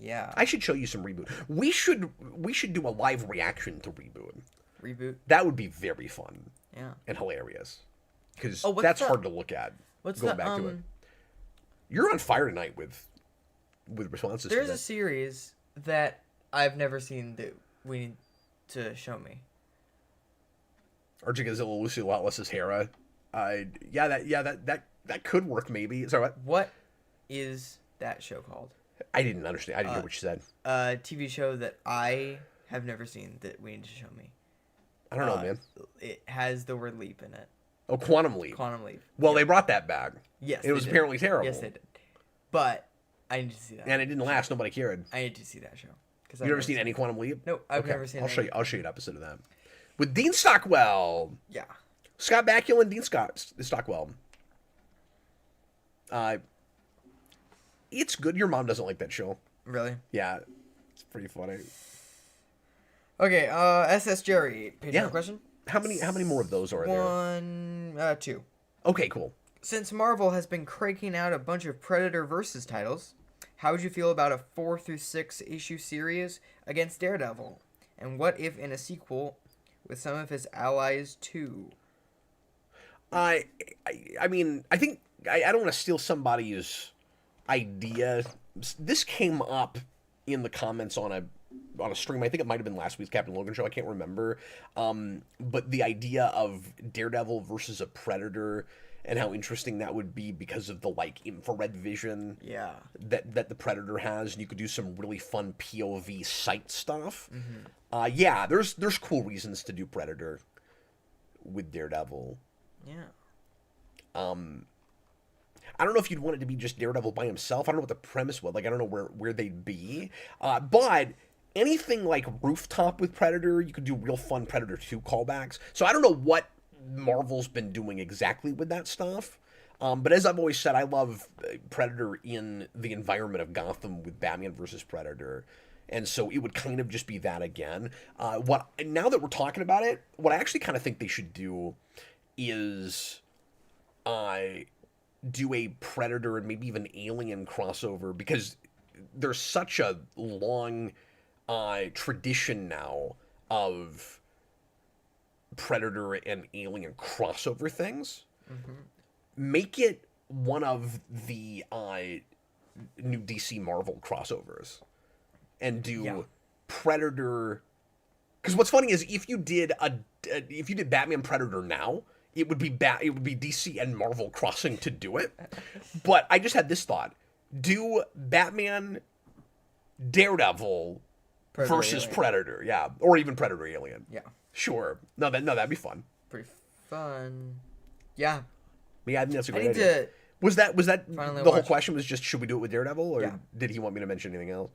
Speaker 2: Yeah.
Speaker 1: I should show you some Reboot. We should do a live reaction to Reboot.
Speaker 2: Reboot?
Speaker 1: That would be very fun.
Speaker 2: Yeah.
Speaker 1: And hilarious. Because
Speaker 2: that's
Speaker 1: hard to look at. Going back to it. You're on fire tonight with responses.
Speaker 2: There's a series that I've never seen that we need to show me.
Speaker 1: Archie Godzilla, Lucy Lawless's Hera. That could work maybe. Sorry, what?
Speaker 2: What is that show called?
Speaker 1: I didn't understand. I didn't hear what you said.
Speaker 2: A TV show that I have never seen that we need to show me.
Speaker 1: I don't know, man.
Speaker 2: It has the word leap in it.
Speaker 1: Oh, Quantum Leap.
Speaker 2: Quantum Leap.
Speaker 1: Well, they brought that back.
Speaker 2: Yes,
Speaker 1: it was apparently terrible.
Speaker 2: Yes, they did. But I need to see that.
Speaker 1: And it didn't last. Nobody cared.
Speaker 2: I need to see that show.
Speaker 1: You've never seen any Quantum Leap?
Speaker 2: No, I've never seen.
Speaker 1: I'll show you an episode of that with Dean Stockwell.
Speaker 2: Yeah.
Speaker 1: Scott Bakula and Dean Stockwell. It's good. Your mom doesn't like that show.
Speaker 2: Really?
Speaker 1: Yeah, it's pretty funny.
Speaker 2: Okay, SS Jerry. Patreon question.
Speaker 1: How many more of those are there?
Speaker 2: 2.
Speaker 1: Okay, cool.
Speaker 2: Since Marvel has been cranking out a bunch of Predator versus titles, how would you feel about a 4 through 6 issue series against Daredevil? And what if in a sequel with some of his allies too?
Speaker 1: I mean, I think I don't want to steal somebody's idea. This came up in the comments on a stream. I think it might have been last week's Captain Logan show. I can't remember. But the idea of Daredevil versus a Predator and how interesting that would be because of the like infrared vision that the Predator has, and you could do some really fun POV sight stuff. There's cool reasons to do Predator with Daredevil.
Speaker 2: Yeah.
Speaker 1: I don't know if you'd want it to be just Daredevil by himself. I don't know what the premise was. Like, I don't know where they'd be. But anything like Rooftop with Predator, you could do real fun Predator 2 callbacks. So I don't know what Marvel's been doing exactly with that stuff. But as I've always said, I love Predator in the environment of Gotham with Batman versus Predator. And so it would kind of just be that again. Now that we're talking about it, what I actually kind of think they should do is do a Predator and maybe even Alien crossover, because there's such a long tradition now of Predator and Alien crossover things. Make it one of the new DC Marvel crossovers, and do Predator. Because what's funny is if you did Batman Predator now, it would be DC and Marvel crossing to do it. But I just had this thought: do Batman Daredevil
Speaker 2: Predator
Speaker 1: versus
Speaker 2: Alien.
Speaker 1: Predator, or even Predator Alien.
Speaker 2: Yeah.
Speaker 1: Sure. No, that'd be fun.
Speaker 2: Pretty fun. Yeah.
Speaker 1: Yeah, I think that's a
Speaker 2: I
Speaker 1: great
Speaker 2: need
Speaker 1: idea.
Speaker 2: to
Speaker 1: Was that
Speaker 2: finally
Speaker 1: the whole
Speaker 2: watch.
Speaker 1: question? Was just, should we do it with Daredevil, or
Speaker 2: Yeah.
Speaker 1: did he want me to mention anything else?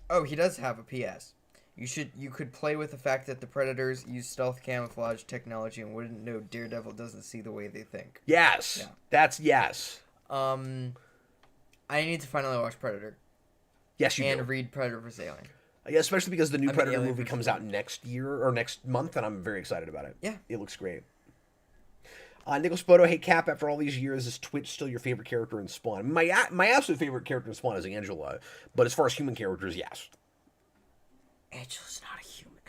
Speaker 2: Oh, he does have a PS. You could play with the fact that the Predators use stealth camouflage technology and wouldn't know Daredevil doesn't see the way they think.
Speaker 1: Yes.
Speaker 2: Yeah.
Speaker 1: That's yes.
Speaker 2: I need to finally watch Predator
Speaker 1: Yes, you
Speaker 2: and
Speaker 1: do.
Speaker 2: read Predator vs. Alien.
Speaker 1: Yeah, especially because the new Predator
Speaker 2: Alien
Speaker 1: movie
Speaker 2: versus
Speaker 1: comes out next year or next month, and I'm very excited about it.
Speaker 2: Yeah.
Speaker 1: It looks great. Nicholas Bodo, hey Cap, after all these years, is Twitch still your favorite character in Spawn? My absolute favorite character in Spawn is Angela, but as far as human characters, yes.
Speaker 2: Angela's not a human.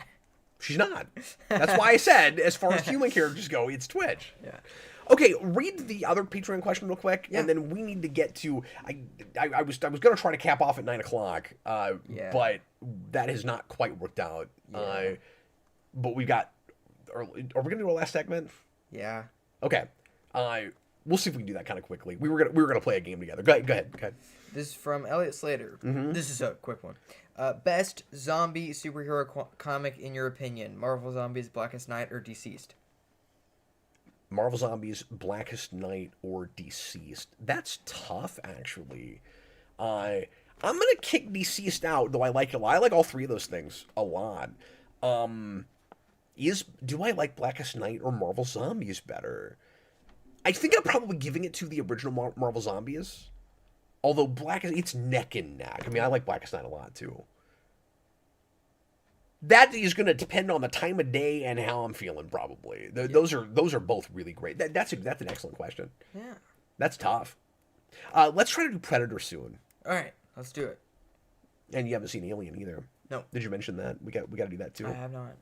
Speaker 1: She's not. That's why I said, as far as human characters go, it's Twitch.
Speaker 2: Yeah.
Speaker 1: Okay, read the other Patreon question real quick,
Speaker 2: Yeah.
Speaker 1: and then we need to get to. I was going to try to cap off at 9:00, but that has not quite worked out.
Speaker 2: Yeah.
Speaker 1: But we got. Are we going to do our last segment?
Speaker 2: Yeah.
Speaker 1: Okay. We'll see if we can do that kind of quickly. We were gonna play a game together. Go ahead.
Speaker 2: This is from Elliot Slater. This is a quick one. Best zombie superhero comic in your opinion? Marvel Zombies, Blackest Night, or Deceased?
Speaker 1: Marvel Zombies, Blackest Night, or Deceased. That's tough, actually. I'm gonna kick Deceased out, though I like it a lot. I like all three of those things a lot. Do I like Blackest Night or Marvel Zombies better? I think I'm probably giving it to the original Marvel Zombies. Although it's neck and neck. I mean, I like Blackest Night a lot too. That is going to depend on the time of day and how I'm feeling. Probably those are both really great. That's an excellent question.
Speaker 2: Yeah.
Speaker 1: That's tough. Let's try to do Predator soon.
Speaker 2: All right, let's do it.
Speaker 1: And you haven't seen Alien either.
Speaker 2: No.
Speaker 1: Did you mention that? We got to do that too.
Speaker 2: I have not.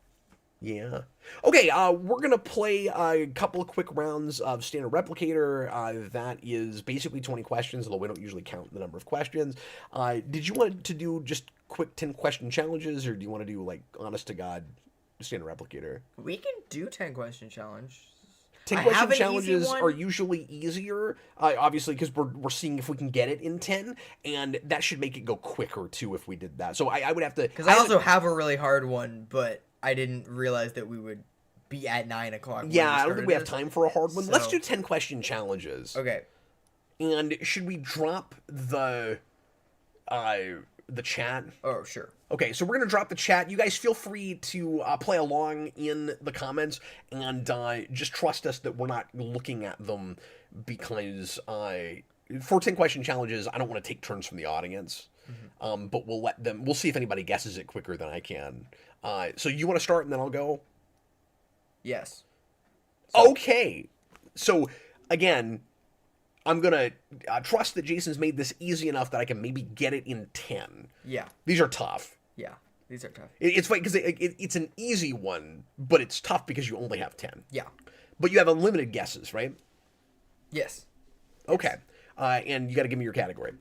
Speaker 1: Yeah. Okay, we're going to play a couple of quick rounds of Standard Replicator. That is basically 20 questions, although we don't usually count the number of questions. Did you want to do just quick 10-question challenges, or do you want to do, like, honest-to-God Standard Replicator?
Speaker 2: We can do 10-question challenge.
Speaker 1: 10-question challenges are usually easier, obviously, because we're seeing if we can get it in 10, and that should make it go quicker, too, if we did that. So I would have to...
Speaker 2: Because I also have a really hard one, but I didn't realize that we would be at 9 o'clock.
Speaker 1: Yeah, I don't think we have time for a hard one.
Speaker 2: So...
Speaker 1: Let's do 10-question challenges.
Speaker 2: Okay.
Speaker 1: And should we drop the chat?
Speaker 2: Oh, sure.
Speaker 1: Okay, so we're going to drop the chat. You guys feel free to play along in the comments, and just trust us that we're not looking at them, because for 10-question challenges, I don't want to take turns from the audience. But we'll see if anybody guesses it quicker than I can. So you want to start and then I'll go?
Speaker 2: Yes.
Speaker 1: Okay. So, again, I'm going to trust that Jason's made this easy enough that I can maybe get it in 10.
Speaker 2: Yeah.
Speaker 1: These are tough.
Speaker 2: Yeah. These are tough.
Speaker 1: It's funny because it's an easy one, but it's tough because you only have 10.
Speaker 2: Yeah.
Speaker 1: But you have unlimited guesses, right?
Speaker 2: Yes.
Speaker 1: Okay. And you got to give me your category.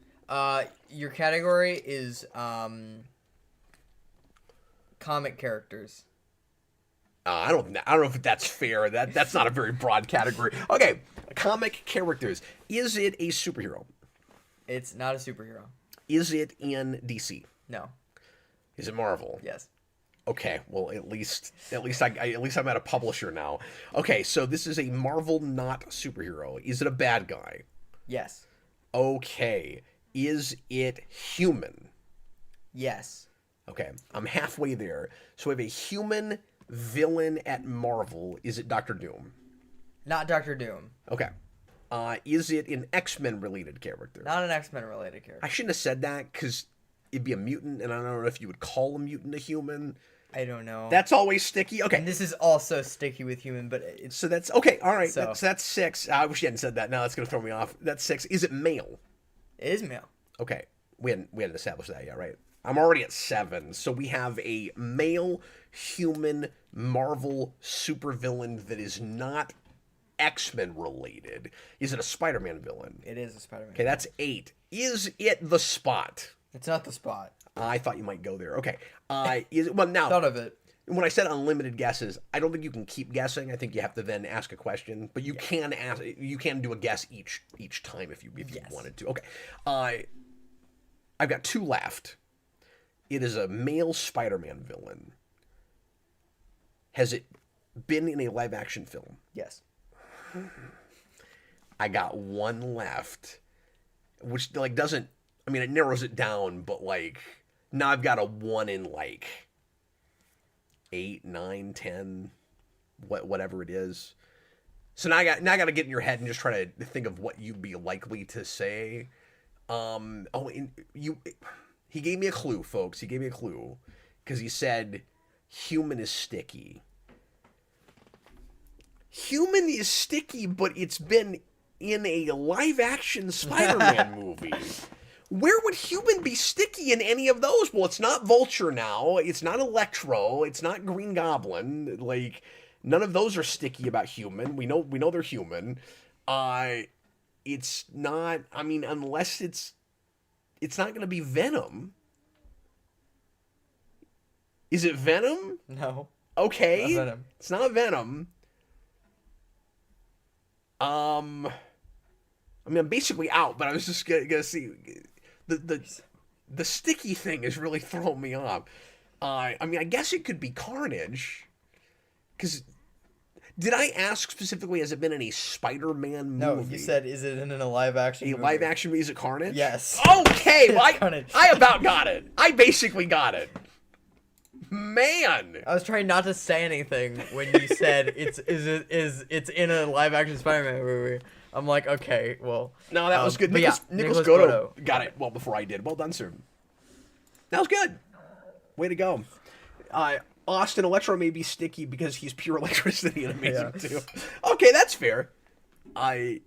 Speaker 2: Your category is comic characters.
Speaker 1: I don't know if that's fair. That's not a very broad category. Okay, comic characters. Is it a superhero?
Speaker 2: It's not a superhero.
Speaker 1: Is it in DC?
Speaker 2: No.
Speaker 1: Is it Marvel?
Speaker 2: Yes.
Speaker 1: Okay, well at least I'm at a publisher now. Okay, so this is a Marvel not superhero. Is it a bad guy?
Speaker 2: Yes.
Speaker 1: Okay. Is it human?
Speaker 2: Yes.
Speaker 1: Okay, I'm halfway there. So we have a human villain at Marvel. Is it Doctor Doom?
Speaker 2: Not Doctor Doom.
Speaker 1: Okay. Is it an X-Men related character?
Speaker 2: Not an X-Men related character.
Speaker 1: I shouldn't have said that because it'd be a mutant, and I don't know if you would call a mutant a human.
Speaker 2: I don't know.
Speaker 1: That's always sticky. Okay.
Speaker 2: And this is also sticky with human, but it's...
Speaker 1: So that's... Okay, all right.
Speaker 2: So
Speaker 1: That's 6. I wish you hadn't said that. Now that's going to throw me off. That's 6. Is it male?
Speaker 2: It is male.
Speaker 1: Okay. We hadn't established that yet, right? I'm already at 7. So we have a male human Marvel supervillain that is not X-Men related. Is it a Spider-Man villain?
Speaker 2: It is a Spider-Man.
Speaker 1: Okay, that's 8. Is it the Spot?
Speaker 2: It's not the Spot.
Speaker 1: I thought you might go there. Okay. Is it, well, now...
Speaker 2: Thought of it.
Speaker 1: When I said unlimited guesses, I don't think you can keep guessing. I think you have to then ask a question, but you can ask. You can do a guess each time if you wanted to. Okay, I've got 2 left. It is a male Spider-Man villain. Has it been in a live-action film?
Speaker 2: Yes.
Speaker 1: I got 1 left, which like doesn't. I mean, it narrows it down, but like now I've got a 1 in like 8, 9, 10, whatever it is. So now I got to get in your head and just try to think of what you'd be likely to say. He gave me a clue, folks. He gave me a clue because he said human is sticky. Human is sticky, but it's been in a live-action Spider-Man movie. Where would human be sticky in any of those? Well, it's not Vulture now. It's not Electro. It's not Green Goblin. Like, none of those are sticky about human. We know they're human. It's not. I mean, unless it's not going to be Venom. Is it Venom?
Speaker 2: No.
Speaker 1: Okay.
Speaker 2: Not Venom.
Speaker 1: It's not Venom. I mean, I'm basically out, but I was just gonna see. The sticky thing is really throwing me off. I mean, I guess it could be Carnage. Because did I ask specifically, has it been in a Spider-Man movie?
Speaker 2: No, you said, is it in a live-action movie?
Speaker 1: Live-action movie, is it Carnage?
Speaker 2: Yes.
Speaker 1: Okay, well,
Speaker 2: Carnage.
Speaker 1: I about got it. I basically got it. Man!
Speaker 2: I was trying not to say anything when you said it's in a live-action Spider-Man movie. I'm like, okay, well.
Speaker 1: No, that was good.
Speaker 2: But
Speaker 1: Nicholas Goto got it well before I did. Well done, sir. That was good. Way to go. Austin, Electro may be sticky because he's pure electricity and amazing too. Okay, that's fair. I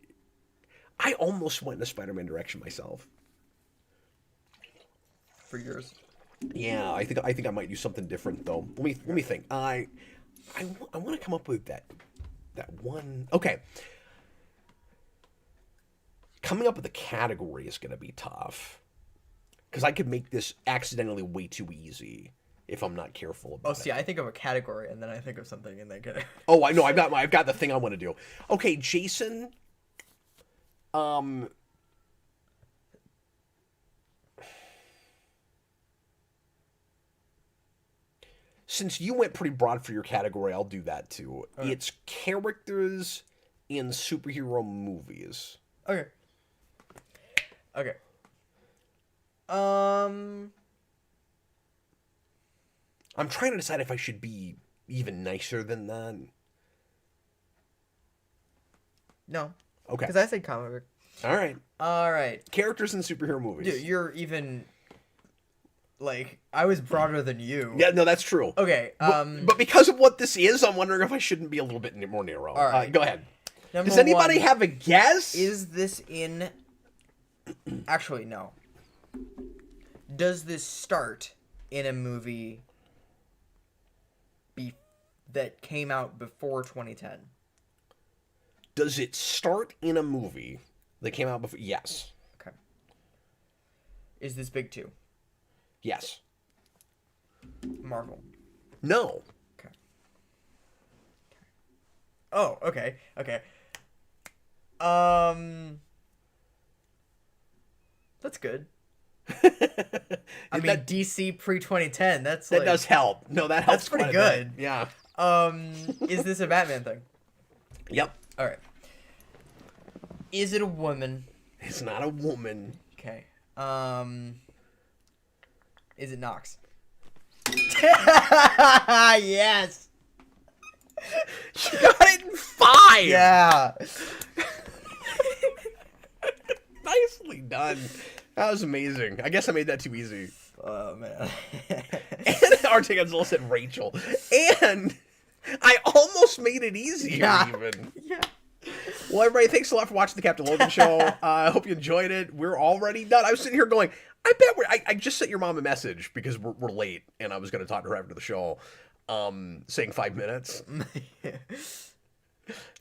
Speaker 1: almost went in the Spider-Man direction myself.
Speaker 2: For yours.
Speaker 1: Yeah, I think I might do something different though. Let me think. I want to come up with that one. Okay. Coming up with a category is going to be tough. Because I could make this accidentally way too easy if I'm not careful about it.
Speaker 2: Oh, see, I think of a category, and then I think of something in that category.
Speaker 1: Oh, I know. I've got the thing I want to do. Okay, Jason. Since you went pretty broad for your category, I'll do that too. Okay. It's characters in superhero movies.
Speaker 2: Okay. Okay. I'm
Speaker 1: trying to decide if I should be even nicer than that.
Speaker 2: No.
Speaker 1: Okay.
Speaker 2: Because I say comic book.
Speaker 1: All right. Characters in superhero movies.
Speaker 2: Dude, you're even... Like, I was broader than you.
Speaker 1: Yeah, no, that's true.
Speaker 2: Okay.
Speaker 1: But because of what this is, I'm wondering if I shouldn't be a little bit more narrow. All right. Go ahead. Does anybody have a guess?
Speaker 2: Is this in... Actually, no. Does this start in a movie that came out before 2010?
Speaker 1: Does it start in a movie that came out before? Yes.
Speaker 2: Okay. Is this big too?
Speaker 1: Yes.
Speaker 2: Marvel?
Speaker 1: No.
Speaker 2: Okay. Oh, okay. Okay. That's good. I mean, DC pre-2010, that
Speaker 1: does help. No, that helps.
Speaker 2: That's pretty good.
Speaker 1: Yeah.
Speaker 2: Is this a Batman thing?
Speaker 1: Yep.
Speaker 2: All right. Is it a woman?
Speaker 1: It's not a woman.
Speaker 2: Okay. Is it Nox? Yes.
Speaker 1: You got it in 5.
Speaker 2: Yeah.
Speaker 1: Nicely done. That was amazing. I guess I made that too easy.
Speaker 2: Oh, man.
Speaker 1: And RJ Gonzalez said Rachel. And I almost made it easier, even.
Speaker 2: Yeah.
Speaker 1: Well, everybody, thanks a lot for watching the Captain Logan Show. I hope you enjoyed it. We're already done. I was sitting here going, I bet I just sent your mom a message because we're late, and I was going to talk to her after the show, saying 5 minutes.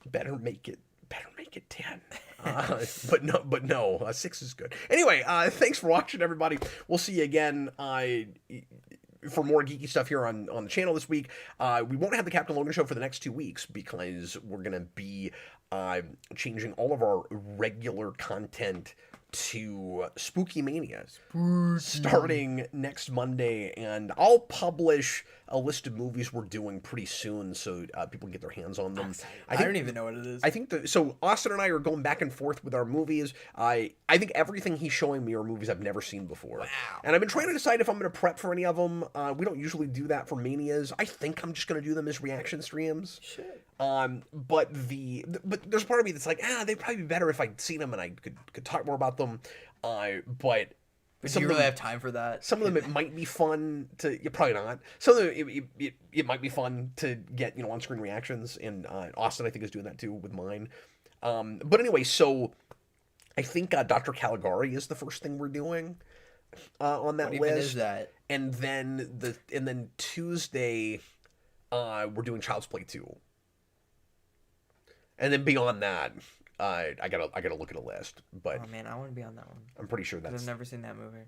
Speaker 1: Better make it 10. But no, 6 is good. Anyway, thanks for watching, everybody. We'll see you again for more geeky stuff here on the channel this week. We won't have the Captain Logan Show for the next 2 weeks because we're going to be changing all of our regular content to Spooky Mania starting next Monday, and I'll publish a list of movies we're doing pretty soon so people can get their hands on them.
Speaker 2: I don't even know what it is.
Speaker 1: I think so Austin and I are going back and forth with our movies. I think everything he's showing me are movies I've never seen before.
Speaker 2: Wow.
Speaker 1: And I've been trying to decide if I'm going to prep for any of them. We don't usually do that for Manias. I think I'm just going to do them as reaction streams.
Speaker 2: Shit.
Speaker 1: But there's part of me that's like, they'd probably be better if I'd seen them and I could talk more about them. But
Speaker 2: do you really have time for that?
Speaker 1: Some of them it might be fun to. Yeah, probably not. Some of them it might be fun to get on-screen reactions, and Austin I think is doing that too with mine. But anyway, so I think Dr. Caligari is the first thing we're doing on that list.
Speaker 2: What even is that?
Speaker 1: And then Tuesday we're doing Child's Play 2. And then beyond that, I gotta look at a list. But
Speaker 2: oh man, I want to be on that one.
Speaker 1: I'm pretty sure that's.
Speaker 2: I've never seen that movie.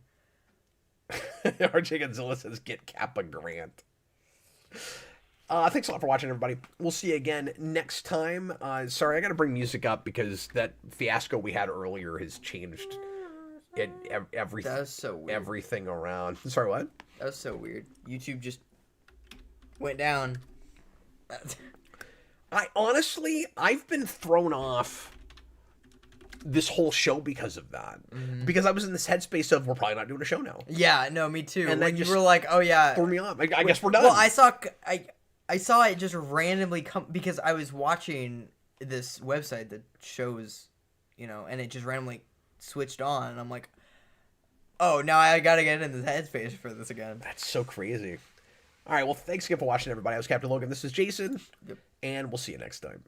Speaker 1: RJ Godzilla says get Kappa Grant. Thanks a lot for watching, everybody. We'll see you again next time. Sorry, I gotta bring music up because that fiasco we had earlier has changed everything.
Speaker 2: That was so weird.
Speaker 1: Everything around. Sorry, what?
Speaker 2: That was so weird. YouTube just went down.
Speaker 1: I've been thrown off this whole show because of that. Mm-hmm. Because I was in this headspace of we're probably not doing a show now.
Speaker 2: Yeah, no, me too.
Speaker 1: And
Speaker 2: when
Speaker 1: then
Speaker 2: you were like, oh yeah,
Speaker 1: threw me off. I guess we're done.
Speaker 2: Well, I saw it just randomly come because I was watching this website that shows, and it just randomly switched on, and I'm like, oh, now I gotta get in the headspace for this again.
Speaker 1: That's so crazy. All right, well, thanks again for watching, everybody. I was Captain Logan. This is Jason.
Speaker 2: Yep.
Speaker 1: And we'll see you next time.